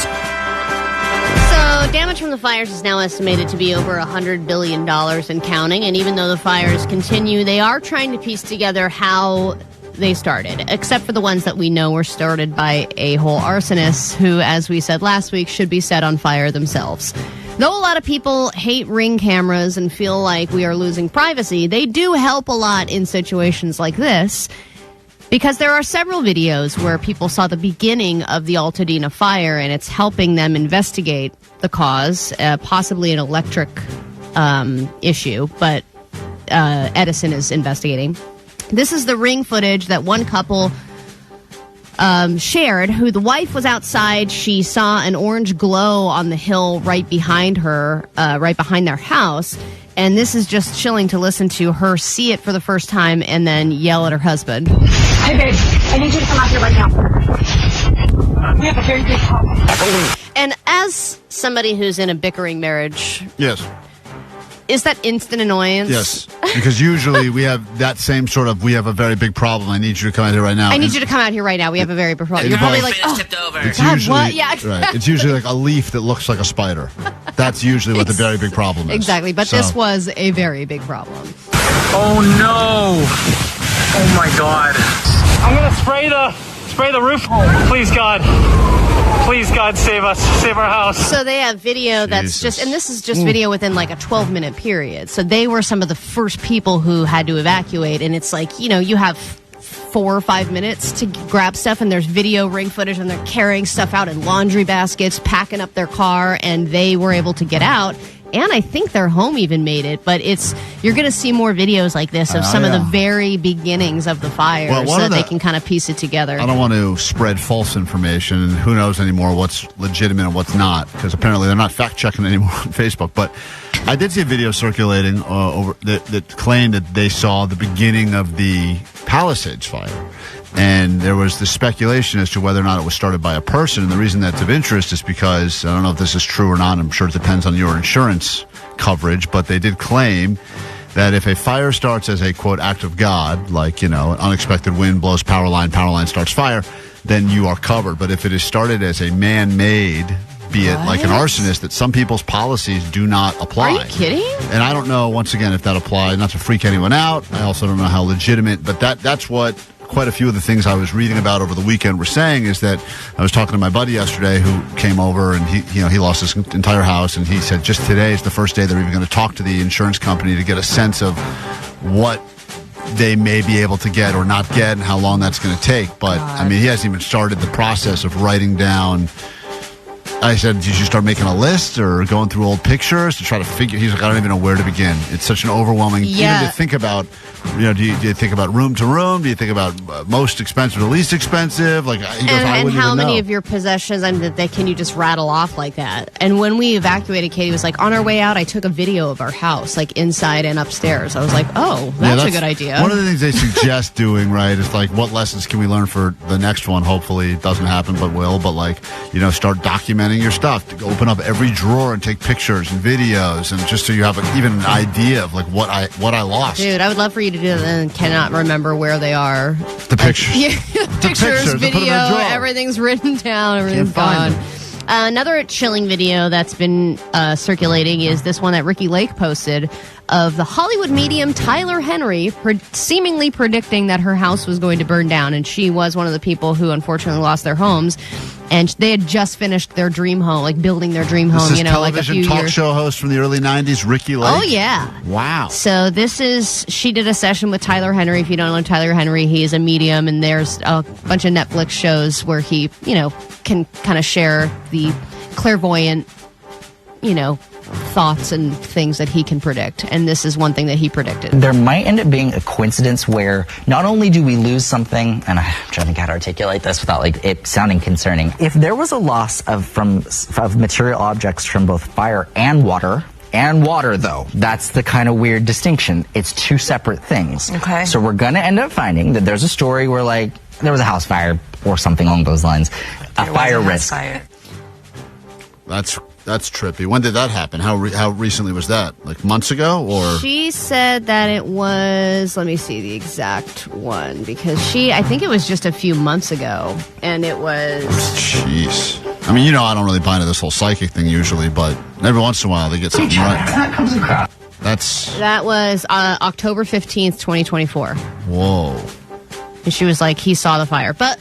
So, damage from the fires is now estimated to be over $100 billion and counting. And even though the fires continue, they are trying to piece together how they started, except for the ones that we know were started by a-hole arsonists who, as we said last week, should be set on fire themselves. Though a lot of people hate Ring cameras and feel like we are losing privacy, they do help a lot in situations like this, because there are several videos where people saw the beginning of the Altadena fire, and it's helping them investigate the cause, possibly an electric issue, but Edison is investigating. This is the Ring footage that one couple shared, who the wife was outside. She saw an orange glow on the hill right behind her, right behind their house. And this is just chilling to listen to her see it for the first time and then yell at her husband. Hey, babe, I need you to come out here right now. We have a very big problem. And as somebody who's in a bickering marriage... Yes. Is that instant annoyance? Yes, because usually we have that same sort of, we have a very big problem. I need you to come out here right now. I need you to come out here right now. We have a very big problem. You're probably like, tipped over. It's God, usually, what? Yeah. Right. It's usually like a leaf that looks like a spider. That's usually what the very big problem is. Exactly, but So- this was a very big problem. Oh, no. Oh, my God. I'm going to spray the roof. Please, God. Please, God, save us. Save our house. So they have video that's just, and this is just video within like a 12-minute period. So they were some of the first people who had to evacuate. And it's like, you know, you have 4 or 5 minutes to grab stuff, and there's video Ring footage, and they're carrying stuff out in laundry baskets, packing up their car, and they were able to get out. And I think their home even made it, but you're going to see more videos like this of some of the very beginnings of the fire, so that they can kind of piece it together. I don't want to spread false information, and who knows anymore what's legitimate and what's not, because apparently they're not fact-checking anymore on Facebook. But I did see a video circulating over that claimed that they saw the beginning of the Palisades fire. And there was this speculation as to whether or not it was started by a person. And the reason that's of interest is because, I don't know if this is true or not, I'm sure it depends on your insurance coverage, but they did claim that if a fire starts as a, quote, act of God, like, you know, an unexpected wind blows power line starts fire, then you are covered. But if it is started as a man-made, be it like an arsonist, that some people's policies do not apply. Are you kidding? And I don't know, once again, if that applies, not to freak anyone out. I also don't know how legitimate, but that's what quite a few of the things I was reading about over the weekend were saying. Is that I was talking to my buddy yesterday who came over, and he lost his entire house, and he said just today is the first day they're even going to talk to the insurance company to get a sense of what they may be able to get or not get and how long that's going to take. But I mean, he hasn't even started the process of writing down. I said, did you start making a list or going through old pictures to try to figure? He's like, I don't even know where to begin. It's such an overwhelming. Yeah. Even to think about, you know, do you think about room to room? Do you think about most expensive to least expensive? Like, he goes, I And wouldn't how even many know. of your possessions, I mean, can you just rattle off like that? And when we evacuated, Katie was like, on our way out, I took a video of our house, like inside and upstairs. I was like, oh, that's a good idea. One of the things they suggest doing, right, is like, what lessons can we learn for the next one? Hopefully it doesn't happen, but will. But like, you know, start documenting your stuff. To open up every drawer and take pictures and videos, and just so you have even an idea of like what I lost. Dude, I would love for you to do that and cannot remember where they are. The pictures. Pictures, put them in a video, drawer. everything's written down, everything's Can't find gone. Another chilling video that's been circulating is this one that Ricky Lake posted of the Hollywood medium Tyler Henry seemingly predicting that her house was going to burn down. And she was one of the people who unfortunately lost their homes. And they had just finished their dream home, like building their dream home, This is you know, like a television few talk years. show host from the early 90s, Ricky Lake. Oh, yeah. Wow. So she did a session with Tyler Henry. If you don't know Tyler Henry, he's a medium, and there's a bunch of Netflix shows where he, you know, can kind of share the clairvoyant, you know, thoughts and things that he can predict, and this is one thing that he predicted. There might end up being a coincidence where not only do we lose something, and I'm trying to think how to articulate this without like it sounding concerning. If there was a loss of material objects from both fire and water, though, that's the kind of weird distinction. It's two separate things. Okay. So we're going to end up finding that there's a story where like there was a house fire or something along those lines, a fire risk. That's trippy. When did that happen? How recently was that? Like months ago, or? She said that it was, let me see the exact one, because I think it was just a few months ago, and it was... Jeez. I mean, I don't really buy into this whole psychic thing usually, but every once in a while they get something right. That comes across. That was October 15th, 2024. Whoa. And she was like, he saw the fire. But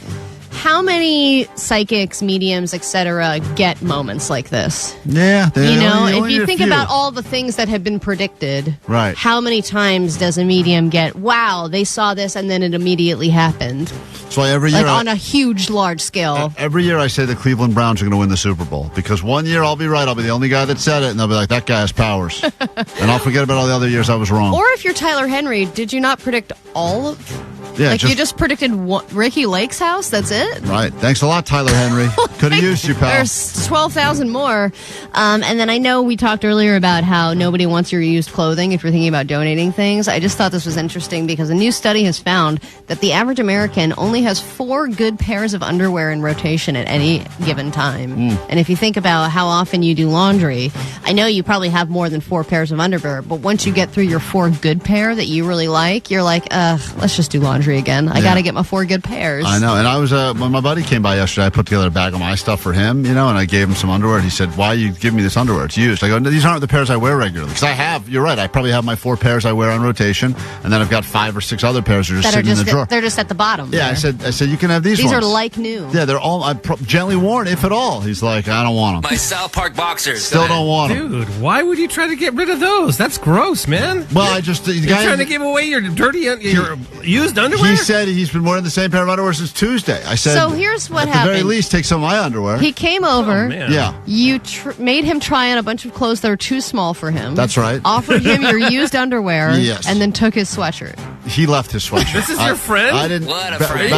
how many psychics, mediums, etc. get moments like this? Yeah. If you think about all the things that have been predicted, right? How many times does a medium get, wow, they saw this and then it immediately happened? So every year, on a huge, large scale. Every year I say the Cleveland Browns are going to win the Super Bowl, because one year I'll be right. I'll be the only guy that said it, and they'll be like, that guy has powers. And I'll forget about all the other years I was wrong. Or if you're Tyler Henry, did you not predict all of... Yeah, you just predicted Ricky Lake's house? That's it? Right. Thanks a lot, Tyler Henry. Could have used you, pal. There's 12,000 more. And then I know we talked earlier about how nobody wants your used clothing if you're thinking about donating things. I just thought this was interesting because a new study has found that the average American only has 4 good pairs of underwear in rotation at any given time. And if you think about how often you do laundry, I know you probably have more than 4 pairs of underwear, but once you get through your 4 good pair that you really like, you're like, let's just do laundry again. I got to get my 4 good pairs. I know. And I was, when my buddy came by yesterday, I put together a bag of my stuff for him, and I gave him some underwear. And he said, why you give me this underwear? It's used. I go, no, these aren't the pairs I wear regularly. Because you're right, I probably have my 4 pairs I wear on rotation, and then I've got 5 or 6 other pairs that are just sitting in the drawer. They're just at the bottom. Yeah, there. I said, you can have these ones. These are like new. Yeah, they're all gently worn, if at all. He's like, I don't want them. My South Park boxers. Still don't want them. Dude, why would you try to get rid of those? That's gross, man. Well, you're trying to give away your your used underwear? He said he's been wearing the same pair of underwear since Tuesday. I said, so here's what happened. happened. At the very least, take some of my underwear. He came over. Yeah. You made him try on a bunch of clothes that are too small for him. That's right. Offered him your used underwear. Yes. And then took his sweatshirt. He left his sweatshirt. This is your friend? I didn't. What a friend.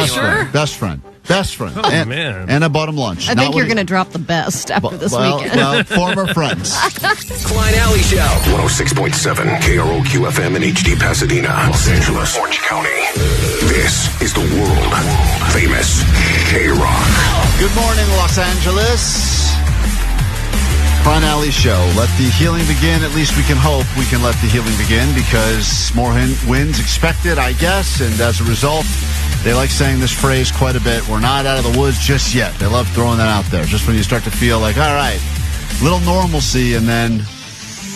Best friend. Best friend. Oh, man. And I bought him lunch. I think you're going to drop the best after this weekend. Well, former friends. Klein Alley Show. 106.7 KROQ FM in HD Pasadena, Los Angeles, Orange County. This is the world famous KROQ. Good morning, Los Angeles. Klein Alley Show. Let the healing begin. At least we can hope we can let the healing begin, because more wins expected, I guess. And as a result, they like saying this phrase quite a bit. We're not out of the woods just yet. They love throwing that out there. Just when you start to feel like, all right, little normalcy, and then...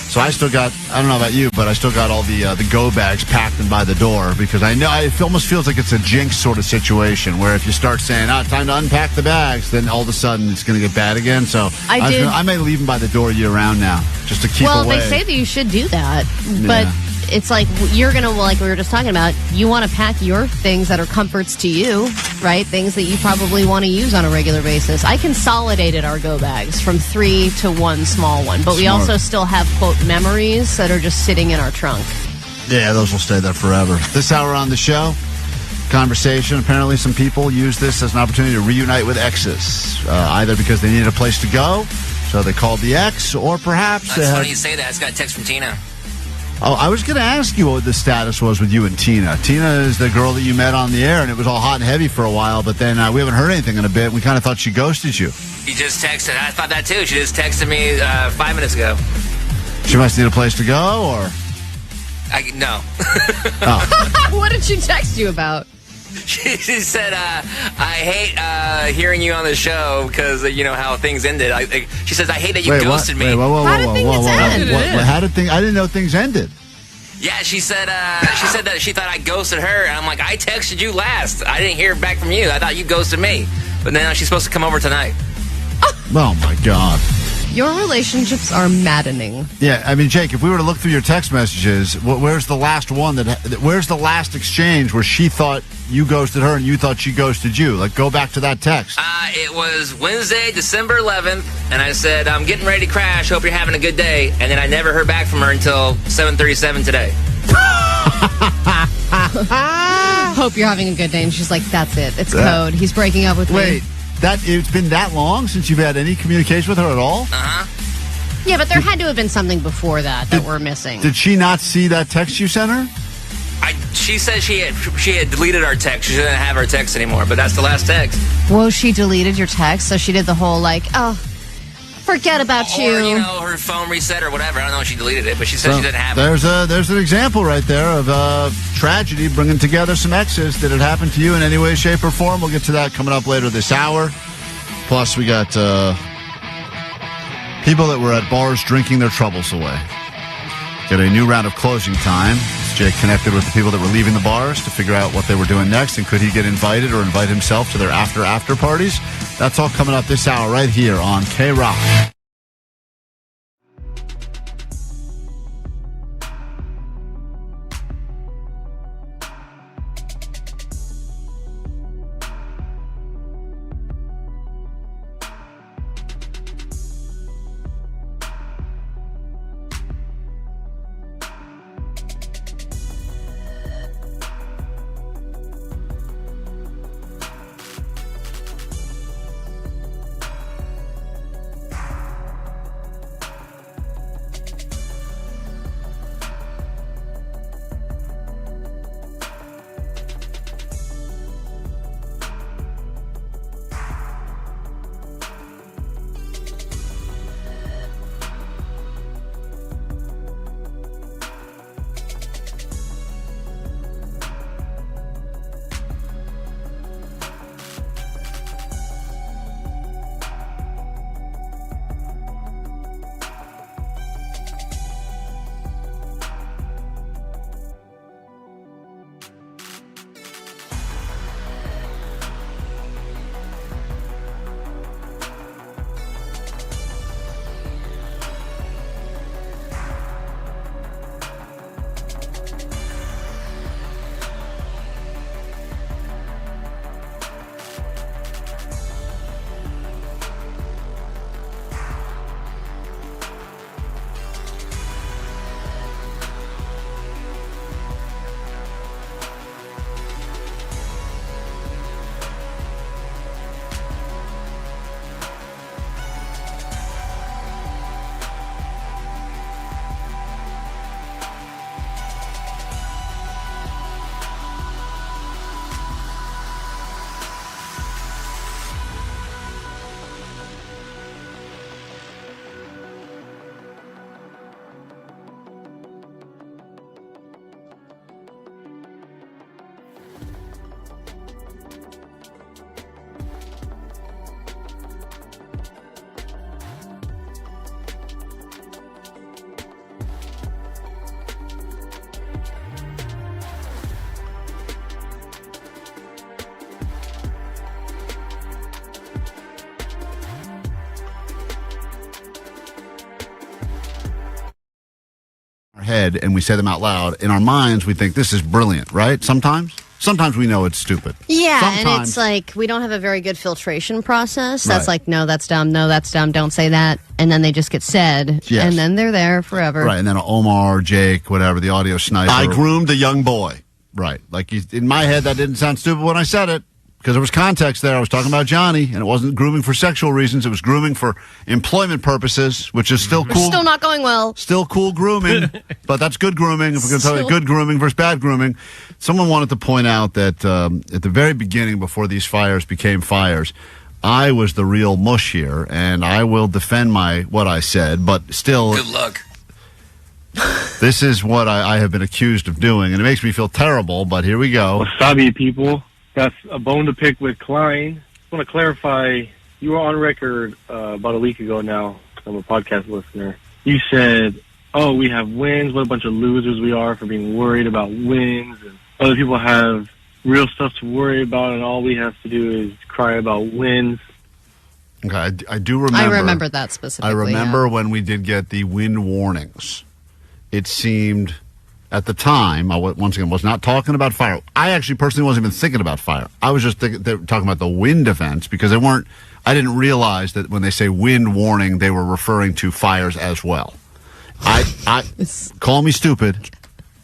So I still got, I don't know about you, but I still got all the go bags packed and by the door, because I know it almost feels like it's a jinx sort of situation where if you start saying, time to unpack the bags, then all of a sudden it's going to get bad again. So I may leave them by the door year round now, just to keep away. Well, they say that you should do that, but it's like you're going to, like we were just talking about, you want to pack your things that are comforts to you, right? Things that you probably want to use on a regular basis. I consolidated our go bags from 3 to 1 small one, but we also still have, quote, memories that are just sitting in our trunk. Yeah, those will stay there forever. This hour on the show, conversation. Apparently some people use this as an opportunity to reunite with exes, either because they needed a place to go, so they called the ex, or perhaps That's funny you say that. I just got a text from Tina. Oh, I was going to ask you what the status was with you and Tina. Tina is the girl that you met on the air, and it was all hot and heavy for a while, but then we haven't heard anything in a bit. We kind of thought she ghosted you. She just texted. I thought that too. She just texted me 5 minutes ago. She must need a place to go, or? No. Oh. What did she text you about? She said, I hate hearing you on the show because, how things ended. She says, I hate that you ghosted me. How did things end? How did things? I didn't know things ended. Yeah, she said that she thought I ghosted her, and I'm like, I texted you last. I didn't hear back from you. I thought you ghosted me. But now she's supposed to come over tonight. Oh, my God. Your relationships are maddening. Yeah, I mean, Jake, if we were to look through your text messages, where's the last one where's the last exchange where she thought you ghosted her and you thought she ghosted you? Like, go back to that text. It was Wednesday, December 11th, and I said, I'm getting ready to crash. Hope you're having a good day. And then I never heard back from her until 7:37 today. Hope you're having a good day. And she's like, that's it. It's code. He's breaking up with me. Wait, it's been that long since you've had any communication with her at all? Uh-huh. Yeah, but there had to have been something before that we're missing. Did she not see that text you sent her? She said she had deleted our text. She didn't have our text anymore, but that's the last text. Whoa, she deleted your text? So she did the whole, forget about you. Or, her phone reset or whatever. I don't know if she deleted it, but she said she didn't have it. There's an example right there of tragedy bringing together some exes. Did it happen to you in any way, shape, or form? We'll get to that coming up later this hour. Plus, we got people that were at bars drinking their troubles away. Get a new round of closing time. Jake connected with the people that were leaving the bars to figure out what they were doing next, and could he get invited or invite himself to their after parties? That's all coming up this hour right here on KROQ. Head and we say them out loud. In our minds, we think this is brilliant, right? Sometimes we know it's stupid. Yeah, Sometimes. and it's like we don't have a very good filtration process. That's Right. like, no, that's dumb, don't say that. And then they just get said, Yes. and then they're there forever. Right, and then Omar, Jake, whatever, the audio sniper. I groomed a young boy. Right. Like, in my head, that didn't sound stupid when I said it, because there was context there. I was talking about Johnny, and it wasn't grooming for sexual reasons. It was grooming for employment purposes, which is still cool. Still not going well. Still cool grooming, but that's good grooming. If we're going to talk about good grooming versus bad grooming, someone wanted to point out that at the very beginning, before these fires became fires, I was the real mush here, and I will defend what I said, but still. Good luck. This is what I have been accused of doing, and it makes me feel terrible, but here we go. Wasabi, people. Got a bone to pick with Klein. I want to clarify, you were on record about a week ago now. I'm a podcast listener. You said, we have wins. What a bunch of losers we are for being worried about wins. And other people have real stuff to worry about, and all we have to do is cry about wins. Okay, I do remember. I remember that specifically. I remember yeah. when we did get the wind warnings. It seemed, at the time, I once again was not talking about fire. I actually personally wasn't even thinking about fire. I was just talking about the wind events because they weren't. I didn't realize that when they say wind warning, they were referring to fires as well. I call me stupid.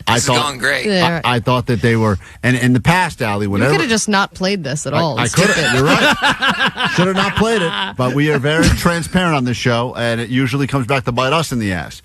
This is going great. Yeah. I thought that they were, and in the past, Allie, You whenever could have just not played this at all. I It's could stupid. have. You're right. Should have not played it. But we are very transparent on this show, and it usually comes back to bite us in the ass.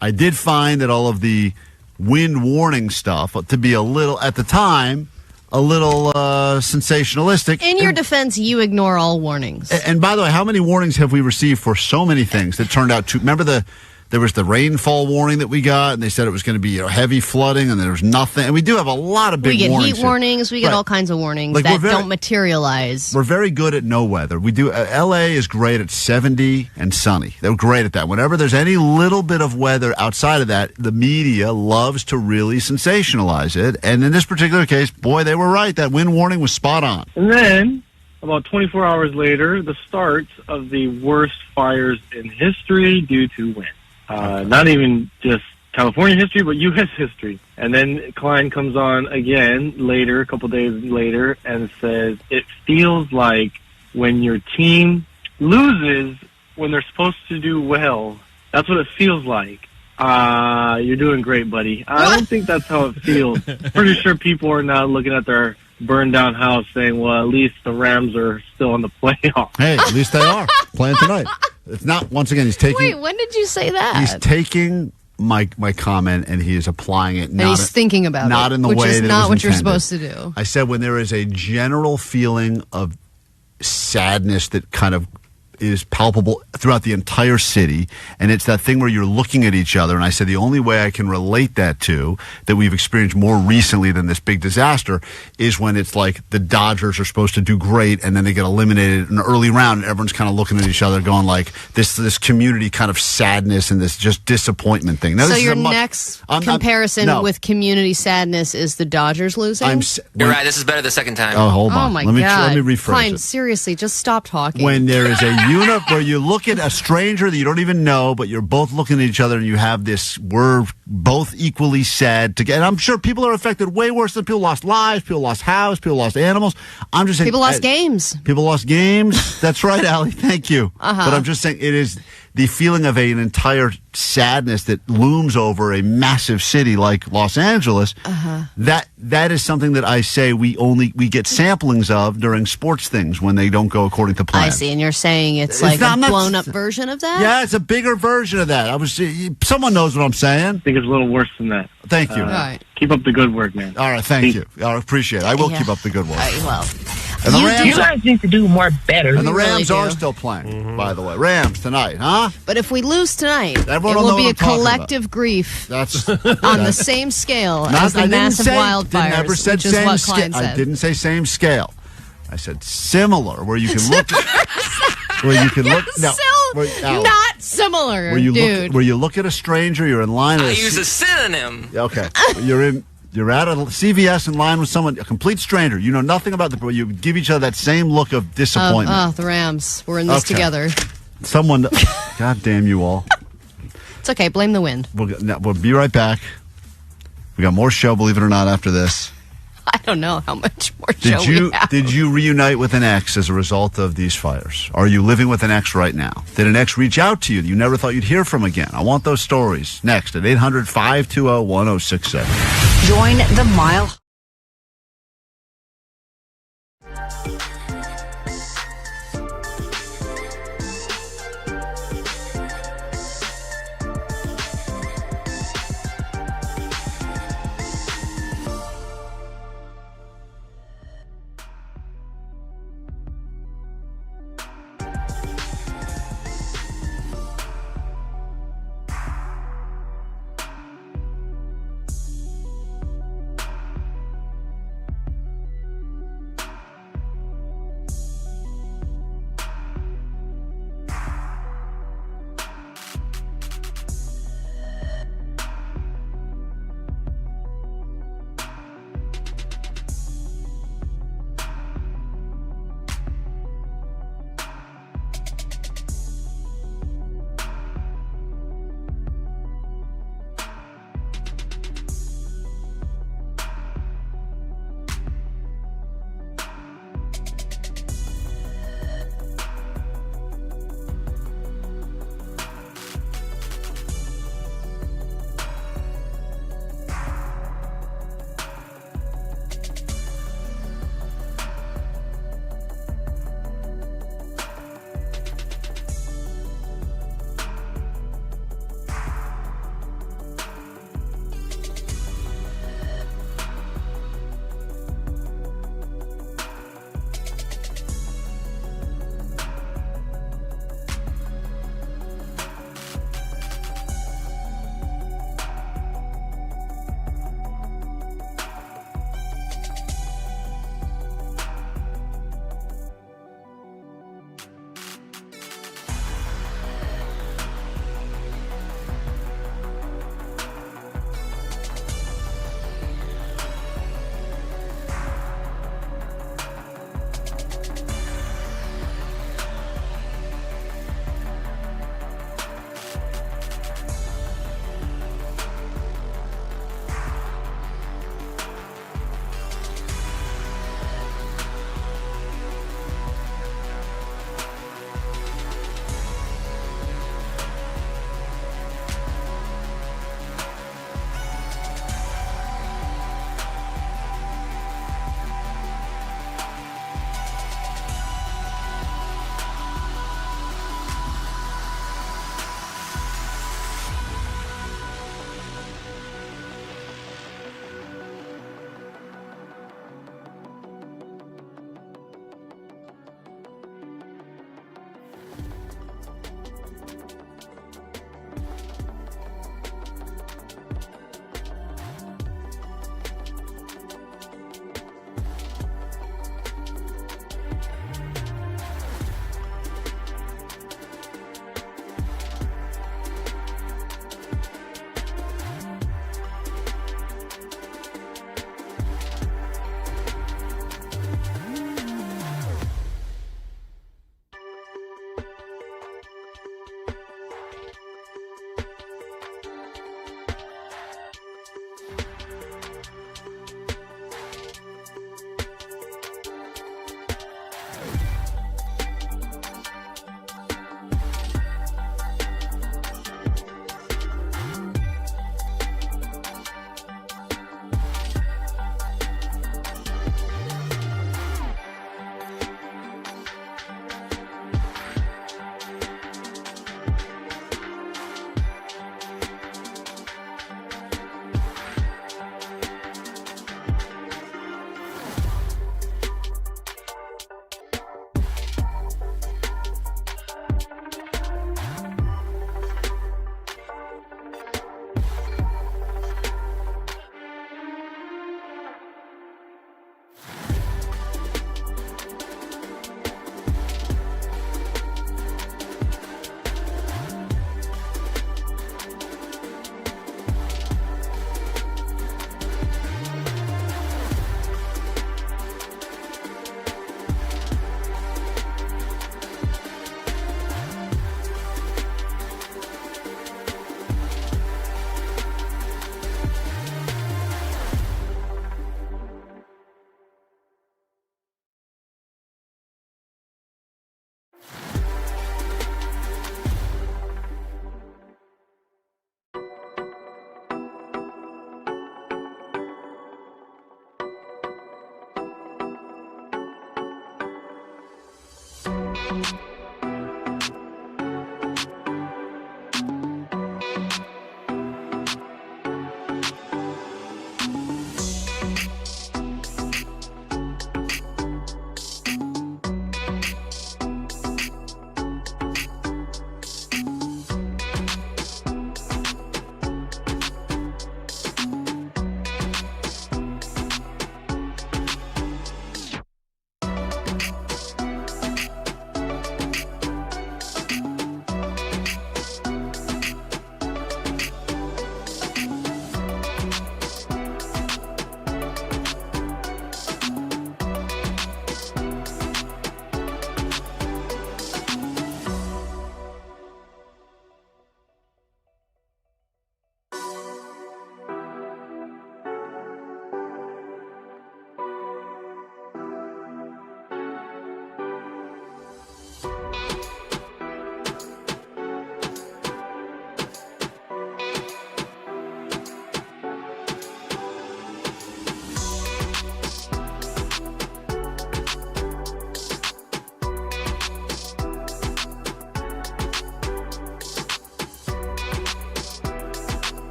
I did find that all of the wind warning stuff to be a little, at the time, a little sensationalistic. In your defense, you ignore all warnings. And by the way, how many warnings have we received for so many things that turned out to? Remember there was the rainfall warning that we got, and they said it was going to be heavy flooding, and there was nothing. And we do have a lot of big warnings. We get heat warnings. We get all kinds of warnings Like, that don't materialize. We're very good at no weather. We do. L.A. is great at 70 and sunny. They're great at that. Whenever there's any little bit of weather outside of that, the media loves to really sensationalize it. And in this particular case, boy, they were right. That wind warning was spot on. And then, about 24 hours later, the start of the worst fires in history due to wind. Not even just California history, but U.S. history. And then Klein comes on again later, a couple days later, and says, it feels like when your team loses when they're supposed to do well. That's what it feels like. You're doing great, buddy. I don't think that's how it feels. Pretty sure people are now looking at their burned down house saying, well, at least the Rams are still in the playoffs. Hey, at least they are playing tonight. It's not, once again, he's taking. Wait, when did you say that? He's taking my comment and he is applying it. And he's thinking about not it, in the which way is that not it was what you're intended. supposed to do. I said when there is a general feeling of sadness that kind of is palpable throughout the entire city, and it's that thing where you're looking at each other, and I said the only way I can relate that to, that we've experienced more recently than this big disaster, is when it's like the Dodgers are supposed to do great, and then they get eliminated in an early round, and everyone's kind of looking at each other going like, this community kind of sadness and this just disappointment thing. Now, So this is your a much- next I'm- comparison no. with community sadness is the Dodgers losing? You're right. This is better the second time. Oh, hold on. Oh, my let God. me rephrase Klein, it. seriously, just stop talking. When there is a unit where you look at a stranger that you don't even know, but you're both looking at each other and you have this, we're both equally sad together. And I'm sure people are affected way worse than people lost lives, people lost houses, people lost animals. I'm just saying. People lost games. People lost games. That's right, Allie. Thank you. Uh-huh. But I'm just saying it is the feeling of an entire sadness that looms over a massive city like Los Angeles. Uh-huh. That is something that I say we get samplings of during sports things when they don't go according to plan. I see, and you're saying it's It's like not- a I'm not- blown-up version of that? Yeah, it's a bigger version of that. Someone knows what I'm saying. I think it's a little worse than that. Thank you. All right. Keep up the good work, man. All right, thank you. I appreciate it. I will Yeah. keep up the good work. Well, And the Rams, You guys need to do more better. and the You really Rams do. are still playing, by the way. Rams tonight, huh? but if we lose tonight, Everyone it will will know be what a I'm talking about. collective grief That's on the same scale Not- as the I didn't massive say- wildfires, never said which is same what scale. Klein I said. didn't say same scale. I said similar, where you can look. Where you can look. No, Al, Not similar, where you dude. look. Where you look at a stranger, you're in line. I at use a synonym. Okay, You're at a CVS in line with someone, a complete stranger. You know nothing about the. You give each other that same look of disappointment. The Rams. We're in this Okay. together. Someone. God damn you all. It's okay. Blame the wind. We'll be right back. We got more show, believe it or not, after this. I don't know how much more show we have. Did you reunite with an ex as a result of these fires? Are you living with an ex right now? Did an ex reach out to you that you never thought you'd hear from again? I want those stories. Next at 800-520-1067. Join the Mile.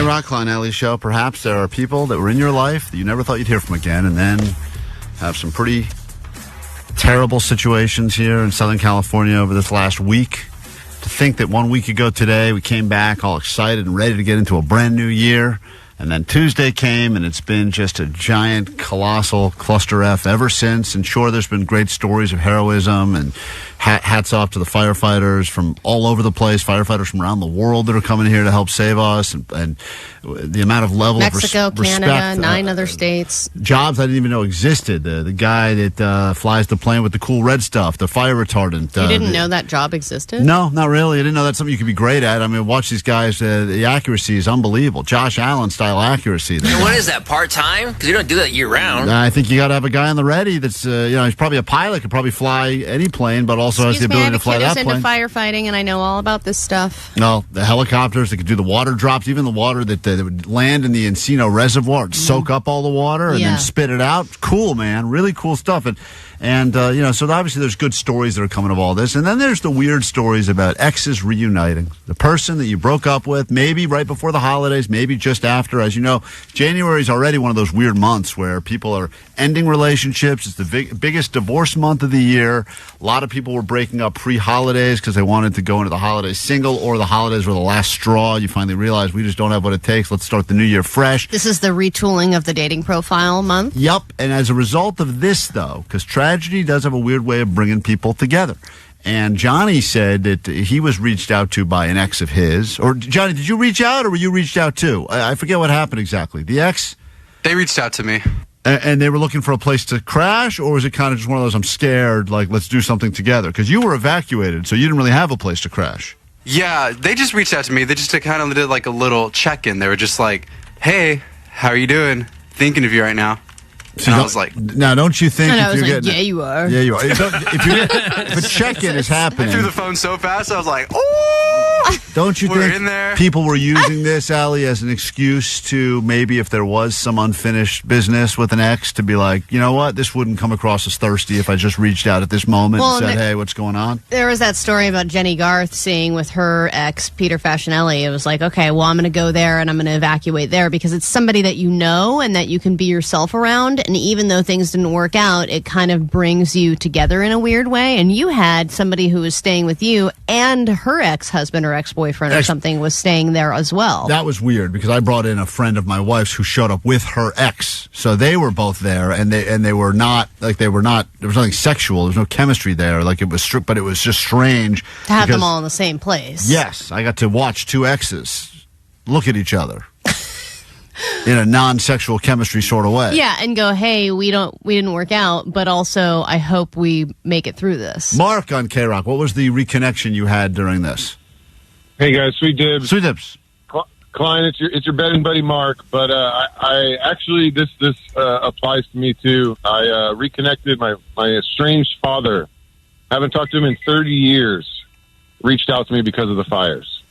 K-Rock, Klein Alley Show. Perhaps there are people that were in your life that you never thought you'd hear from again, and then have some pretty terrible situations here in Southern California over this last week. To think that 1 week ago today, we came back all excited and ready to get into a brand new year, and then Tuesday came, and it's been just a giant, colossal cluster F ever since. And sure, there's been great stories of heroism, and hats off to the firefighters from all over the place, firefighters from around the world that are coming here to help save us, and the amount of level Mexico, of respect. Canada, 9 other states. Jobs I didn't even know existed. The guy that flies the plane with the cool red stuff, the fire retardant. You didn't know that job existed? No, not really. I didn't know that's something you could be great at. I mean, watch these guys. The accuracy is unbelievable. Josh Allen style accuracy. And what is that, part-time? Because you don't do that year-round. I think you got to have a guy on the ready that's, he's probably a pilot, could probably fly any plane, but also has the ability to fly that plane. Into firefighting, and I know all about this stuff. No, the helicopters that could do the water drops, even the water that would land in the Encino Reservoir, soak up all the water and then spit it out. Cool, man. Really cool stuff. And so obviously there's good stories that are coming of all this. And then there's the weird stories about exes reuniting. The person that you broke up with, maybe right before the holidays, maybe just after. As you know, January is already one of those weird months where people are ending relationships. It's the biggest divorce month of the year. A lot of people were breaking up pre-holidays because they wanted to go into the holidays single, or the holidays were the last straw. You finally realize we just don't have what it takes. Let's start the new year fresh. This is the retooling of the dating profile month? Yep. And as a result of this, though, because tragedy does have a weird way of bringing people together. And Johnny said that he was reached out to by an ex of his. Or, Johnny, did you reach out, or were you reached out to? I forget what happened exactly. The ex? They reached out to me. And they were looking for a place to crash, or was it kind of just one of those, I'm scared, like, let's do something together? Because you were evacuated, so you didn't really have a place to crash. Yeah, they just reached out to me. They just kind of did like a little check-in. They were just like, hey, how are you doing? Thinking of you right now. And I was like, now, don't you think? And I was like, yeah, you are. Yeah, you are. If a check-in is happening, I threw the phone so fast, I was like, oh! Don't you We're think in there. People were using this, Allie, as an excuse to maybe if there was some unfinished business with an ex to be like, you know what, this wouldn't come across as thirsty if I just reached out at this moment and said, hey, what's going on? There was that story about Jenny Garth seeing with her ex, Peter Facinelli. It was like, okay, well, I'm going to go there and I'm going to evacuate there because it's somebody that you know and that you can be yourself around. And even though things didn't work out, it kind of brings you together in a weird way. And you had somebody who was staying with you and her ex-husband or ex-boyfriend or something was staying there as well. That was weird because I brought in a friend of my wife's who showed up with her ex. So they were both there, and they were not, there was nothing sexual. There was no chemistry there. Like, it was but it was just strange. To have them all in the same place. Yes. I got to watch two exes look at each other in a non-sexual chemistry sort of way. Yeah, and go, hey, we didn't work out, but also I hope we make it through this. Mark on KROQ, what was the reconnection you had during this? Hey guys, sweet dibs. Sweet dibs. Klein, it's your betting buddy Mark, but I actually this applies to me too. I reconnected my estranged father. Haven't talked to him in 30 years. Reached out to me because of the fires.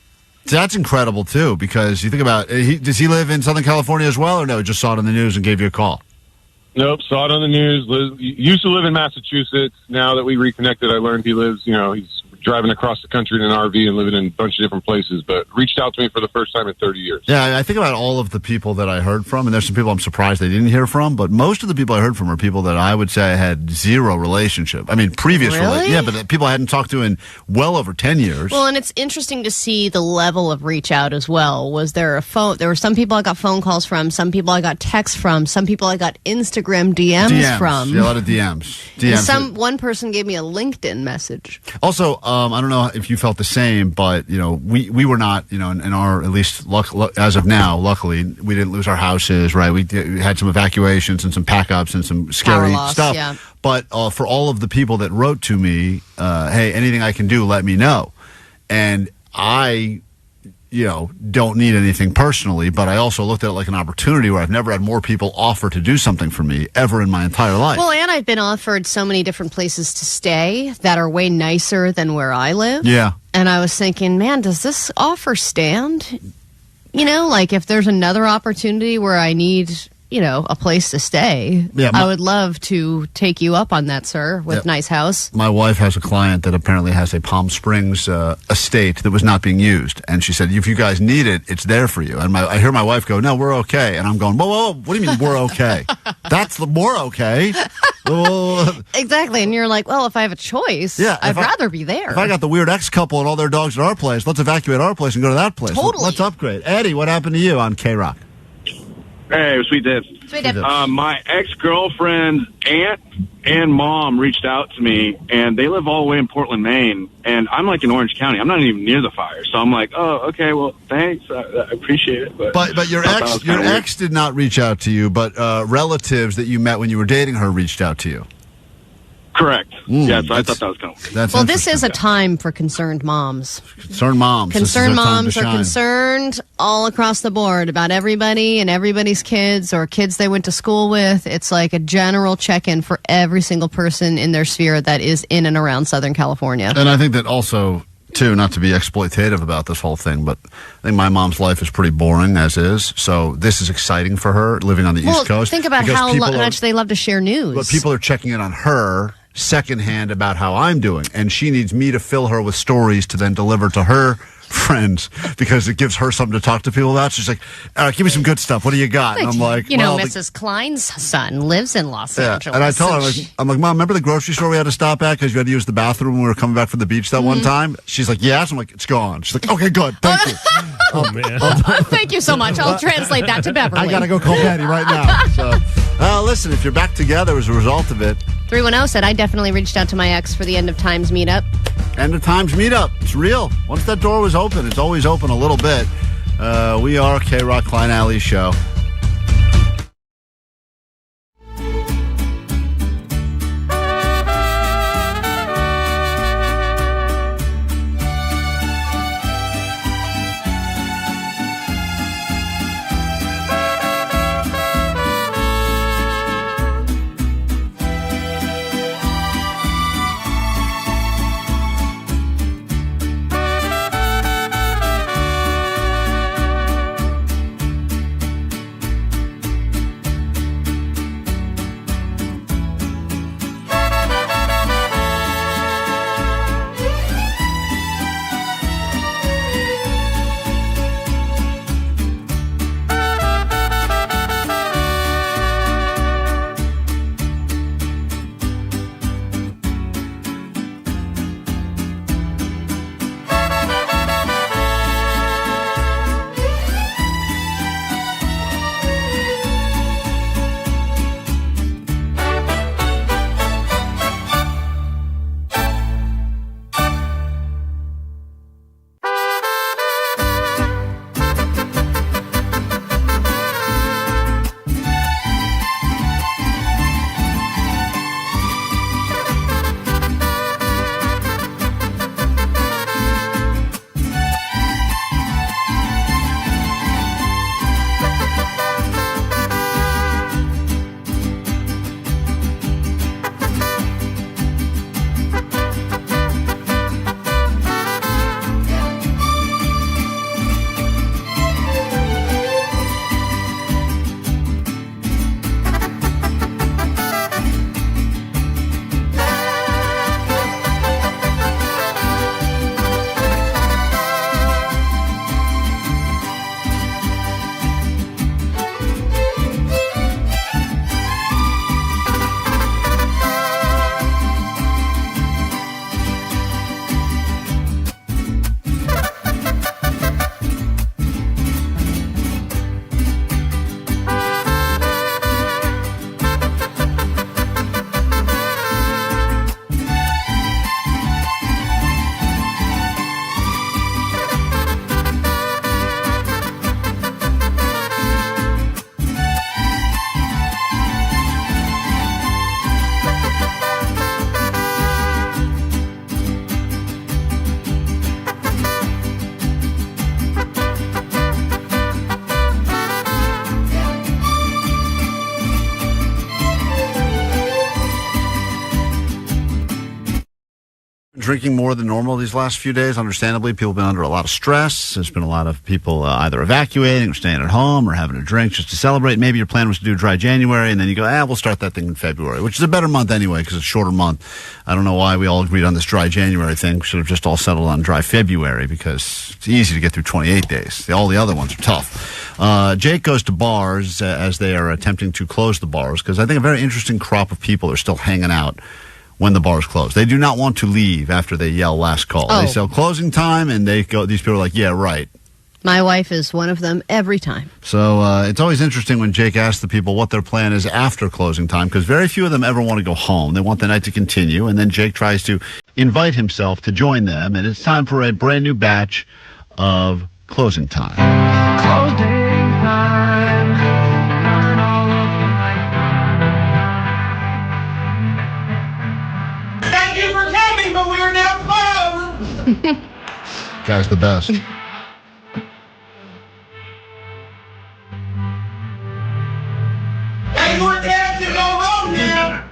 That's incredible too, because you think about does he live in Southern California as well, or no? Just saw it on the news and gave you a call. Nope, saw it on the news. Used to live in Massachusetts. Now that we reconnected, I learned he lives. He's driving across the country in an RV and living in a bunch of different places, but reached out to me for the first time in 30 years. Yeah, I think about all of the people that I heard from, and there's some people I'm surprised they didn't hear from, but most of the people I heard from are people that I would say had zero relationship. I mean, previous Really? Yeah, but people I hadn't talked to in well over 10 years. Well, and it's interesting to see the level of reach out as well. Was there a phone? There were some people I got phone calls from, some people I got texts from, some people I got Instagram DMs from. Yeah, a lot of DMs. One person gave me a LinkedIn message. Also, I don't know if you felt the same, but we were not, in our, at least as of now, luckily we didn't lose our houses, right? We had some evacuations and some pack-ups and some scary stuff. Yeah. But for all of the people that wrote to me, hey, anything I can do, let me know. And I don't need anything personally, but I also looked at it like an opportunity where I've never had more people offer to do something for me ever in my entire life. Well, and I've been offered so many different places to stay that are way nicer than where I live. Yeah. And I was thinking, man, does this offer stand? Like if there's another opportunity where I need a place to stay, Yeah, I would love to take you up on that, sir, with nice house. My wife has a client that apparently has a Palm Springs estate that was not being used. And she said, if you guys need it, it's there for you. And I hear my wife go, no, we're okay. And I'm going, whoa, what do you mean we're okay? We're okay. Exactly. And you're like, well, if I have a choice, I'd rather be there. If I got the weird ex-couple and all their dogs at our place, let's evacuate our place and go to that place. Totally. Let's upgrade. Eddie, what happened to you on KROQ? Hey, Sweet Dips. Sweet Dips. My ex-girlfriend's aunt and mom reached out to me, and they live all the way in Portland, Maine, and I'm like in Orange County. I'm not even near the fire, so I'm like, oh, okay, well, thanks. I appreciate it. But your ex did not reach out to you, but relatives that you met when you were dating her reached out to you. Correct. Yes, I thought that was kind of weird. Well, this is a time for concerned moms. Concerned moms. Concerned moms are concerned all across the board about everybody and everybody's kids or kids they went to school with. It's like a general check-in for every single person in their sphere that is in and around Southern California. And I think that also, too, not to be exploitative about this whole thing, but I think my mom's life is pretty boring as is. So this is exciting for her, living on the East Coast. Think about how much they love to share news. But people are checking in on her secondhand about how I'm doing, and she needs me to fill her with stories to then deliver to her friends because it gives her something to talk to people about. She's like, all right, give me some good stuff. What do you got? And I'm like, Mrs. Klein's son lives in Los Angeles. And I tell her, I'm like, Mom, remember the grocery store we had to stop at because you had to use the bathroom when we were coming back from the beach that one time? She's like, yes. I'm like, it's gone. She's like, okay, good. Thank you. Oh, man. Thank you so much. I'll translate that to Beverly. I got to go call Patty right now. So, listen, if you're back together as a result of it. 310 said, I definitely reached out to my ex for the End of Times meetup. End of Times meetup. It's real. Once that door was open, it's always open a little bit. We are KROQ Klein Alley Show. drinking more than normal these last few days. Understandably, people have been under a lot of stress. There's been a lot of people either evacuating or staying at home or having a drink just to celebrate. Maybe your plan was to do dry January, and then you go, we'll start that thing in February, which is a better month anyway because it's a shorter month. I don't know why we all agreed on this dry January thing. We should have just all settled on dry February because it's easy to get through 28 days. All the other ones are tough. Jake goes to bars as they are attempting to close the bars because I think a very interesting crop of people are still hanging out when the bars close. They do not want to leave after they yell last call. Oh. They sell closing time, and these people are like, yeah, right. My wife is one of them every time. So it's always interesting when Jake asks the people what their plan is after closing time, because very few of them ever want to go home. They want the night to continue, and then Jake tries to invite himself to join them, and it's time for a brand new batch of closing time. Closing time. Learn all of the night. Thank you for coming, but we're now closed. Guy's the best. Hey, we're dancing to go home now.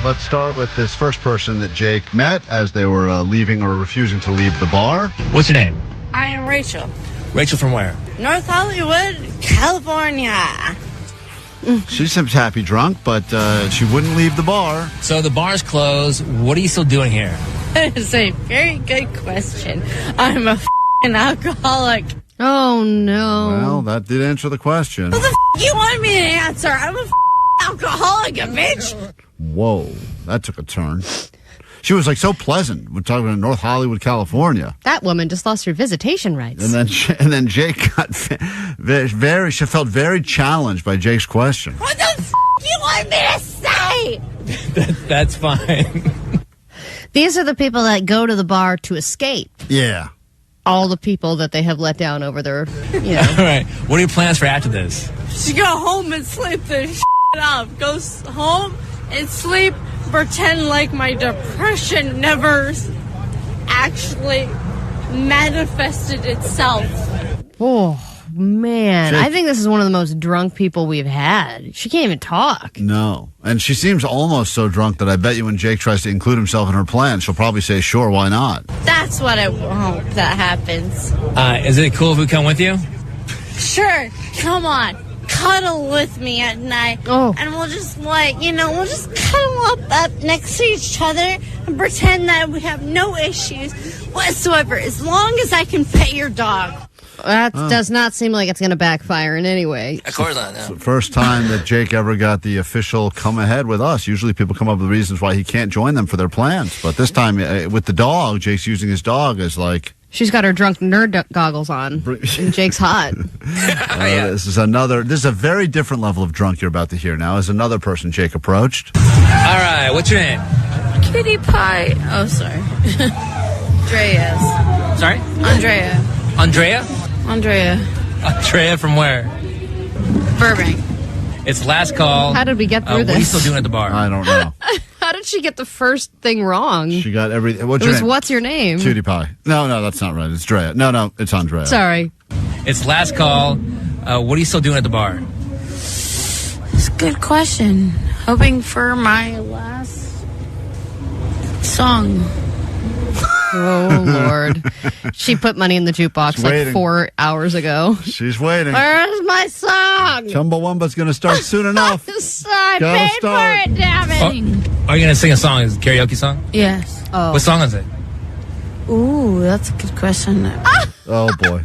Let's start with this first person that Jake met as they were leaving or refusing to leave the bar. What's your name? I am Rachel. Rachel from where? North Hollywood, California. She seems happy drunk, but she wouldn't leave the bar. So the bar's closed. What are you still doing here? That is a very good question. I'm a f***ing alcoholic. Oh, no. Well, that did answer the question. What the f*** you want me to answer? I'm a f***ing alcoholic, bitch. Whoa, that took a turn. She was like so pleasant. We're talking about North Hollywood, California. That woman just lost her visitation rights. And then Jake got she felt very challenged by Jake's question. What the f*** you want me to say? That's fine. These are the people that go to the bar to escape Yeah. all the people that they have let down over their, All right. What are your plans for after this? Just go home and sleep the up. Go home and sleep. Pretend like my depression never actually manifested itself. Oh, man. Jake- I think this is one of the most drunk people we've had. She can't even talk. No. And she seems almost so drunk that I bet you when Jake tries to include himself in her plan, she'll probably say, sure, why not? That's what I hope that happens. Is it cool if we come with you? Sure, come on. Cuddle with me at night. Oh. And we'll just, we'll just cuddle up next to each other and pretend that we have no issues whatsoever, as long as I can pet your dog. That does not seem like it's going to backfire in any way. Of course not. It's No. the first time that Jake ever got the official come ahead with us. Usually people come up with reasons why he can't join them for their plans. But this time with the dog, Jake's using his dog as like... She's got her drunk nerd goggles on, and Jake's hot. This is a very different level of drunk you're about to hear now as another person Jake approached. All right. What's your name? Kitty Pie. Oh, sorry. Andreas. Sorry? Andrea. Andrea? Andrea. Andrea from where? Burbank. It's last call. How did we get through What are you this? still doing at the bar? I don't know. How did she get the first thing wrong? She got everything. It What's your was, name? what's your name? Cutie Pie. No, that's not right. It's Drea. No, it's Andrea. Sorry. It's last call. What are you still doing at the bar? It's a good question. Hoping for my last song. Oh, Lord. She put money in the jukebox She's like waiting. 4 hours ago. She's waiting. Where's my song? Chumbawamba's going to start soon enough. I Gotta paid start. for it, damn it. Are you going to sing a song? Is it a karaoke song? Yes. Oh. What song is it? Ooh, that's a good question. Oh, boy.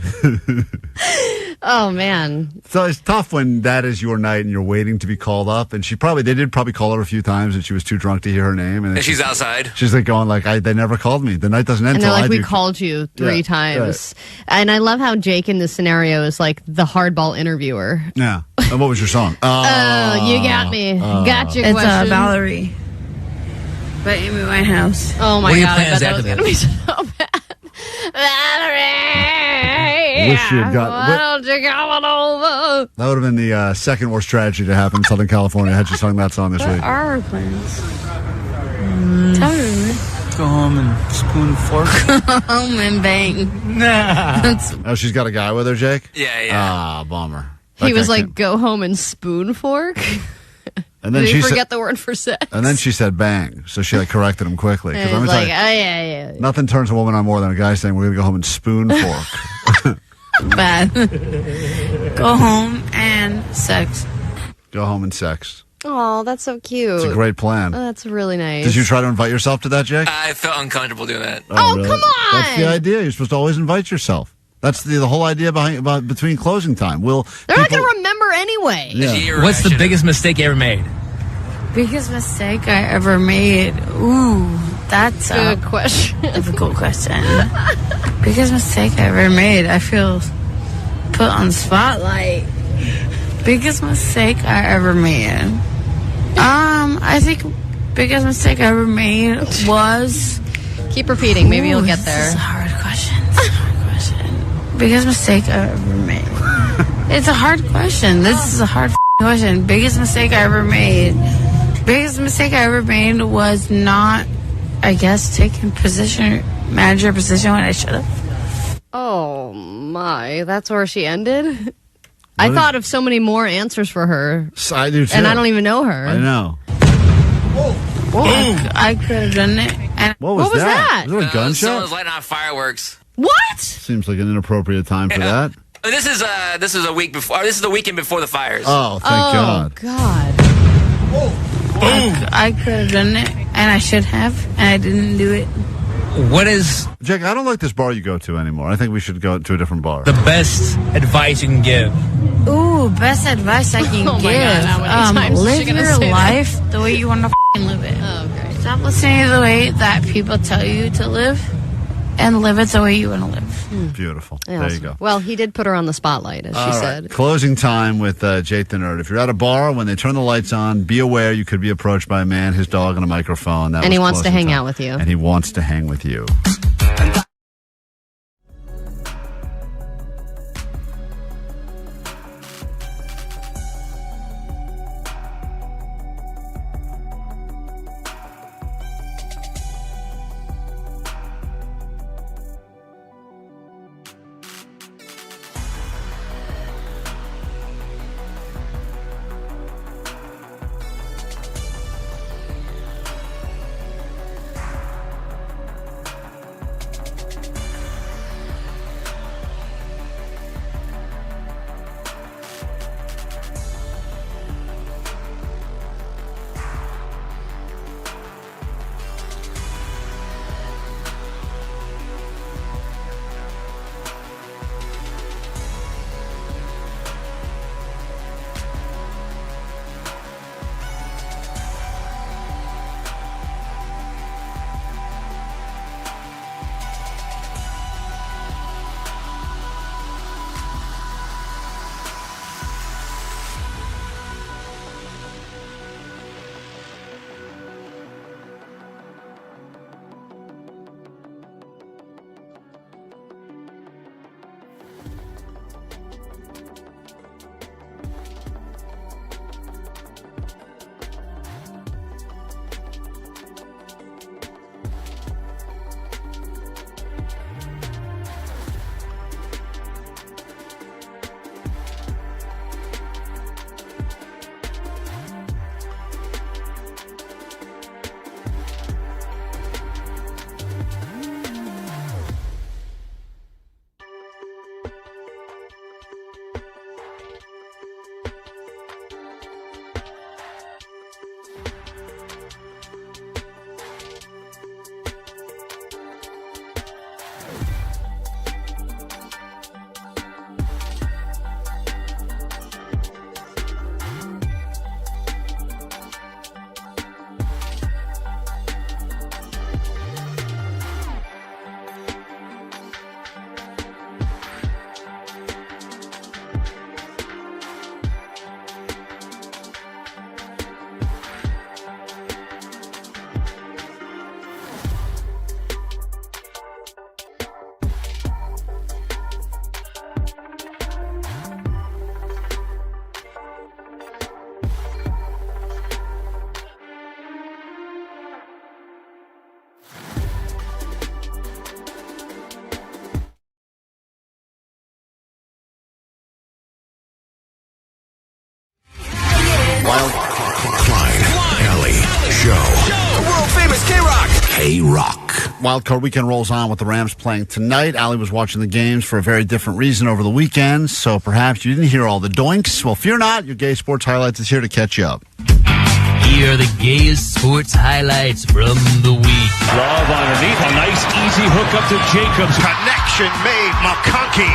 Oh, man. So it's tough when that is your night and you're waiting to be called up. And they did probably call her a few times and she was too drunk to hear her name. And And she's outside. She's like going like, they never called me. The night doesn't end And they're until like, I we do. called you 3 Yeah, times. And I love how Jake in this scenario is like the hardball interviewer. Yeah. And what was your song? Oh, you got me. Got your It's question. Valerie by Amy Winehouse. Oh, my What are your God. I plans bet that was after going to be so bad. Valerie! Wish you had got- Why don't you come on over? That would have been the second worst tragedy to happen in Southern California had you sung that song this What week. are our plans? Tell me. Go home and spoon fork. Home and bang. Nah. Oh, she's got a guy with her, Jake? Yeah. Ah, bummer. He was Okay, like, go home and spoon fork. And then Did she he said, forget the word for sex? and then she said bang. So she like corrected him quickly. 'Cause And let me he's tell like, you, yeah. nothing turns a woman on more than a guy saying we're gonna go home and spoon fork. Bad. Go home and sex. Go home and sex. Oh, that's so cute. It's a great plan. Oh, that's really nice. Did you try to invite yourself to that, Jake? I felt uncomfortable doing that. Oh, really? come on! That's the idea. You're supposed to always invite yourself. That's the whole idea about between closing time. They're not going to remember anyway. Yeah. What's the biggest mistake you ever made? Biggest mistake I ever made. Ooh, that's a Good question. difficult question. Biggest mistake I ever made. I feel put on the spotlight. Biggest mistake I ever made. I think biggest mistake I ever made was. Keep repeating. Maybe you'll get there. This is a hard question. Biggest mistake I ever made. It's a hard question. This is a hard question. Biggest mistake I ever made. Biggest mistake I ever made was not, I guess, taking manager position when I should have. Oh, my. That's where she ended? I thought of so many more answers for her. I do too. And I don't even know her. I know. I could have done it. And What was that? Was there a gunshot? Someone's lighting off fireworks. What? Seems like an inappropriate time for that. This is a week before. This is the weekend before the fires. Oh, thank God. God. I could have done it, and I should have, and I didn't do it. What is Jake, I don't like this bar you go to anymore. I think we should go to a different bar. the best advice you can give? Ooh, best advice I can Oh my give. God, how many times is she Live gonna your say that? life the way you want to live it. Oh, great. Stop listening to the way that people tell you to live, and live it the way you want to live. Beautiful. Yeah, There you awesome. go. Well, he did put her on the spotlight, as she All right. said. Closing time with Jake the Nerd. If you're at a bar, when they turn the lights on, be aware you could be approached by a man, his dog, and a microphone. That And he was wants to closing hang time. out with you. And he wants to hang with you. Wild Card Weekend rolls on with the Rams playing tonight. Allie was watching the games for a very different reason over the weekend, so perhaps you didn't hear all the doinks. Well, fear not, your Gay Sports Highlights is here to catch you up. Here are the Gayest Sports Highlights from the week. Love underneath, a nice easy hook up to Jacobs. Connection made, McConkey.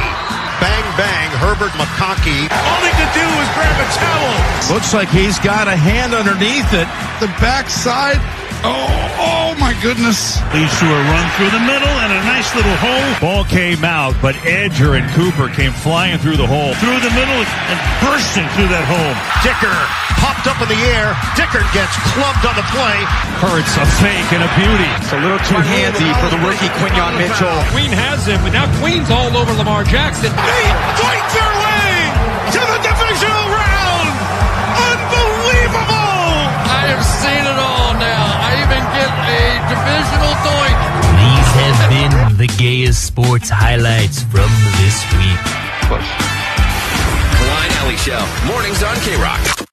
Bang, bang, Herbert McConkey. All he could do was grab a towel. Looks like he's got a hand underneath it. The backside. Oh my goodness. Leads to a run through the middle and a nice little hole. Ball came out, but Edger and Cooper came flying through the hole. Through the middle and bursting through that hole. Dicker popped up in the air. Dicker gets clubbed on the play. Hurts a fake and a beauty. It's a little too handsy for the rookie Quinyon Mitchell. Queen has him, but now Queen's all over Lamar Jackson. They fight their way to the divisional round. Unbelievable. I have seen it all now. I even get a divisional doink. These have been the Gayest Sports Highlights from this week. Klein Alley Show. Mornings on KROQ.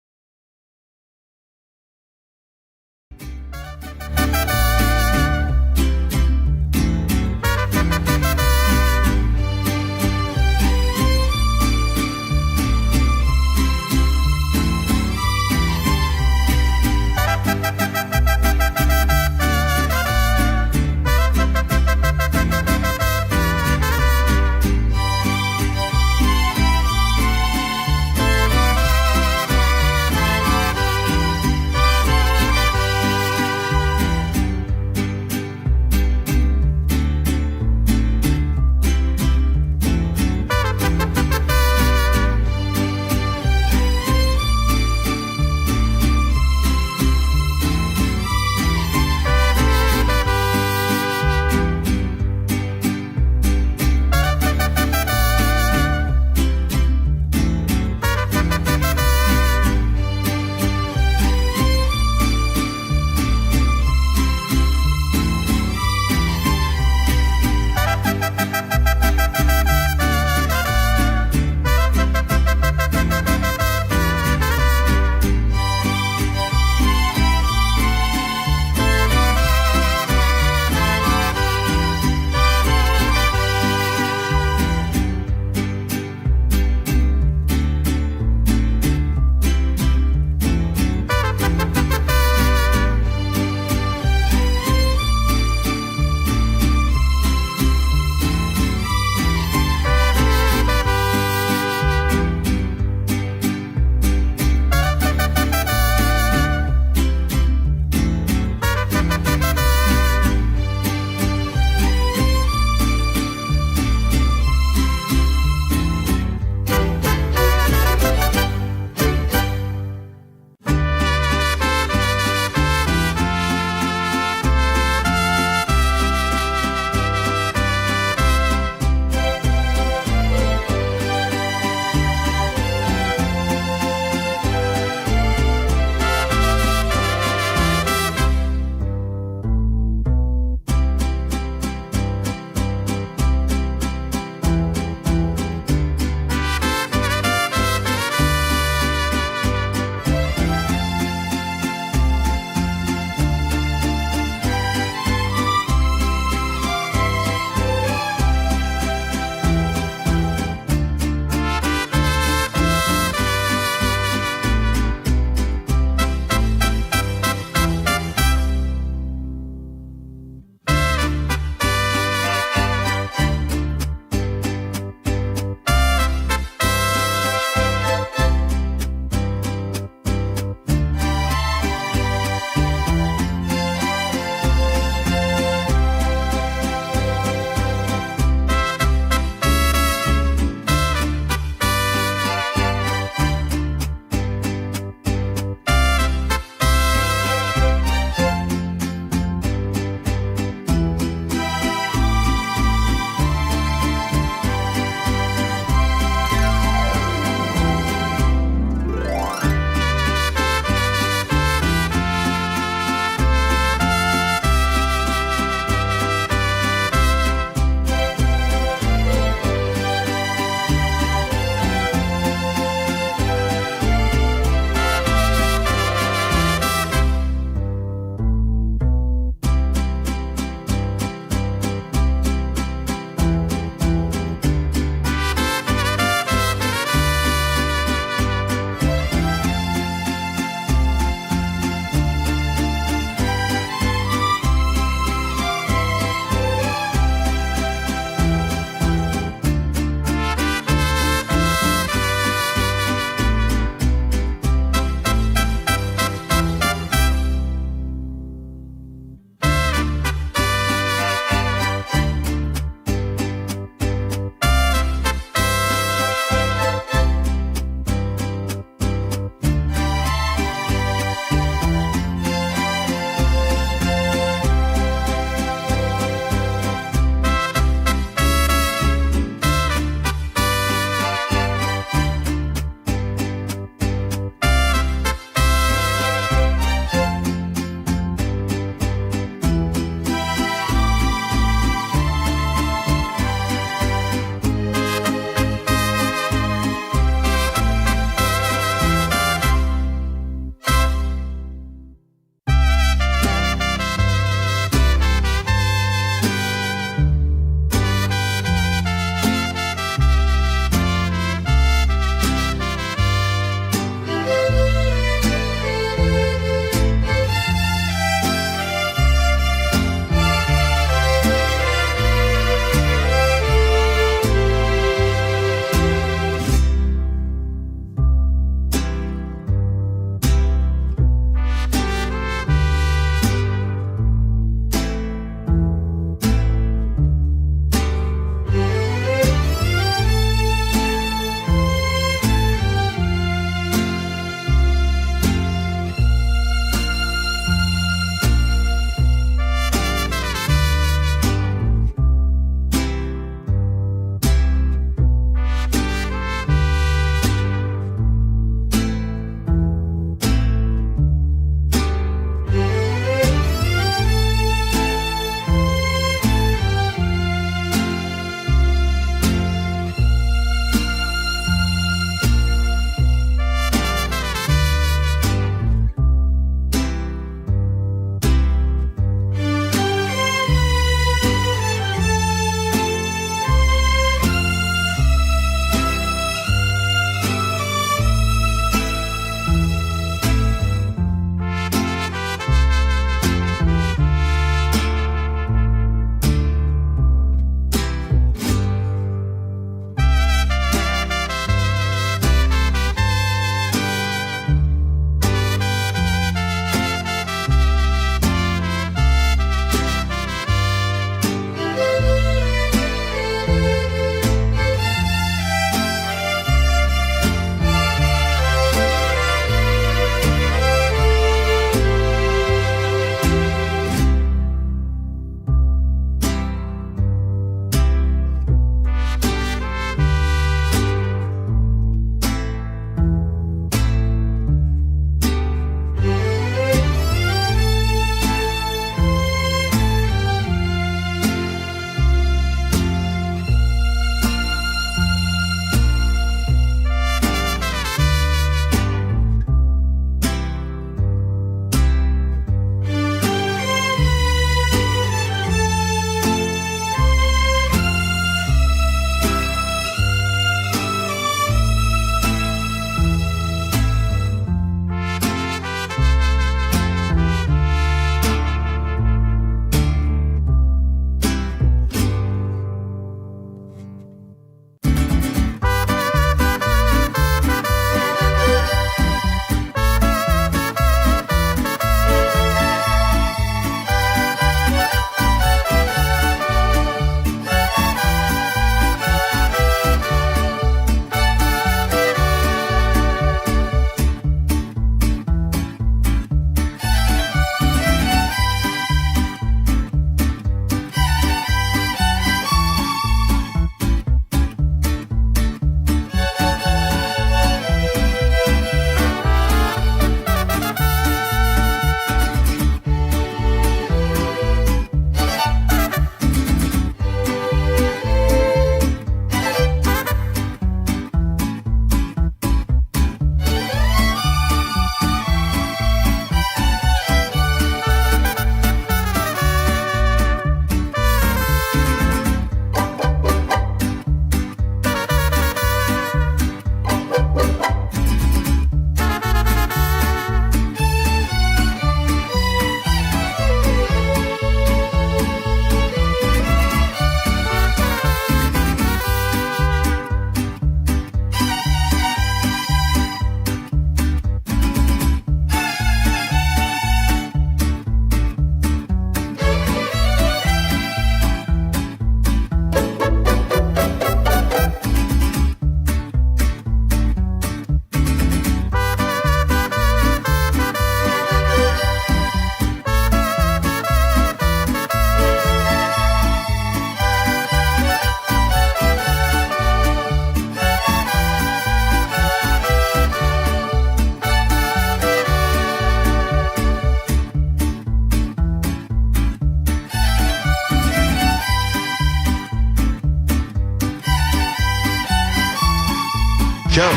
Joe.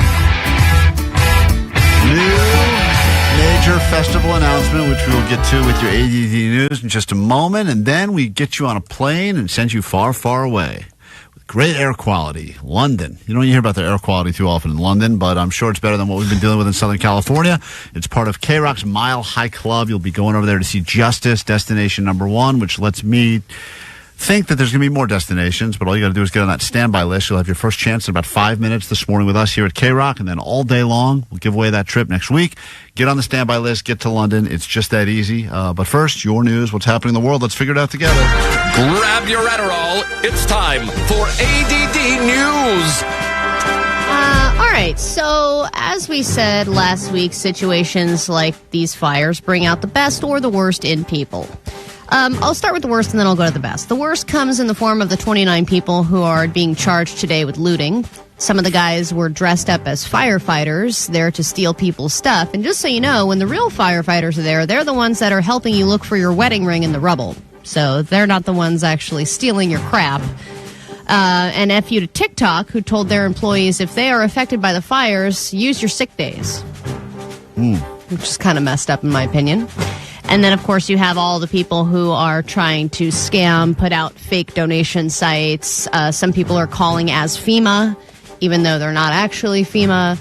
New major festival announcement, which we will get to with your ADD news in just a moment. And then we get you on a plane and send you far, far away. Great air quality. London. You don't hear about the air quality too often in London, but I'm sure it's better than what we've been dealing with in Southern California. It's part of KROQ's Mile High Club. You'll be going over there to see Justice, destination number 1, which lets me think that there's going to be more destinations, but all you got to do is get on that standby list. You'll have your first chance in about 5 minutes this morning with us here at KROQ, and then all day long, we'll give away that trip next week. Get on the standby list, get to London. It's just that easy. But first, your news, what's happening in the world. Let's figure it out together. Grab your Adderall. It's time for ADD News. All right, so as we said last week, situations like these fires bring out the best or the worst in people. I'll start with the worst and then I'll go to the best. The worst comes in the form of the 29 people who are being charged today with looting. Some of the guys were dressed up as firefighters there to steal people's stuff. And just so you know, when the real firefighters are there, they're the ones that are helping you look for your wedding ring in the rubble. So they're not the ones actually stealing your crap. And F you to TikTok, who told their employees if they are affected by the fires, use your sick days. Which is kind of messed up in my opinion. And then, of course, you have all the people who are trying to scam, put out fake donation sites. Some people are calling as FEMA, even though they're not actually FEMA.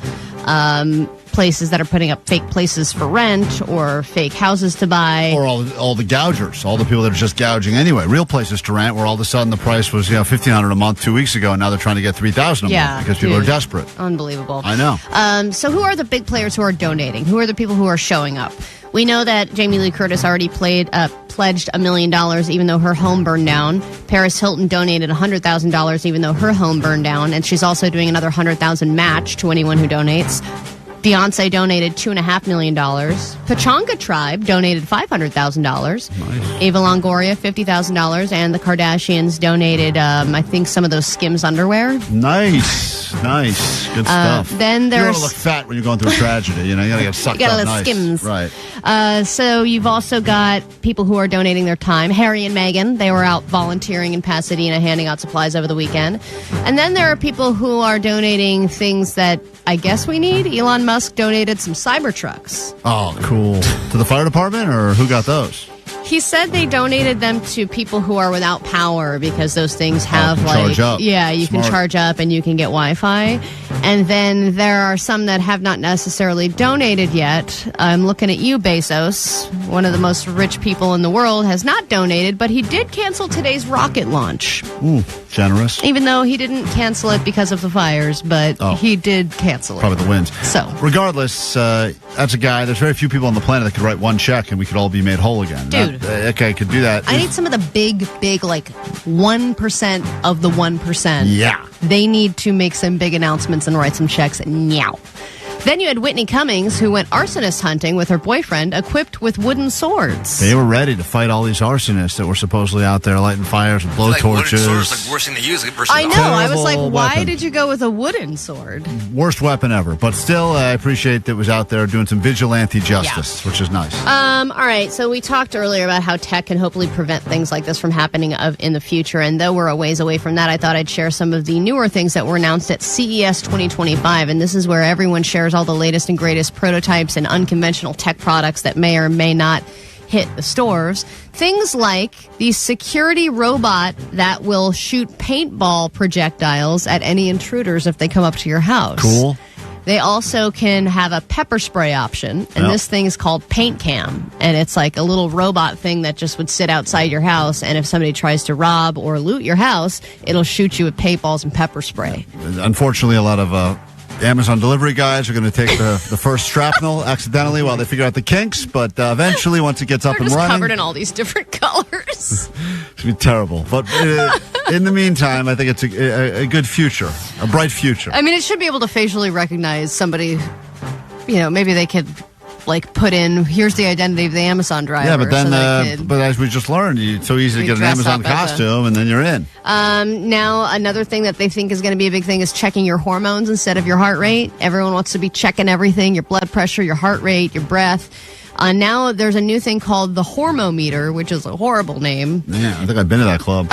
Places that are putting up fake places for rent or fake houses to buy. Or all the gougers, all the people that are just gouging anyway. Real places to rent where all of a sudden the price was $1,500 a month 2 weeks ago, and now they're trying to get $3,000 a month because people are desperate. Unbelievable. I know. So who are the big players who are donating? Who are the people who are showing up? We know that Jamie Lee Curtis already pledged $1 million even though her home burned down. Paris Hilton donated $100,000 even though her home burned down. And she's also doing another $100,000 match to anyone who donates. Beyonce donated $2.5 million. Pachanga Tribe donated $500,000. Nice. Ava Longoria, $50,000. And the Kardashians donated, I think, some of those Skims underwear. Nice. Good stuff. Then you don't there's... want to look fat when you're going through a tragedy. You know, you got to get sucked you gotta up nice. Skims. Right. So you've also got people who are donating their time. Harry and Meghan, they were out volunteering in Pasadena, handing out supplies over the weekend. And then there are people who are donating things that I guess we need. Elon Musk donated some Cybertrucks. Oh, cool. To the fire department, or who got those? He said they donated them to people who are without power because those things have charge up. Yeah, you Smart. can charge up and you can get Wi-Fi. And then there are some that have not necessarily donated yet. I'm looking at you, Bezos. One of the most rich people in the world has not donated, but he did cancel today's rocket launch. Generous. Even though he didn't cancel it because of the fires, but he did cancel it. Probably the winds. So, regardless, that's a guy. There's very few people on the planet that could write one check and we could all be made whole again. Dude. That guy could do that. I need some of the big, like 1% of the 1%. Yeah. They need to make some big announcements and write some checks. Meow. Then you had Whitney Cummings, who went arsonist hunting with her boyfriend, equipped with wooden swords. They were ready to fight all these arsonists that were supposedly out there lighting fires with blowtorches. Like worst thing to use. I know. I was like, why weapon. did you go with a wooden sword? Worst weapon ever. But still, I appreciate that it was out there doing some vigilante justice, which is nice. All right. So we talked earlier about how tech can hopefully prevent things like this from happening in the future. And though we're a ways away from that, I thought I'd share some of the newer things that were announced at CES 2025. And this is where everyone shares all the latest and greatest prototypes and unconventional tech products that may or may not hit the stores. Things like the security robot that will shoot paintball projectiles at any intruders if they come up to your house. Cool. They also can have a pepper spray option, and this thing is called Paint Cam, and it's like a little robot thing that just would sit outside your house, and if somebody tries to rob or loot your house, it'll shoot you with paintballs and pepper spray. Unfortunately, a lot of Amazon delivery guys are going to take the first shrapnel accidentally while they figure out the kinks, but eventually, once it gets up and running, covered in all these different colors. It's going to be terrible. But in the meantime, I think it's a good future, a bright future. I mean, it should be able to facially recognize somebody. You know, maybe they could put in, here's the identity of the Amazon driver. Yeah, but then, but as we just learned, it's so easy to get an Amazon costume and then you're in. Now, another thing that they think is going to be a big thing is checking your hormones instead of your heart rate. Everyone wants to be checking everything, your blood pressure, your heart rate, your breath. Now there's a new thing called the Hormometer, which is a horrible name. Yeah, I think I've been to that club.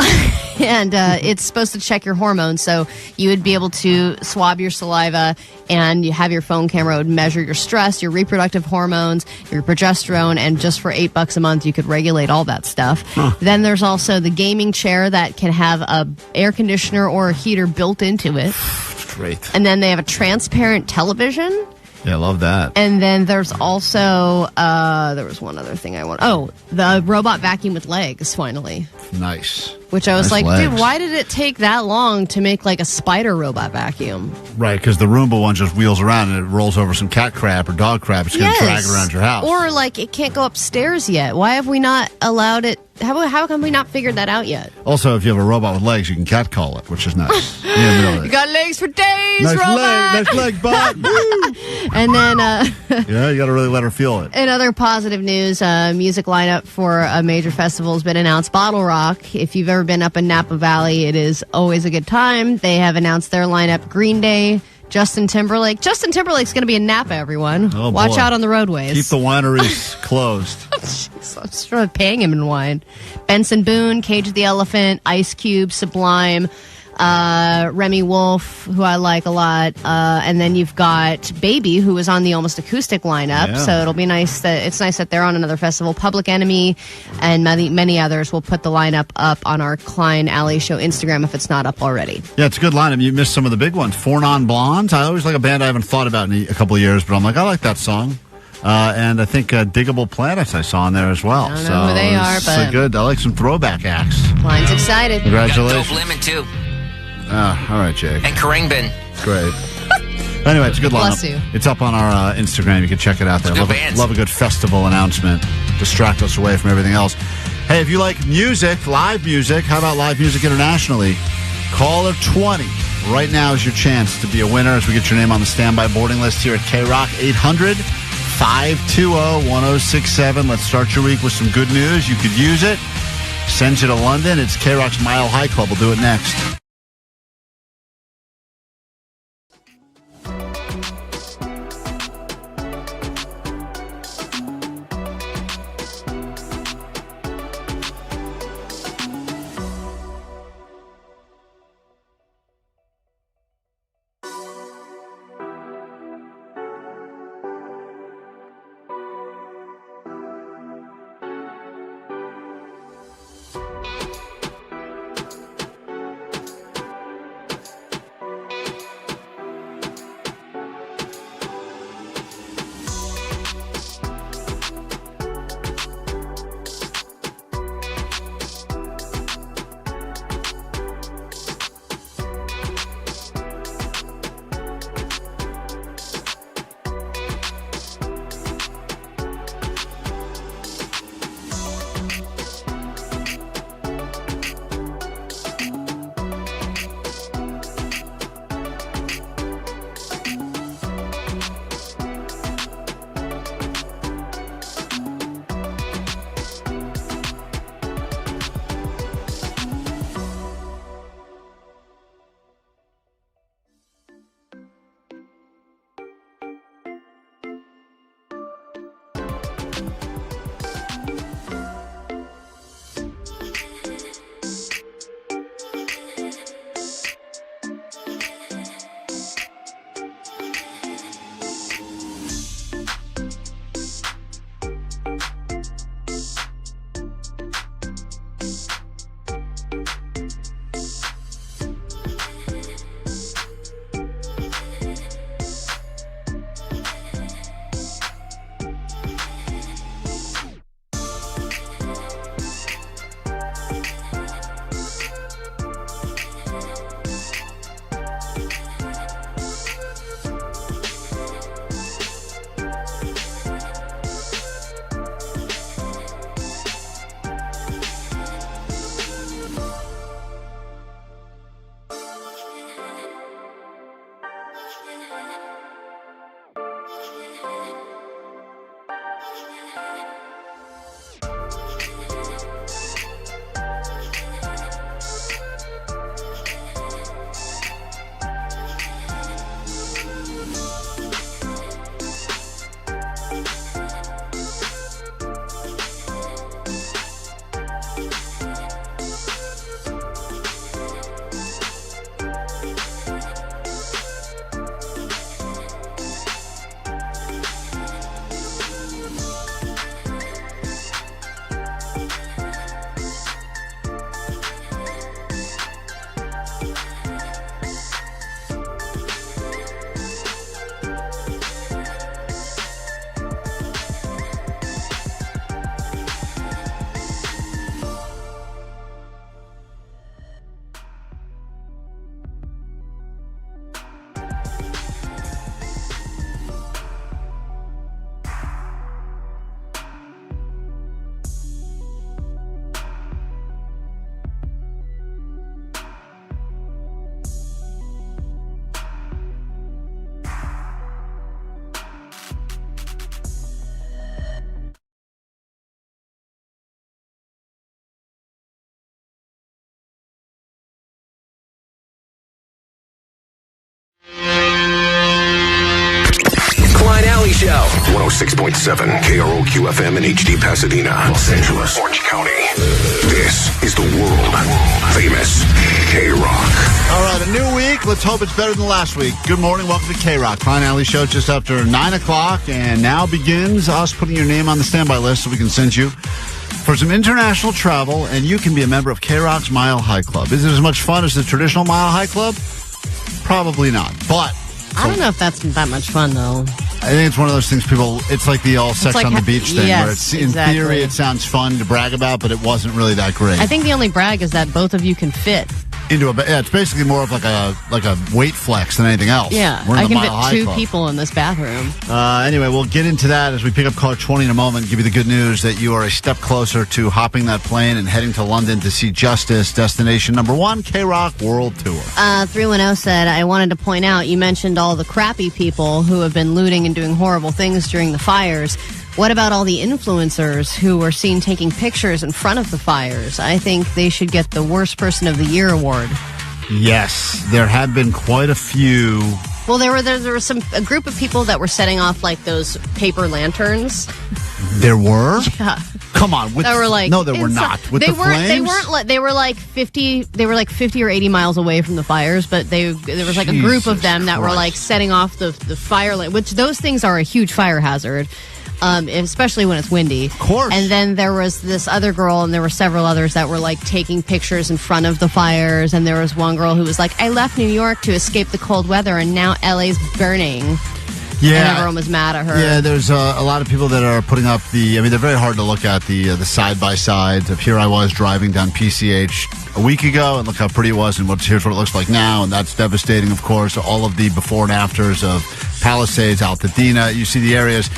And it's supposed to check your hormones. So you would be able to swab your saliva, and you have your phone camera would measure your stress, your reproductive hormones, your progesterone, and just for $8 a month, you could regulate all that stuff. Then there's also the gaming chair that can have a air conditioner or a heater built into it. Great. And then they have a transparent television. Yeah, I love that. And then there's also, there was one other thing I want. Oh, the robot vacuum with legs, finally. Nice. Which I was Nice like, legs. dude, why did it take that long to make like a spider robot vacuum? Right, because the Roomba one just wheels around and it rolls over some cat crap or dog crap. It's going to drag it around your house. Or like it can't go upstairs yet. Why have we not allowed it? How come we not figured that out yet? Also, if you have a robot with legs, you can catcall it, which is nice. You got legs for days, Nice robot. nice leg, bot. And then, Yeah, you got to really let her feel it. in other positive news, music lineup for a major festival has been announced. Bottle Rock. If you've ever been up in Napa Valley, it is always a good time. They have announced their lineup: Green Day, Justin Timberlake. Justin Timberlake's going to be in Napa, everyone. Oh, Watch boy. out on the roadways. Keep the wineries closed. I'm sort of paying him in wine. Benson Boone, Cage the Elephant, Ice Cube, Sublime, Remy Wolf, who I like a lot, and then you've got Baby, who is on the Almost Acoustic lineup. Yeah. So it'll be nice that they're on another festival. Public Enemy and many others. We'll put the lineup up on our Klein Alley Show Instagram if it's not up already. Yeah, it's a good lineup. You missed some of the big ones. Four Non-Blondes. I always like a band I haven't thought about in a couple of years, but I'm like, I like that song. And I think Diggable Planets I saw in there as well. I don't know who they are, it's but good. I like some throwback acts. Klein's excited. Congratulations. Dope Lemon, too. All right, Jake. And Karangbin. Great. Anyway, it's a good lineup. Bless you. It's up on our Instagram. You can check it out there. Good bands. Love a good festival announcement. Distract us away from everything else. Hey, if you like music, live music, how about live music internationally? Caller 20. Right now is your chance to be a winner as we get your name on the standby boarding list here at KROQ 800-520-1067. Let's start your week with some good news. You could use it. Send you to London. It's KROQ's Mile High Club. We'll do it next. 106.7 KROQ FM in HD Pasadena, Los Angeles, Orange County. This is the world famous K-Rock. All right, a new week. Let's hope it's better than last week. Good morning. Welcome to K-Rock. Klein Alley Show just after 9 o'clock. And now begins us putting your name on the standby list so we can send you for some international travel, and you can be a member of K-Rock's Mile High Club. Is it as much fun as the traditional Mile High Club? Probably not. But I don't know if that's that much fun, though. I think it's one of those things it's like the all sex like on the beach thing, yes, where it's, in exactly. theory it sounds fun to brag about, but it wasn't really that great. I think the only brag is that both of you can fit. It's basically more of like a weight flex than anything else. Yeah, We're in I the can Mile fit High two Club. people in this bathroom. Anyway, we'll get into that as we pick up caller 20 in a moment. Give you the good news that you are a step closer to hopping that plane and heading to London to see Justice, destination number 1, K-Rock World Tour. 310 said, I wanted to point out, you mentioned all the crappy people who have been looting and doing horrible things during the fires. What about all the influencers who were seen taking pictures in front of the fires? I think they should get the Worst Person of the Year award. Yes, there have been quite a few. Well, there was a group of people that were setting off like those paper lanterns. There were? Yeah. Come on. That were like no, there were not. With they the weren't. flames? They weren't. They were like 50. They were like 50 or 80 miles away from the fires. But there was like a group of them that were like setting off the fire, which those things are a huge fire hazard. Especially when it's windy. Of course. And then there was this other girl, and there were several others that were like taking pictures in front of the fires. And there was one girl who was like, I left New York to escape the cold weather, and now LA's burning. Yeah. And everyone was mad at her. Yeah, there's a lot of people that are putting up they're very hard to look at, the side-by-sides of here I was driving down PCH a week ago, and look how pretty it was, and here's what it looks like now, and that's devastating, of course. All of the before and afters of Palisades, Altadena, you see the areas.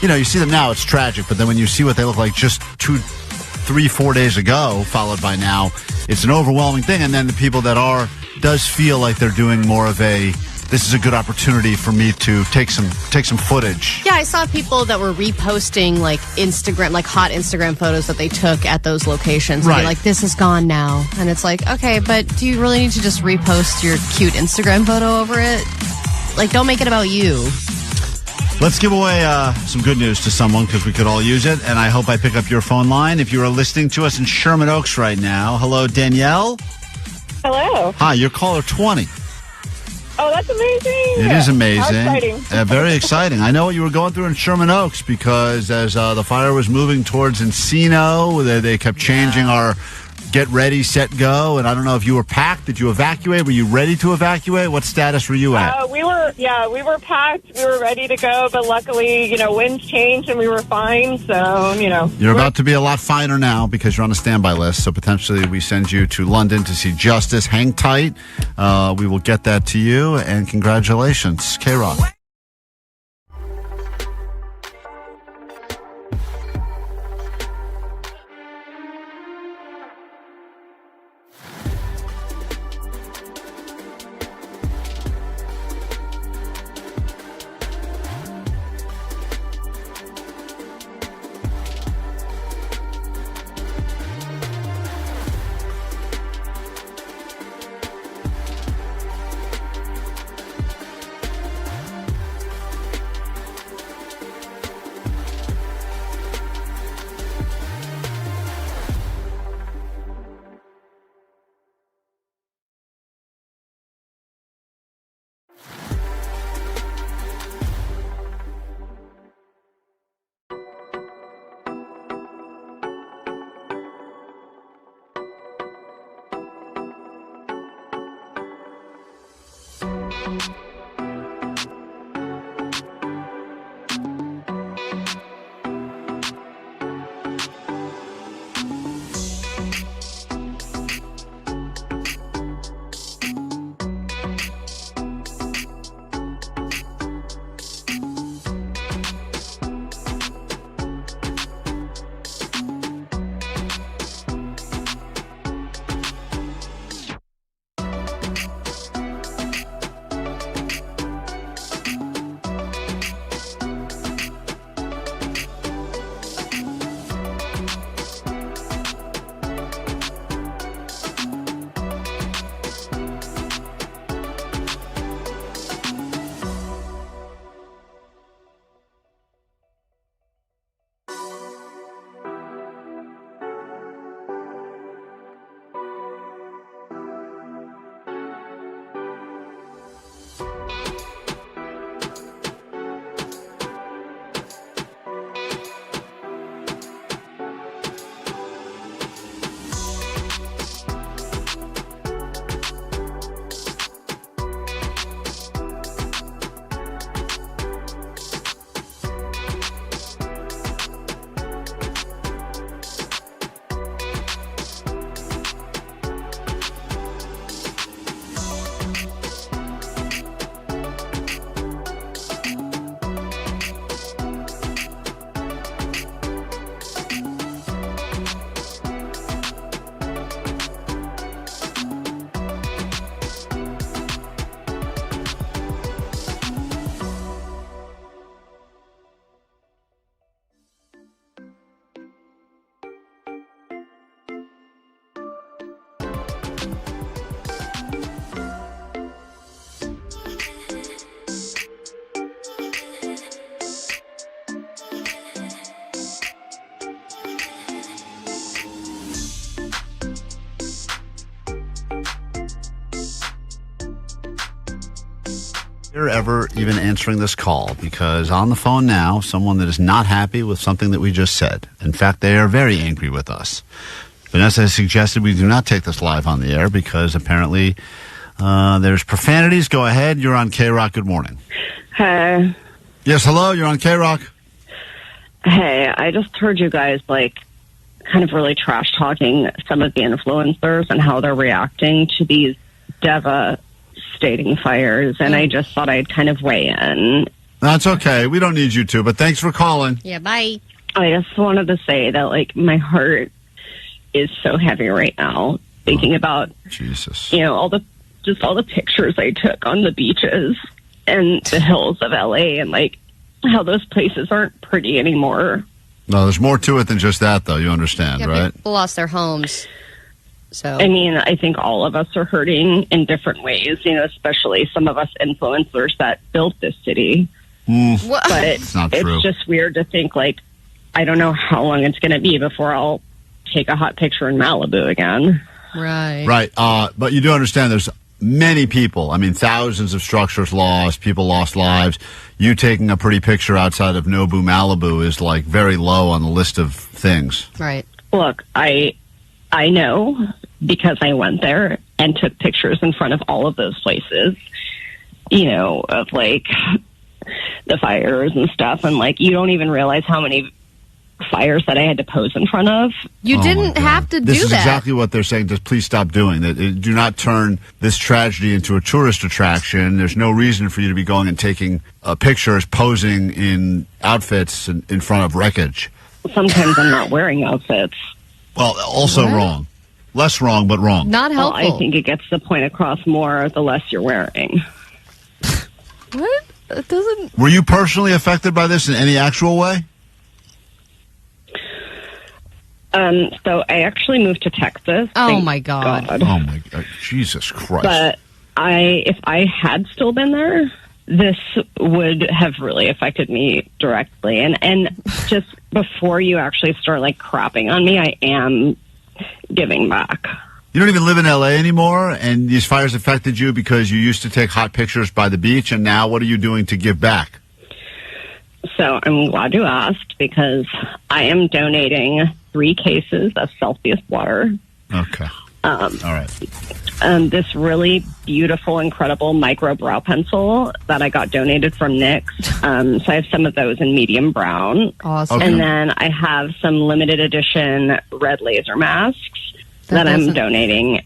You see them now, it's tragic, but then when you see what they look like just 2, 3, 4 days ago, followed by now, it's an overwhelming thing. And then the people that does feel like they're doing more of this is a good opportunity for me to take some footage. Yeah, I saw people that were reposting like Instagram, like hot Instagram photos that they took at those locations. Right. And be like, this is gone now. And it's like, okay, but do you really need to just repost your cute Instagram photo over it? Like, don't make it about you. Let's give away some good news to someone because we could all use it, and I hope I pick up your phone line if you are listening to us in Sherman Oaks right now. Hello, Danielle. Hello. Hi, you're caller 20. Oh, that's amazing. It is amazing. How exciting. Very exciting. I know what you were going through in Sherman Oaks because as the fire was moving towards Encino, they kept changing our get ready, set, go. And I don't know if you were packed. Did you evacuate? Were you ready to evacuate? What status were you at? We were packed. We were ready to go, but luckily, winds changed and we were fine. So, You're about to be a lot finer now because you're on a standby list. So potentially we send you to London to see Justice. Hang tight. We will get that to you. And congratulations, K-Rock. You're ever even answering this call, because on the phone now, someone that is not happy with something that we just said. In fact, they are very angry with us. Vanessa has suggested we do not take this live on the air because apparently there's profanities. Go ahead. You're on KROQ. Good morning. Hey. Yes, hello. You're on KROQ. Hey, I just heard you guys, kind of really trash talking some of the influencers and how they're reacting to these devastating fires, and I just thought I'd kind of weigh in. That's okay. We don't need you to, but thanks for calling. Yeah, bye. I just wanted to say that, my heart is so heavy right now, thinking about, Jesus, all the pictures I took on the beaches and the hills of LA, and how those places aren't pretty anymore. No, there's more to it than just that, though. You understand, right? People lost their homes. So I mean, I think all of us are hurting in different ways, especially some of us influencers that built this city. But it's not true. It's just weird to think, I don't know how long it's going to be before I'll take a hot picture in Malibu again. Right. Right. But you do understand there's many people. I mean, thousands of structures lost. People lost lives. You taking a pretty picture outside of Nobu, Malibu is very low on the list of things. Right. Look, I know because I went there and took pictures in front of all of those places, of the fires and stuff. And you don't even realize how many fires that I had to pose in front of. You didn't have to do This is that. exactly what they're saying. Just please stop doing that. Do not turn this tragedy into a tourist attraction. There's no reason for you to be going and taking pictures, posing in outfits in front of wreckage. Sometimes I'm not wearing outfits. Well, also wrong. Less wrong, but wrong. Not helpful. Well, I think it gets the point across more the less you're wearing. What? It doesn't... Were you personally affected by this in any actual way? So I actually moved to Texas. Oh, my God. Oh, my God. Jesus Christ. But if I had still been there, this would have really affected me directly. And just before you actually start crapping on me, I am giving back. You don't even live in L.A. anymore, and these fires affected you because you used to take hot pictures by the beach, and now what are you doing to give back? So I'm glad you asked, because I am donating 3 cases of Celsius water. Okay. All right. This really beautiful, incredible micro brow pencil that I got donated from NYX. So I have some of those in medium brown. Awesome. And then I have some limited edition red laser masks that I'm donating,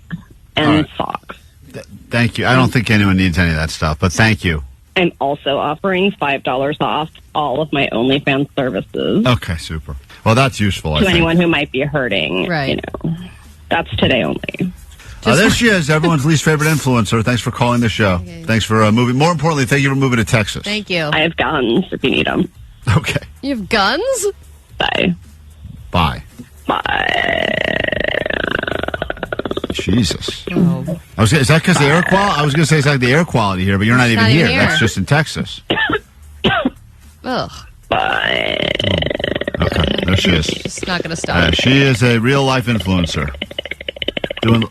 and socks. Thank you. I don't think anyone needs any of that stuff, but thank you. I'm also offering $5 off all of my OnlyFans services. Okay, super. Well, that's useful, I To think. anyone who might be hurting. Right. That's today only. There she is, everyone's least favorite influencer. Thanks for calling the show. Okay. Thanks for moving. More importantly, thank you for moving to Texas. Thank you. I have guns if you need them. Okay. You have guns? Bye. Bye. Bye. Jesus. Is that because the air quality? I was going to say it's like the air quality here, but you're not even not here. even That's here. just in Texas. Ugh. Bye. Okay, there she is. It's not going to stop. She is a real life influencer, doing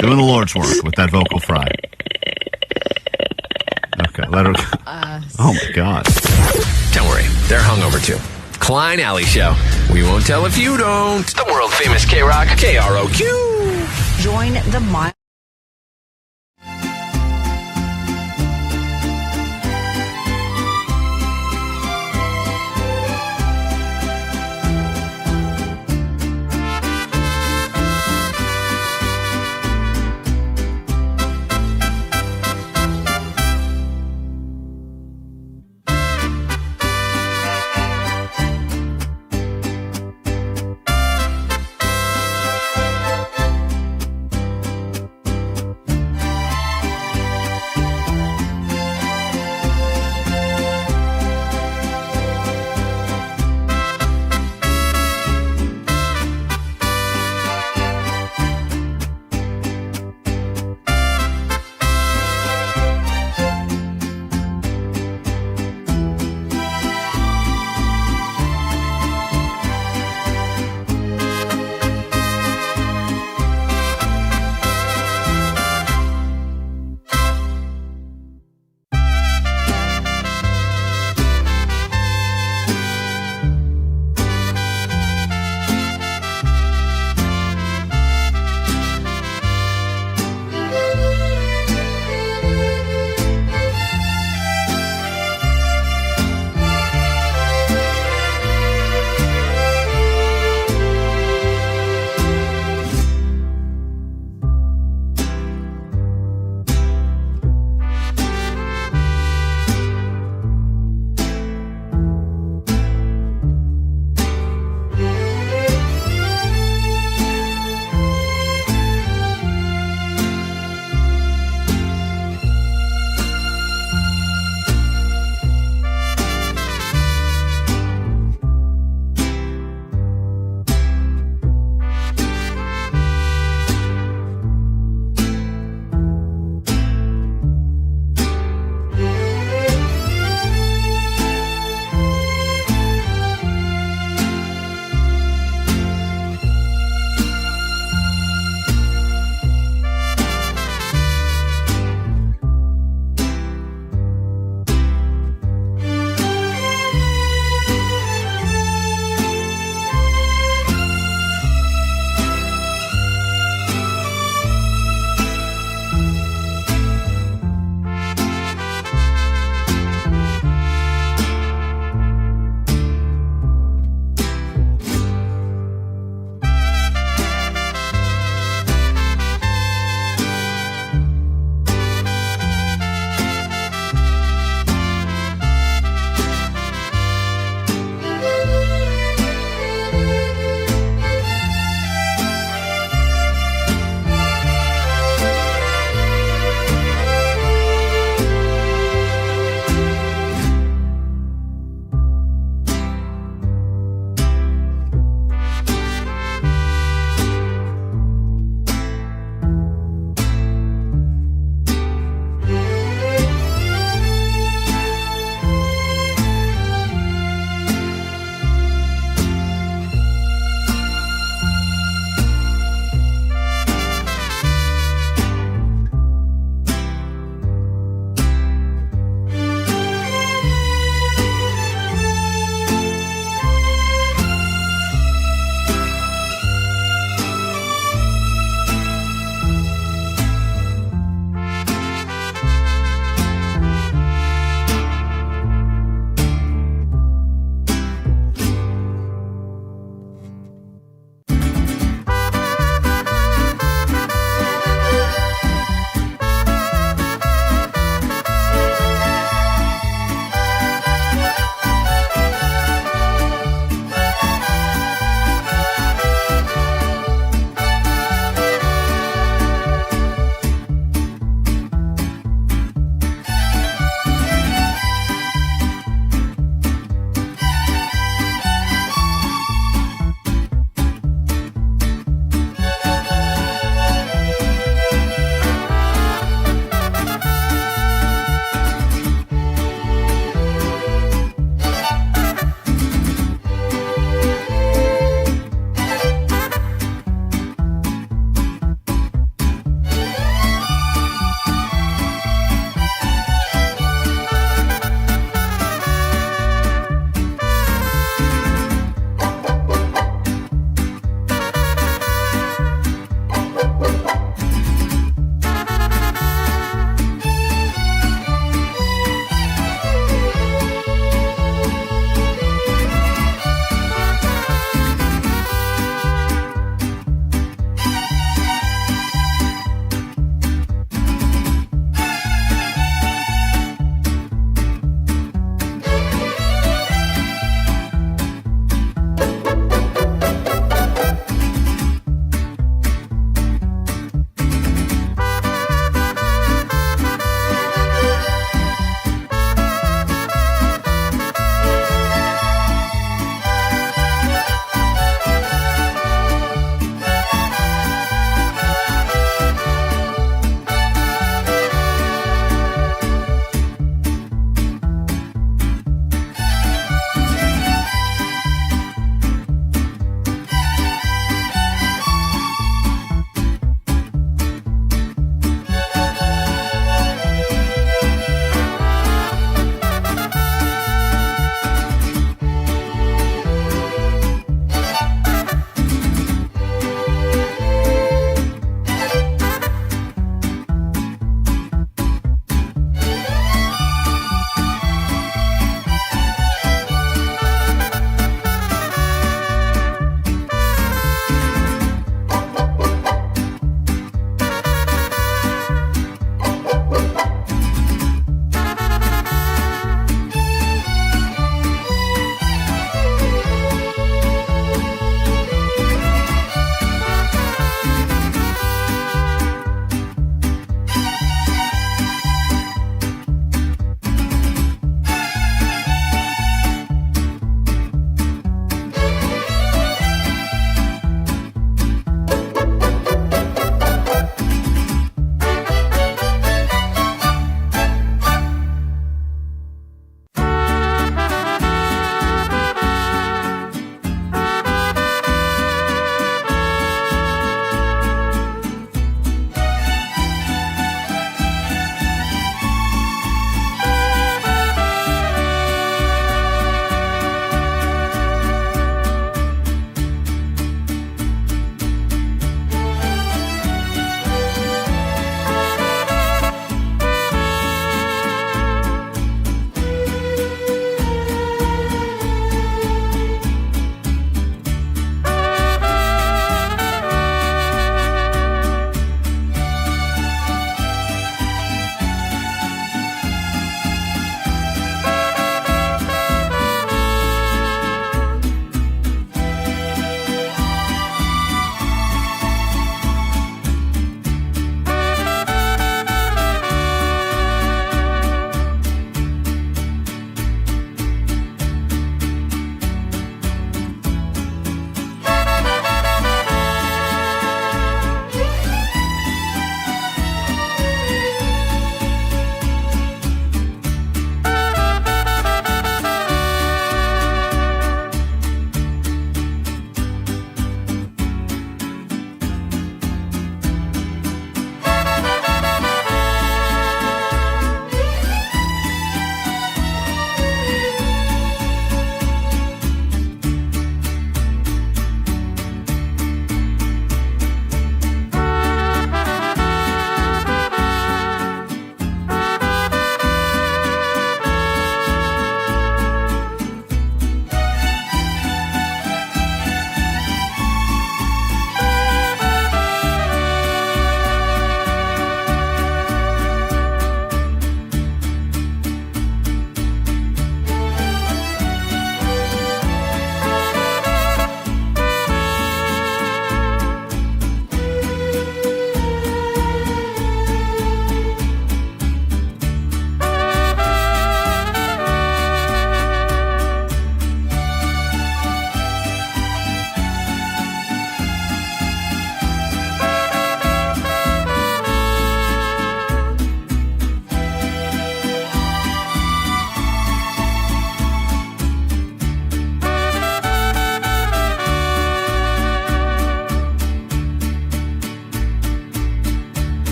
the Lord's work with that vocal fry. Okay, let her. Oh my God! Don't worry, they're hungover too. Klein Alley Show. We won't tell if you don't. The world famous KROQ, KROQ. Join the mile.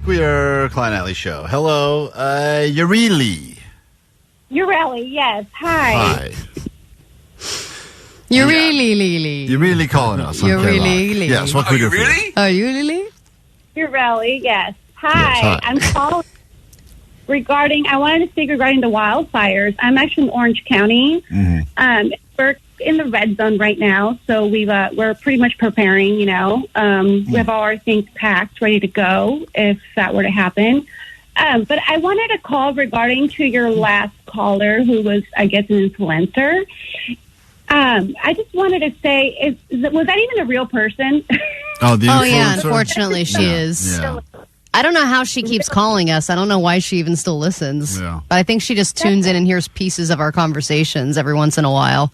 We are Klein Alley Show. Hello, Ureli. Ureli, yes. Hi. Hi. You're really calling us. You're on K-Rock. really. Yes, what can we do for you? Are you really? Ureli, yes. Hi. Yes, hi. I'm calling I wanted to speak regarding the wildfires. I'm actually in Orange County. Mm-hmm. We're in the red zone right now, so we're pretty much preparing, We have all our things packed, ready to go if that were to happen. But I wanted to call regarding to your last caller who was, I guess, an influencer. I just wanted to say, was that even a real person? Oh, the influencer? Oh, yeah, unfortunately she is. Yeah. I don't know how she keeps calling us. I don't know why she even still listens. Yeah. But I think she just tunes in and hears pieces of our conversations every once in a while.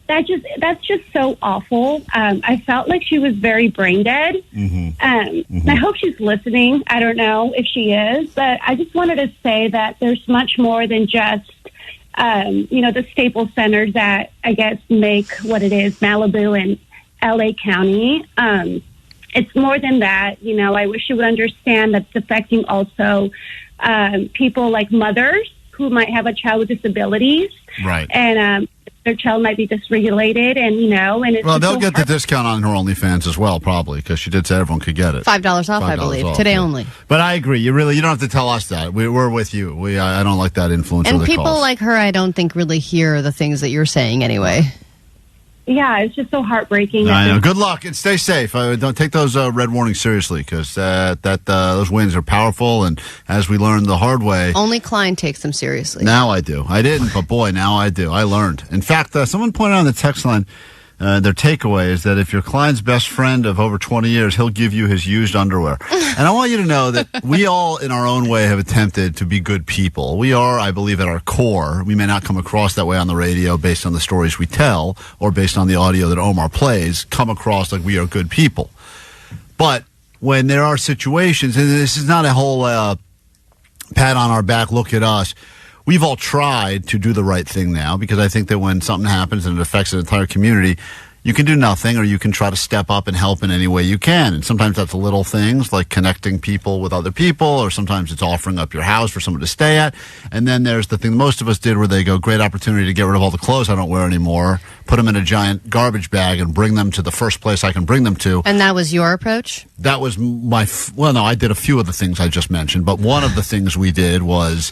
That's just so awful. I felt like she was very brain dead. I hope she's listening. I don't know if she is, but I just wanted to say that there's much more than just, the staple centers that I guess make what it is, Malibu and LA County. It's more than that. I wish you would understand that it's affecting also people like mothers who might have a child with disabilities. Right. And their child might be dysregulated, and it's well, they'll so get the discount on her OnlyFans as well, probably, because she did say everyone could get it. $5 off, I believe, off, today yeah. only. But I agree. You don't have to tell us that. We're with you. I don't like that influence. And of the people calls. like her, I don't think really hear the things that you're saying anyway. Yeah, it's just so heartbreaking. I know. Good luck and stay safe. Don't take those red warnings seriously, because those winds are powerful. And as we learned the hard way, only Klein takes them seriously. Now I do. I didn't, but boy, now I do. I learned. In fact, someone pointed out on the text line, their takeaway is that if you're Klein's best friend of over 20 years, he'll give you his used underwear. And I want you to know that we all, in our own way, have attempted to be good people. We are, I believe, at our core. We may not come across that way on the radio based on the stories we tell or based on the audio that Omar plays, come across like we are good people. But when there are situations, and this is not a whole pat on our back, look at us. We've all tried to do the right thing now, because I think that when something happens and it affects an entire community, you can do nothing, or you can try to step up and help in any way you can. And sometimes that's little things like connecting people with other people, or sometimes it's offering up your house for someone to stay at. And then there's the thing most of us did where they go, great opportunity to get rid of all the clothes I don't wear anymore, put them in a giant garbage bag and bring them to the first place I can bring them to. And that was your approach? That was I did a few of the things I just mentioned, but one of the things we did was,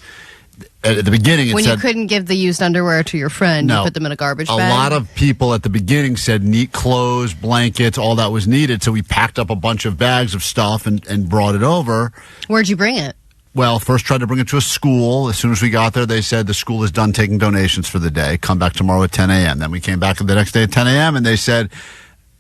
at the beginning, when you couldn't give the used underwear to your friend, you put them in a garbage bag? A lot of people at the beginning said neat clothes, blankets, all that was needed. So we packed up a bunch of bags of stuff and brought it over. Where'd you bring it? Well, first tried to bring it to a school. As soon as we got there, they said the school is done taking donations for the day. Come back tomorrow at 10 a.m. Then we came back the next day at 10 a.m. and they said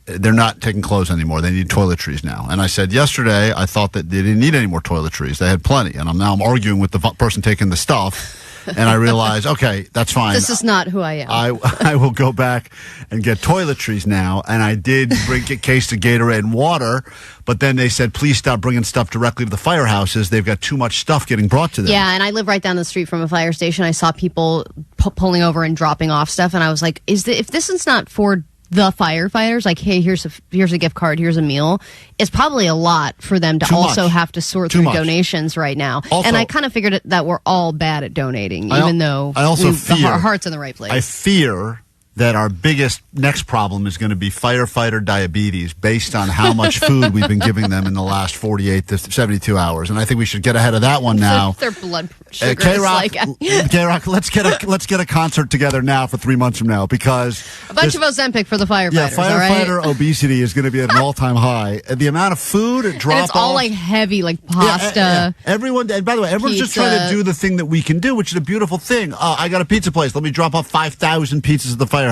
they're not taking clothes anymore. They need toiletries now. And I said yesterday I thought that they didn't need any more toiletries. They had plenty. And I'm arguing with the person taking the stuff. And I realized, okay, that's fine. This is not who I am. I will go back and get toiletries now. And I did bring a case of Gatorade and water. But then they said, please stop bringing stuff directly to the firehouses. They've got too much stuff getting brought to them. Yeah, and I live right down the street from a fire station. I saw people pulling over and dropping off stuff. And I was like, if this is not for the firefighters, like, hey, here's a gift card, here's a meal, it's probably a lot for them to also have to sort through donations right now. Also, and I kind of figured that we're all bad at donating, even though I also fear our heart's in the right place. I fear that our biggest next problem is going to be firefighter diabetes based on how much food we've been giving them in the last 48 to 72 hours. And I think we should get ahead of that one now. Their blood sugar K-Rock, let's get a concert together now for 3 months from now, because a bunch of Ozempic for the firefighters. Yeah, firefighter obesity is going to be at an all-time high. The amount of food drop-off. And it's all like heavy, like pasta. Yeah. Everyone, and by the way, everyone's just trying to do the thing that we can do, which is a beautiful thing. I got a pizza place. Let me drop off 5,000 pizzas at the firehouse.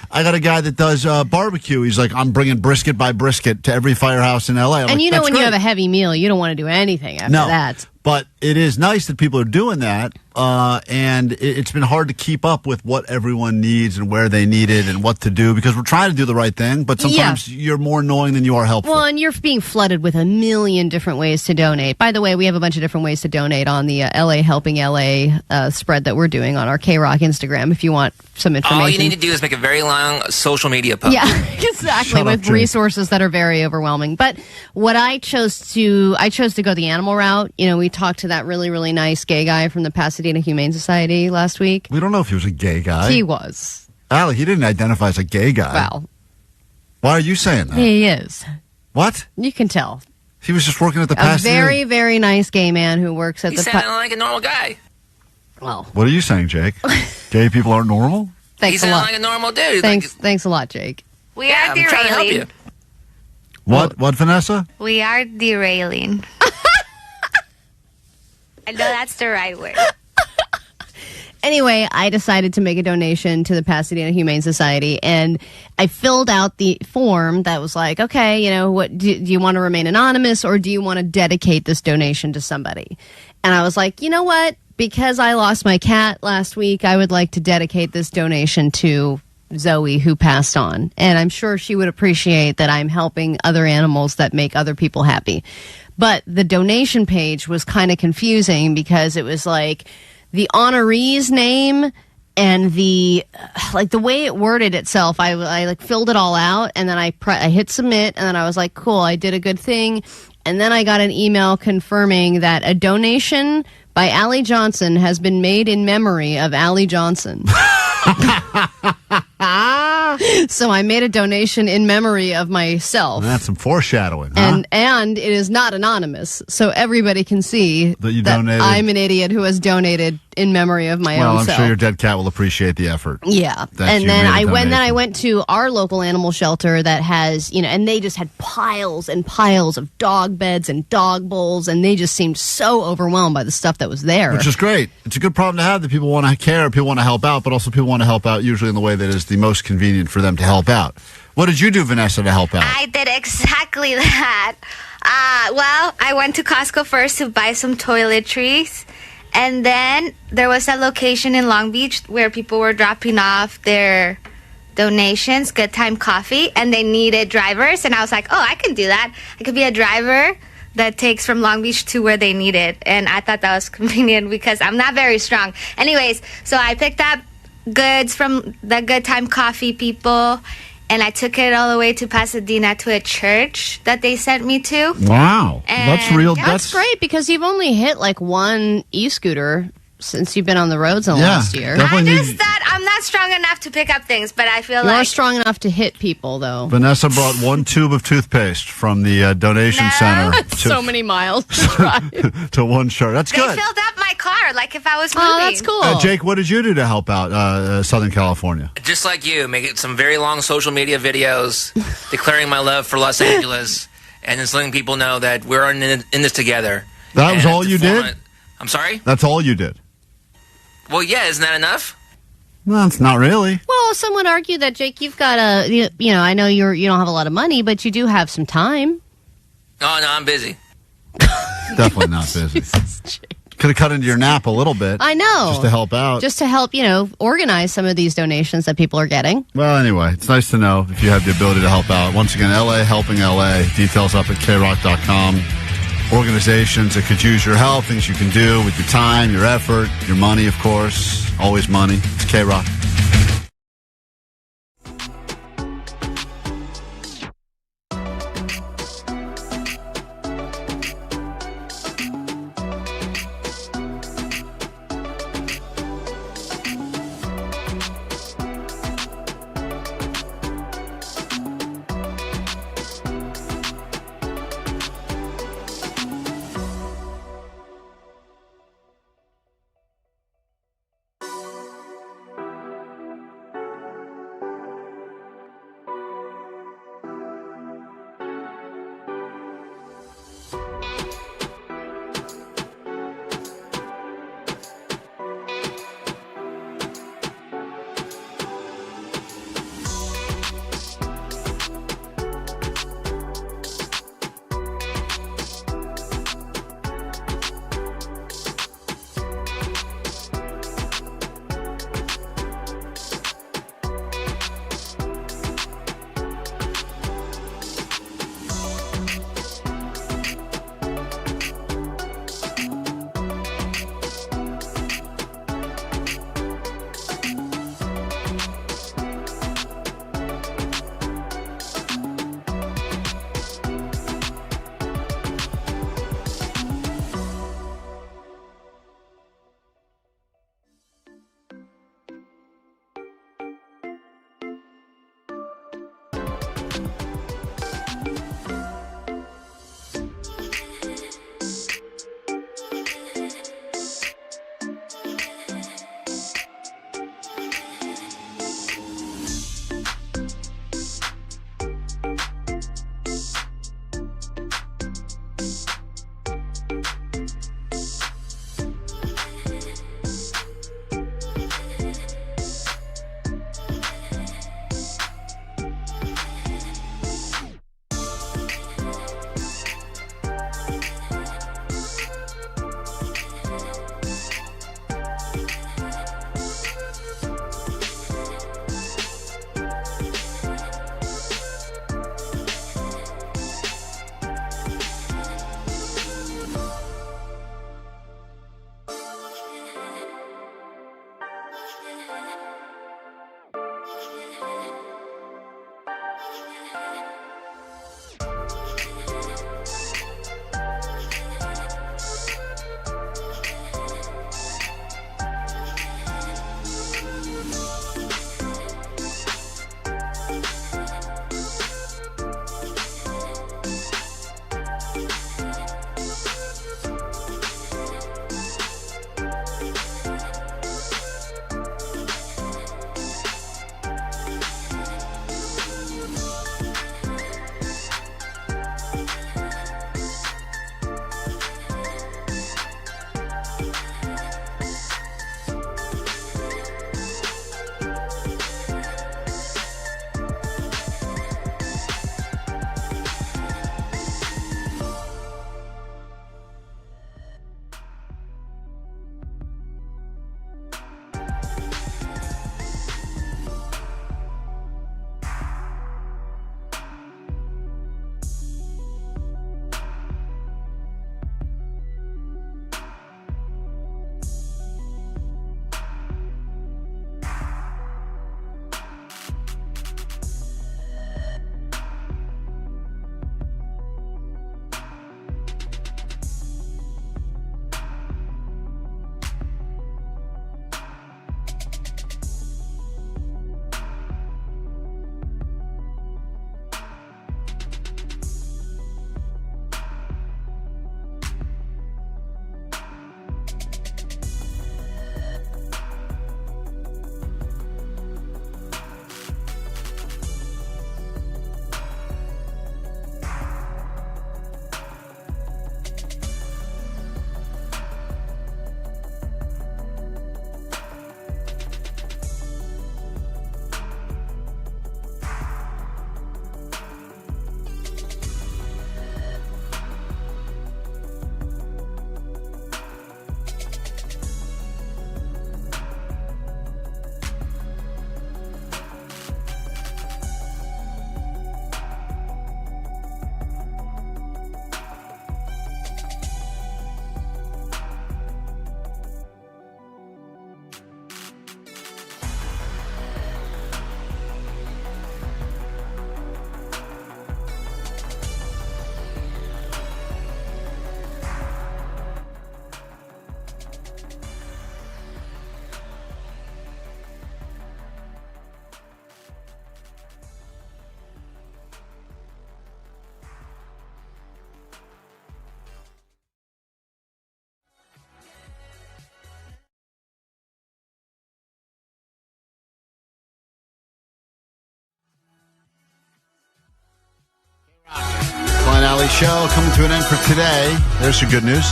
I got a guy that does barbecue. He's like, I'm bringing brisket by brisket to every firehouse in L.A. And when you have a heavy meal, you don't want to do anything after that. But it is nice that people are doing that, and it's been hard to keep up with what everyone needs and where they need it and what to do because we're trying to do the right thing, but sometimes you're more annoying than you are helpful. Well, and you're being flooded with a million different ways to donate. By the way, we have a bunch of different ways to donate on the LA Helping LA spread that we're doing on our KROQ Instagram if you want some information. All you need to do is make a very long social media post. Yeah, exactly, with resources that are very overwhelming. But what I chose to go the animal route. You know, we talked to that really, really nice gay guy from the Pasadena Humane Society last week. We don't know if he was a gay guy. He was. Allie, he didn't identify as a gay guy. Well. Why are you saying that? He is. What? You can tell. He was just working at the Pasadena. A very, very nice gay man who works at He the... sounded like a normal guy. Well. What are you saying, Jake? Gay people aren't normal? Thanks He a sounded lot. like a normal dude. Thanks a lot, Jake. We are I'm trying to help you. derailing. What, Vanessa? We are derailing. I know that's the right word. Anyway, I decided to make a donation to the Pasadena Humane Society, and I filled out the form that was like, okay, you know, what do you want to remain anonymous, or do you want to dedicate this donation to somebody? And I was like, you know what? Because I lost my cat last week, I would like to dedicate this donation to Zoe, who passed on. And I'm sure she would appreciate that I'm helping other animals that make other people happy. But the donation page was kind of confusing because it was like the honoree's name and the way it worded itself. I like filled it all out, and then I hit submit, and then I was like, cool, I did a good thing. And then I got an email confirming that a donation by Allie Johnson has been made in memory of Allie Johnson. So I made a donation in memory of myself. That's some foreshadowing, huh? And it is not anonymous, so everybody can see that you donated. I'm an idiot who has donated in memory of my own Well, I'm self. sure your dead cat will appreciate the effort. Yeah, and then I went to our local animal shelter that has, you know, and they just had piles and piles of dog beds and dog bowls, and they just seemed so overwhelmed by the stuff that was there. Which is great. It's a good problem to have that people want to care, people want to help out, but also people want to help out usually in the way that is the most convenient for them to help out. What did you do, Vanessa, to help out? I did exactly that. Well, I went to Costco first to buy some toiletries. And then there was a location in Long Beach where people were dropping off their donations, Good Time Coffee, and they needed drivers. And I was like, oh, I can do that. I could be a driver that takes from Long Beach to where they need it. And I thought that was convenient because I'm not very strong. Anyways, so I picked up goods from the Good Time Coffee people, and I took it all the way to Pasadena to a church that they sent me to. Wow. That's real. Yeah, that's great because you've only hit like one e-scooter since you've been on the roads in the last year. I just thought I'm not strong enough to pick up things, but I feel You're like strong enough to hit people, though. Vanessa brought one tube of toothpaste from the donation center So many miles to drive. to one shirt. That's they good. filled up my car like if I was moving. Oh, that's cool. Jake, what did you do to help out Southern California? Just like you, making some very long social media videos, declaring my love for Los Angeles, and just letting people know that we're in this together. That was all you did? I'm sorry? That's all you did? Well, yeah, isn't that enough? Well, it's not really. Well, someone argued that, Jake, you've got I know you don't have a lot of money, but you do have some time. Oh, no, I'm busy. Definitely not busy. Could have cut into your nap a little bit. I know. Just to help out. Just to help, organize some of these donations that people are getting. Well, anyway, it's nice to know if you have the ability to help out. Once again, LA Helping LA. Details up at KROQ.com. Organizations that could use your help, things you can do with your time, your effort, your money, of course. Always money. It's KROQ. Alley Show coming to an end for today. There's some good news.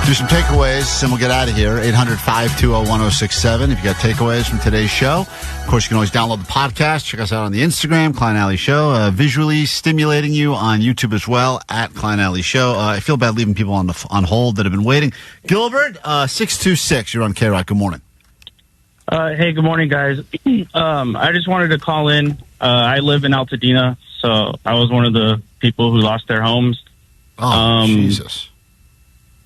Do some takeaways, and we'll get out of here. 800-520-1067 if you got takeaways from today's show. Of course, you can always download the podcast. Check us out on the Instagram, Klein Alley Show. Visually stimulating you on YouTube as well, at Klein Alley Show. I feel bad leaving people on hold that have been waiting. Gilbert, 626, you're on KROQ. Good morning. Hey, good morning, guys. I just wanted to call in. I live in Altadena, so I was one of the people who lost their homes. Oh, Jesus.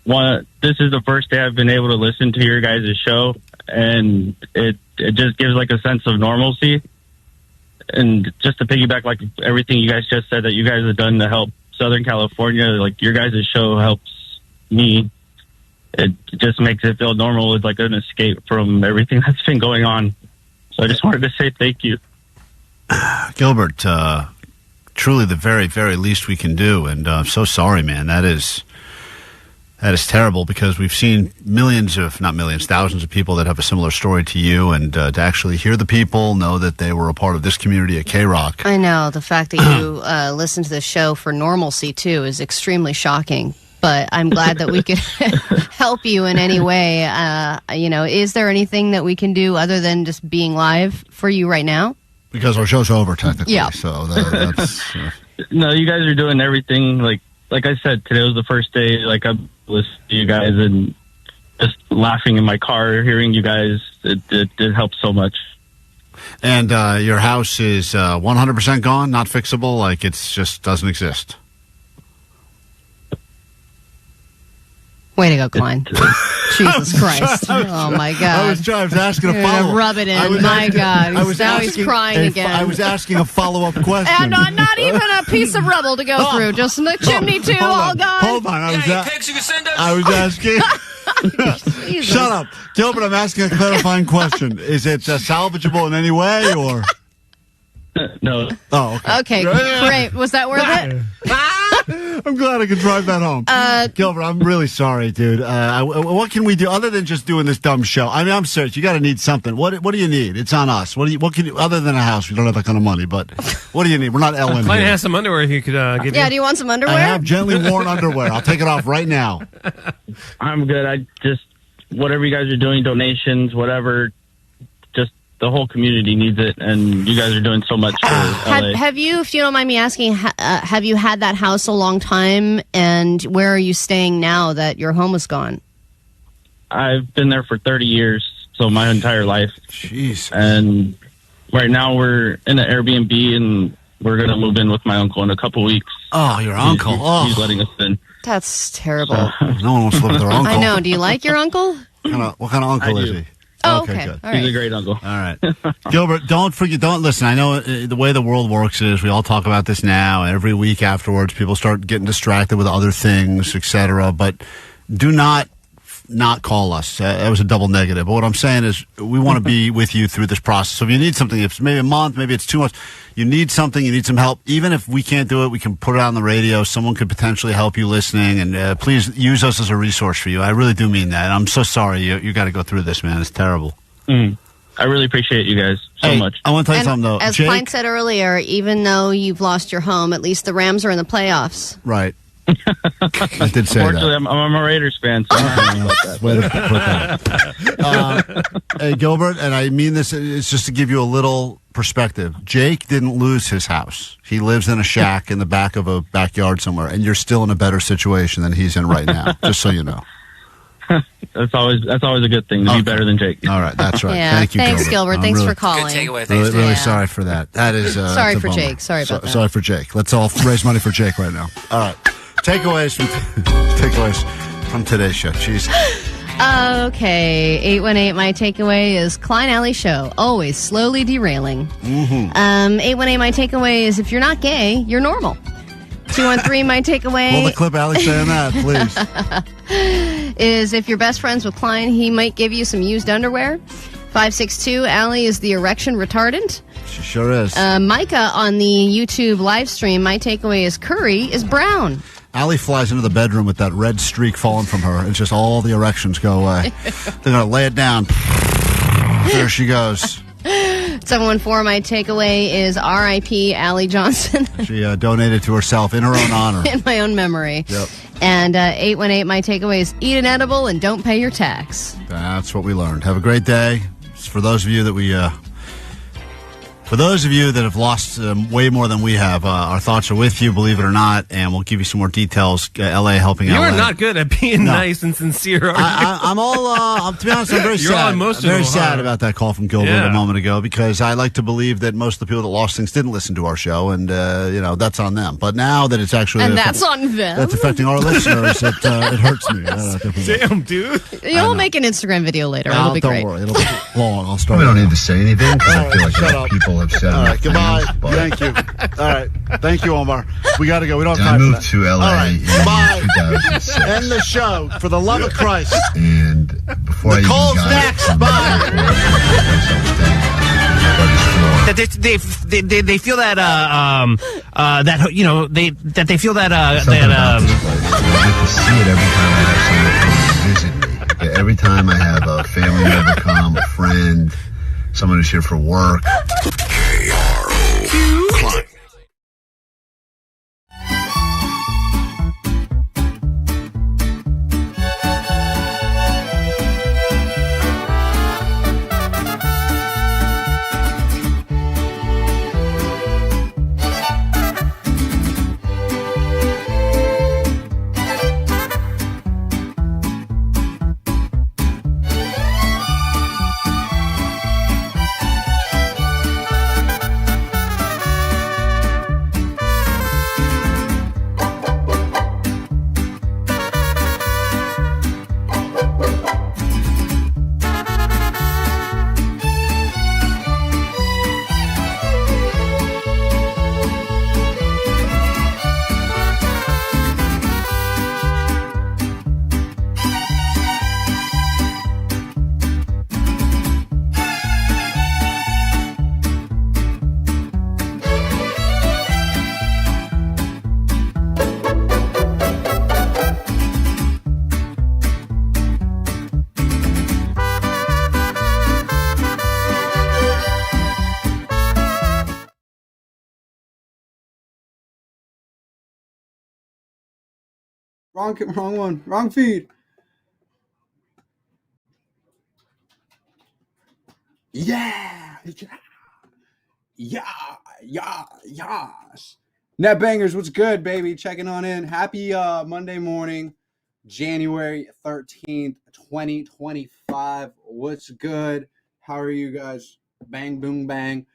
This is the first day I've been able to listen to your guys' show, and it just gives like a sense of normalcy. And just to piggyback like everything you guys just said that you guys have done to help Southern California, like your guys' show helps me. It just makes it feel normal. It's like an escape from everything that's been going on. So I just wanted to say thank you. Gilbert, truly the very, very least we can do. And I'm so sorry, man. That is terrible, because we've seen thousands of people that have a similar story to you. And to actually hear the people, know that they were a part of this community at KROQ. I know. The fact that you listen to the show for normalcy, too, is extremely shocking. But I'm glad that we could help you in any way. Is there anything that we can do other than just being live for you right now? Because our show's over, technically. Yeah. So that's... No, you guys are doing everything. Like I said, today was the first day. Like, I listened to you guys and just laughing in my car, hearing you guys. It helped so much. And your house is 100% gone, not fixable? Like, it's just doesn't exist? Way to go, Klein. Jesus Christ. Oh, my God. I was asking a follow-up. Rub it in. My God. Now he's crying again. I was asking a follow-up question. And not even a piece of rubble to go through. Just the chimney, too, all gone. Hold on. I was asking... Shut up. Gilbert, I'm asking a clarifying question. Is it salvageable in any way, or... No. Oh, okay. Okay, great. Was that worth it? I'm glad I could drive that home. Gilbert, I'm really sorry, dude. What can we do other than just doing this dumb show? I mean, I'm serious. You got to need something. What do you need? It's on us. What can you, other than a house? We don't have that kind of money, but what do you need? We're not Ellen. Klein here. has some underwear he could give you. Yeah, do you want some underwear? I have gently worn underwear. I'll take it off right now. I'm good. I just, whatever you guys are doing, donations, whatever, just the whole community needs it, and you guys are doing so much for LA. Have you, if you don't mind me asking, have you had that house a long time, and where are you staying now that your home is gone? I've been there for 30 years, so my entire life. Jeez. And right now we're in an Airbnb, and we're going to move in with my uncle in a couple weeks. Oh, your uncle. He's letting us in. That's terrible. No one wants to live with their uncle. I know. Do you like your uncle? What kind of uncle is he? Oh, okay. Good. All He's right. a great uncle. All right. Gilbert, don't listen. I know the way the world works is we all talk about this now. Every week afterwards, people start getting distracted with other things, etc. But do not call us. That was a double negative. But what I'm saying is we want to be with you through this process. So if you need something, it's maybe a month, maybe it's 2 months, you need something, you need some help. Even if we can't do it, we can put it on the radio. Someone could potentially help you listening. And please use us as a resource for you. I really do mean that. I'm so sorry you got to go through this, man. It's terrible. I really appreciate you guys so much. I want to tell you something, though. As Jake, Klein said earlier, even though you've lost your home, at least the Rams are in the playoffs. Right. I did say Unfortunately, that. I'm a Raiders fan, so Way to put that. Hey, Gilbert, and I mean this, it's just to give you a little perspective. Jake didn't lose his house. He lives in a shack in the back of a backyard somewhere, and you're still in a better situation than he's in right now, just so you know. That's always a good thing to be better than Jake. All right, that's right. Yeah, Thank you, thanks, Gilbert. Thanks for calling. Good takeaway. Really, Thanks, really Jake. sorry for that. That is Sorry that's a for bummer. Jake. Sorry about that. Sorry for Jake. Let's all raise money for Jake right now. All right. Takeaways from today's show. Jeez. Okay, 818, my takeaway is Klein Alley Show, always slowly derailing. 818, my takeaway is if you're not gay, you're normal. 213, my takeaway... Pull the clip, Alex, saying that, please. is if you're best friends with Klein, he might give you some used underwear. 562, Allie is the erection retardant. She sure is. Micah on the YouTube live stream, my takeaway is Curry is brown. Allie flies into the bedroom with that red streak falling from her. It's just all the erections go away. They're going to lay it down. There she goes. 714, my takeaway is R.I.P. Allie Johnson. She donated to herself in her own honor. In my own memory. Yep. And 818, my takeaway is eat an edible and don't pay your tax. That's what we learned. Have a great day. For those of you that For those of you that have lost way more than we have, our thoughts are with you, believe it or not, and we'll give you some more details. LA helping out. You are not good at being nice and sincere. I'm all, to be honest, I'm very You're sad. on most I'm very of them, sad about that call from Gilbert a moment ago, because I like to believe that most of the people that lost things didn't listen to our show, and, that's on them. But now that it's actually... And that's on them. That's affecting our listeners. It hurts me. Damn, dude. You'll make an Instagram video later. It'll be don't great. worry. It'll be long. I'll start. We don't need to say anything because I feel like enough people have said All right, goodbye. things, but Thank you. All right. Thank you, Omar. We got to go. We don't have I time moved for that. to LA All right. in Goodbye. 2006. End the show. For the love of Christ. And before Nicole's I even got next. from Bye. That they feel that that they feel that Something about this place. I get to see it every time I have someone come visit me. Every time I have a family member come, a friend, someone who's here for work. KROQ. Klein. Wrong one. Wrong feed. Yeah. Yes. Net Bangers, what's good, baby? Checking on in. Happy Monday morning, January 13th, 2025. What's good? How are you guys? Bang, boom, bang.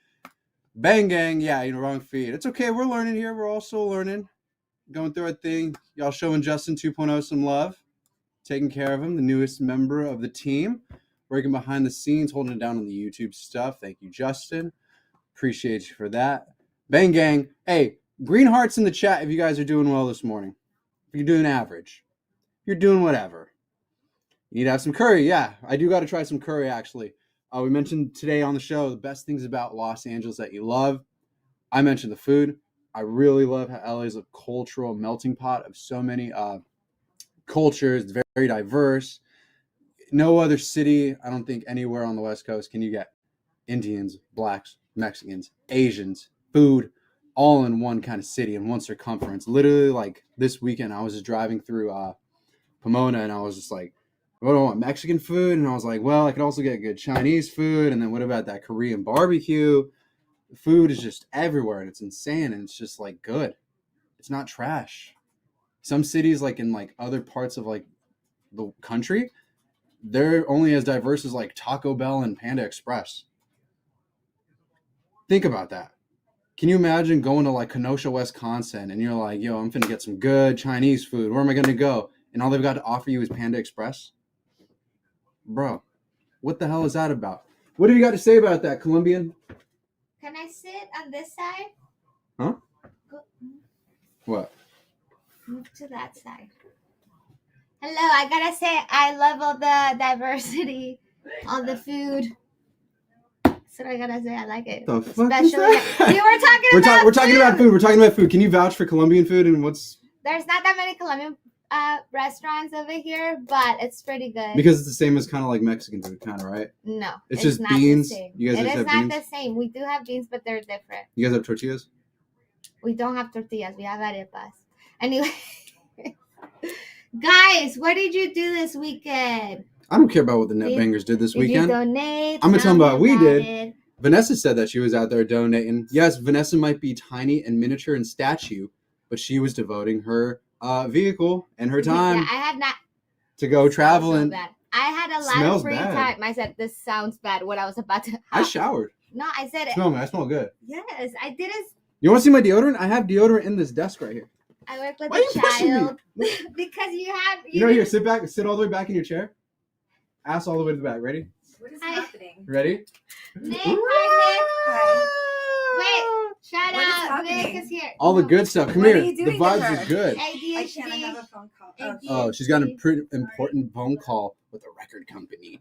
Bang, gang. Yeah, wrong feed. It's okay. We're learning here. We're also learning. Going through our thing. Y'all showing Justin 2.0 some love. Taking care of him, the newest member of the team. Working behind the scenes, holding it down on the YouTube stuff. Thank you, Justin. Appreciate you for that. Bang gang. Hey, green hearts in the chat if you guys are doing well this morning. If you're doing average. If you're doing whatever. You need to have some curry. Yeah, I do got to try some curry, actually. We mentioned today on the show the best things about Los Angeles that you love. I mentioned the food. I really love how LA is a cultural melting pot of so many cultures. It's very diverse. No other city, I don't think anywhere on the West Coast can you get Indians, blacks, Mexicans, Asians, food, all in one kind of city in one circumference. Literally, like this weekend, I was just driving through Pomona, and I was just like, what do I want? Mexican food? And I was like, well, I could also get good Chinese food. And then what about that Korean barbecue? Food is just everywhere, and it's insane, and it's just like good. It's not trash. Some cities, like in like other parts of like the country, they're only as diverse as like Taco Bell and Panda Express. Think about that. Can you imagine going to like Kenosha, Wisconsin, and you're like, yo, I'm finna get some good Chinese food. Where am I gonna go? And all they've got to offer you is Panda Express? Bro, what the hell is that about? What have you got to say about that, Colombian? Can I sit on this side? Huh? Go, What? move to that side. Hello, I gotta say I love all the diversity, all the food. That's what I gotta say. I like it. The fuck is Especially that? we were talking We're about talking about food. We're talking about food. Can you vouch for Colombian food and what's? There's not that many Colombian restaurants over here, but it's pretty good. Because it's the same as kind of like Mexican food, kind of, right? No, it's just not beans. The same. You guys it just is have not beans? the same. We do have beans, but they're different. You guys have tortillas? We don't have tortillas. We have arepas. Anyway, guys, what did you do this weekend? I don't care about what the Net Bangers did this weekend. You donate? I'm gonna tell them about what we did. It. Vanessa said that she was out there donating. Yes, Vanessa might be tiny and miniature in statue, but she was devoting her vehicle and her time. Yeah, I had not to go traveling. So I had a lot of free time. I said, "This sounds bad." What I was about to. I showered. No, I said it. Smell me. I smell good. Yes, I didn't. You want to see my deodorant? I have deodorant in this desk right here. I work with Why a child because you have. You know, here, sit back, sit all the way back in your chair. Ass all the way to the back. Ready? What is happening? Ready? Nick, hi, Nick. Wait, shout out. Nick is here. All the good stuff. Come What here. are you The doing to vibes her? are good. I can't have a phone call. Oh, she's got a pretty important phone call with a record company.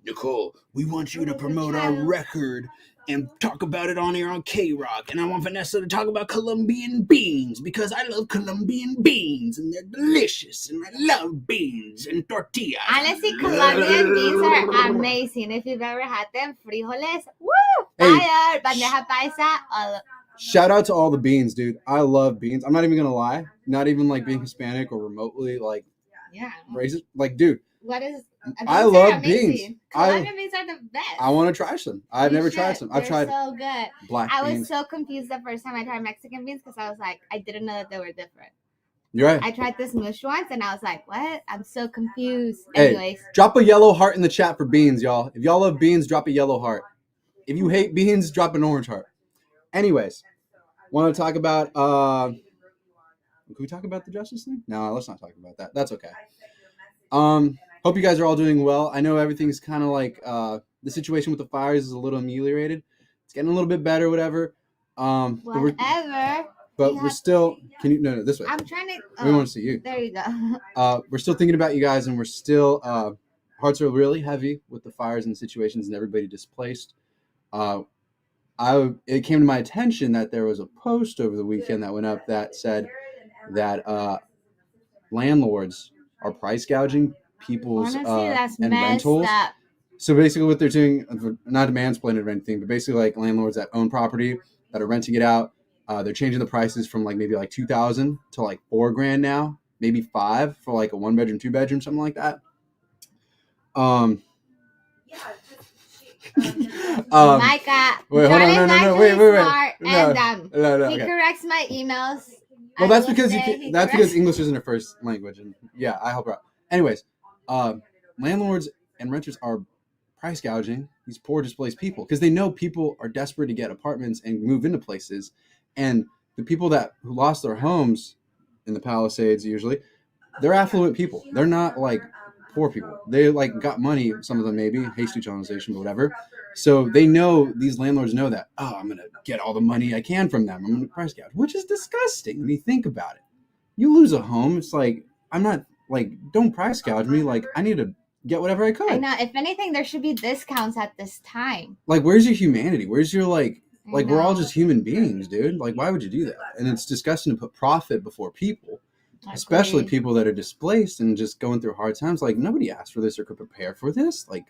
Nicole, we want you to promote our record and talk about it on air on KROQ. And I want Vanessa to talk about Colombian beans because I love Colombian beans and they're delicious and I love beans and tortillas. Honestly, Colombian beans are amazing. If you've ever had them, frijoles, woo, Hey. fire, bandeja paisa, all. Shout out to all the beans, dude. I love beans. I'm not even going to lie. Not even like being Hispanic or remotely like Yeah. racist. Like, dude, What is? I Beans love are amazing. beans. Colombian beans are the best. I want to try some. I've You never should. tried some. I've They're tried so good. black I was beans. so confused the first time I tried Mexican beans because I was like, I didn't know that they were different. You're right. I tried this mush once and I was like, what? I'm so confused. Hey, Anyways, drop a yellow heart in the chat for beans, y'all. If y'all love beans, drop a yellow heart. If you hate beans, drop an orange heart. Anyways, want to talk about can we talk about the Justice League? No, let's not talk about that. That's okay. Hope you guys are all doing well. I know everything's kind of like the situation with the fires is a little ameliorated. It's getting a little bit better, whatever. whatever. But we're still. Can you no this way? I'm trying to. We want to see you. There you go. We're still thinking about you guys, and we're still hearts are really heavy with the fires and situations and everybody displaced. It came to my attention that there was a post over the weekend that went up that said that landlords are price gouging people's Honestly, that's and messed rentals. up. So basically, what they're doing, not a mansplaining or anything, but basically like landlords that own property that are renting it out. They're changing the prices from like maybe like $2,000 to like $4,000 now, maybe $5,000 for like a 1-bedroom, 2-bedroom, something like that. Micah, wait, hold on, no, wait, smart, no, and no, he okay. corrects my emails. Well, that's because that's because English isn't her first language, and yeah, I help her out. Anyways, landlords and renters are price gouging these poor displaced people because they know people are desperate to get apartments and move into places, and the people who lost their homes in the Palisades usually, they're affluent people. They're not like poor people. They like got money. Some of them maybe hasty generalization, but whatever. So they know, these landlords know that, I'm going to get all the money I can from them. I'm going to price gouge, which is disgusting when you think about it. You lose a home. It's like, I'm not like, don't price gouge me. Like, I need to get whatever I could. I know. If anything, there should be discounts at this time. Like, where's your humanity? Where's your like we're all just human beings, dude. Like, why would you do that? And it's disgusting to put profit before people, especially people that are displaced and just going through hard times. Like, nobody asked for this or could prepare for this. Like,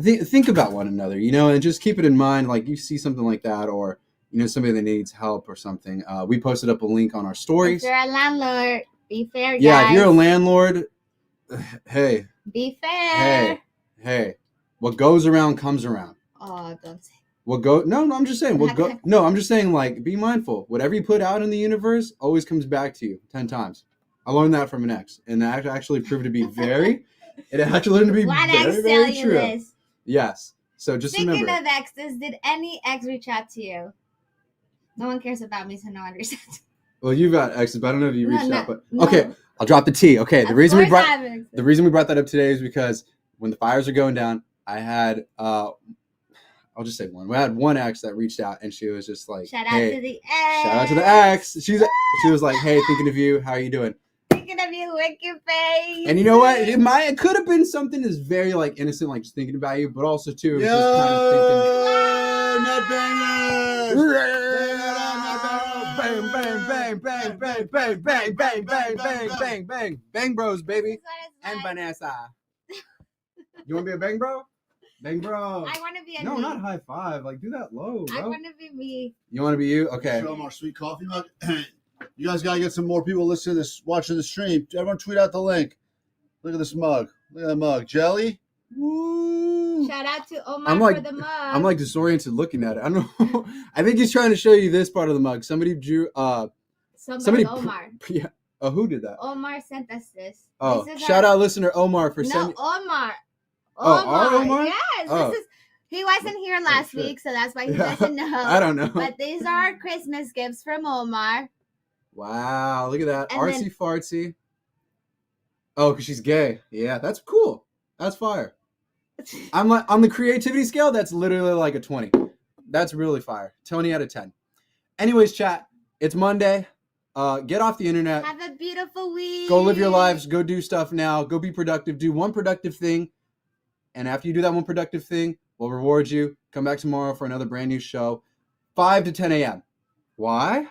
think about one another, and just keep it in mind. Like, you see something like that, or somebody that needs help or something. We posted up a link on our stories. If you're a landlord, be fair, guys. Yeah, if you're a landlord, hey, be fair. Hey, what goes around comes around. Oh, don't say. No, I'm just saying. I'm just saying. Like, be mindful. Whatever you put out in the universe always comes back to you 10 times. I learned that from an ex, and that actually proved to be very. It actually learned to be very, very true. This? Yes. So just Speaking remember. Of exes, did any ex reach out to you? No one cares about me, so no one understands. Well, you've got exes, but I don't know if you reached out. But okay, I'll drop the tea. Okay, the reason we brought that up today is because when the fires are going down, I had I'll just say one. We had one ex that reached out, and she was just like, Shout out to the ex. Shout out to the ex. She was like, hey, thinking of you. How are you doing? Thinking of you, wicked face. And you know what? It could have been something that's very like innocent, like just thinking about you, but also too, it was just kind of thinking. Net bangers! Bang, bang, bang. bang, bang, bang, bang, bang, bang, bang, bang, bang, bang. Bang Bros, baby. And Vanessa. You want to be a Bang Bro? Bang Bro. I want to be a No, me. not high five. Like, do that low, bro. I want to be me. You want to be you? Okay. Show them our sweet coffee mug. You guys got to get some more people listening to this, watching the stream. Everyone tweet out the link. Look at this mug. Look at that mug. Jelly? Woo! Shout out to Omar for the mug. I'm like disoriented looking at it. I don't know. I think he's trying to show you this part of the mug. Somebody drew. Somebody Omar. Yeah. Oh, who did that? Omar sent us this. Oh, this shout out listener Omar for sending. No, Omar. Our Omar? Yes. Oh. This is. He wasn't here last week, so that's why he doesn't know. I don't know. But these are our Christmas gifts from Omar. Wow, look at that. And Artsy fartsy. Oh, because she's gay. Yeah, that's cool. That's fire. I'm like, on the creativity scale, that's literally like a 20. That's really fire. 20 out of 10. Anyways, chat, it's Monday. Get off the internet. Have a beautiful week. Go live your lives. Go do stuff now. Go be productive. Do one productive thing. And after you do that one productive thing, we'll reward you. Come back tomorrow for another brand new show. 5 to 10 a.m. Why?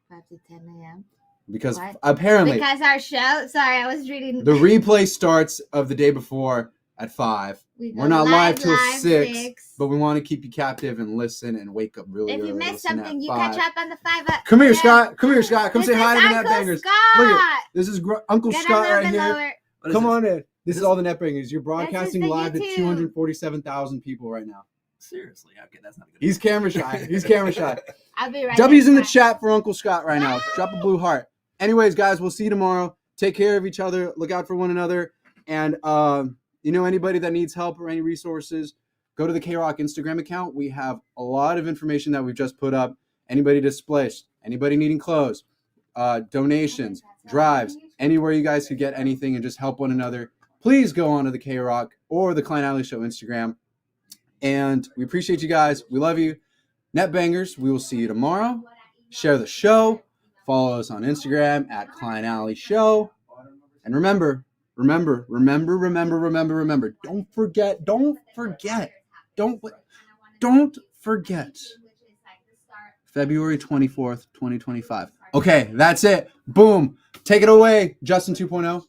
5 to 10 a.m. Because What? apparently Because our show. Sorry, I was reading. the replay starts of the day before at 5. We go We're not live till live 6, but we want to keep you captive and listen and wake up really If early. you missed Listen at something, you 5. catch up on the 5. Come here, Scott. Come here, Scott. Come This say hi is to the Uncle Netbangers. Scott. Look at this is Uncle Get a Scott little right bit here. lower. Come on in. This is all the Netbangers. You're This broadcasting is the live to YouTube. 247,000 people right now. Seriously, okay, that's not a good. He's camera shy. He's camera shy. I'll be right W's in the back. chat for Uncle Scott right now. Drop a blue heart. Anyways, guys, we'll see you tomorrow. Take care of each other. Look out for one another. And anybody that needs help or any resources, go to the KROQ Instagram account. We have a lot of information that we've just put up. Anybody displaced, anybody needing clothes, donations, drives, anywhere you guys could get anything and just help one another. Please go on to the KROQ or the Klein Alley Show Instagram. And we appreciate you guys. We love you. Netbangers, we will see you tomorrow. Share the show. Follow us on Instagram at Klein Alley Show. And remember, don't forget, February 24th, 2025. Okay, that's it. Boom. Take it away, Justin 2.0.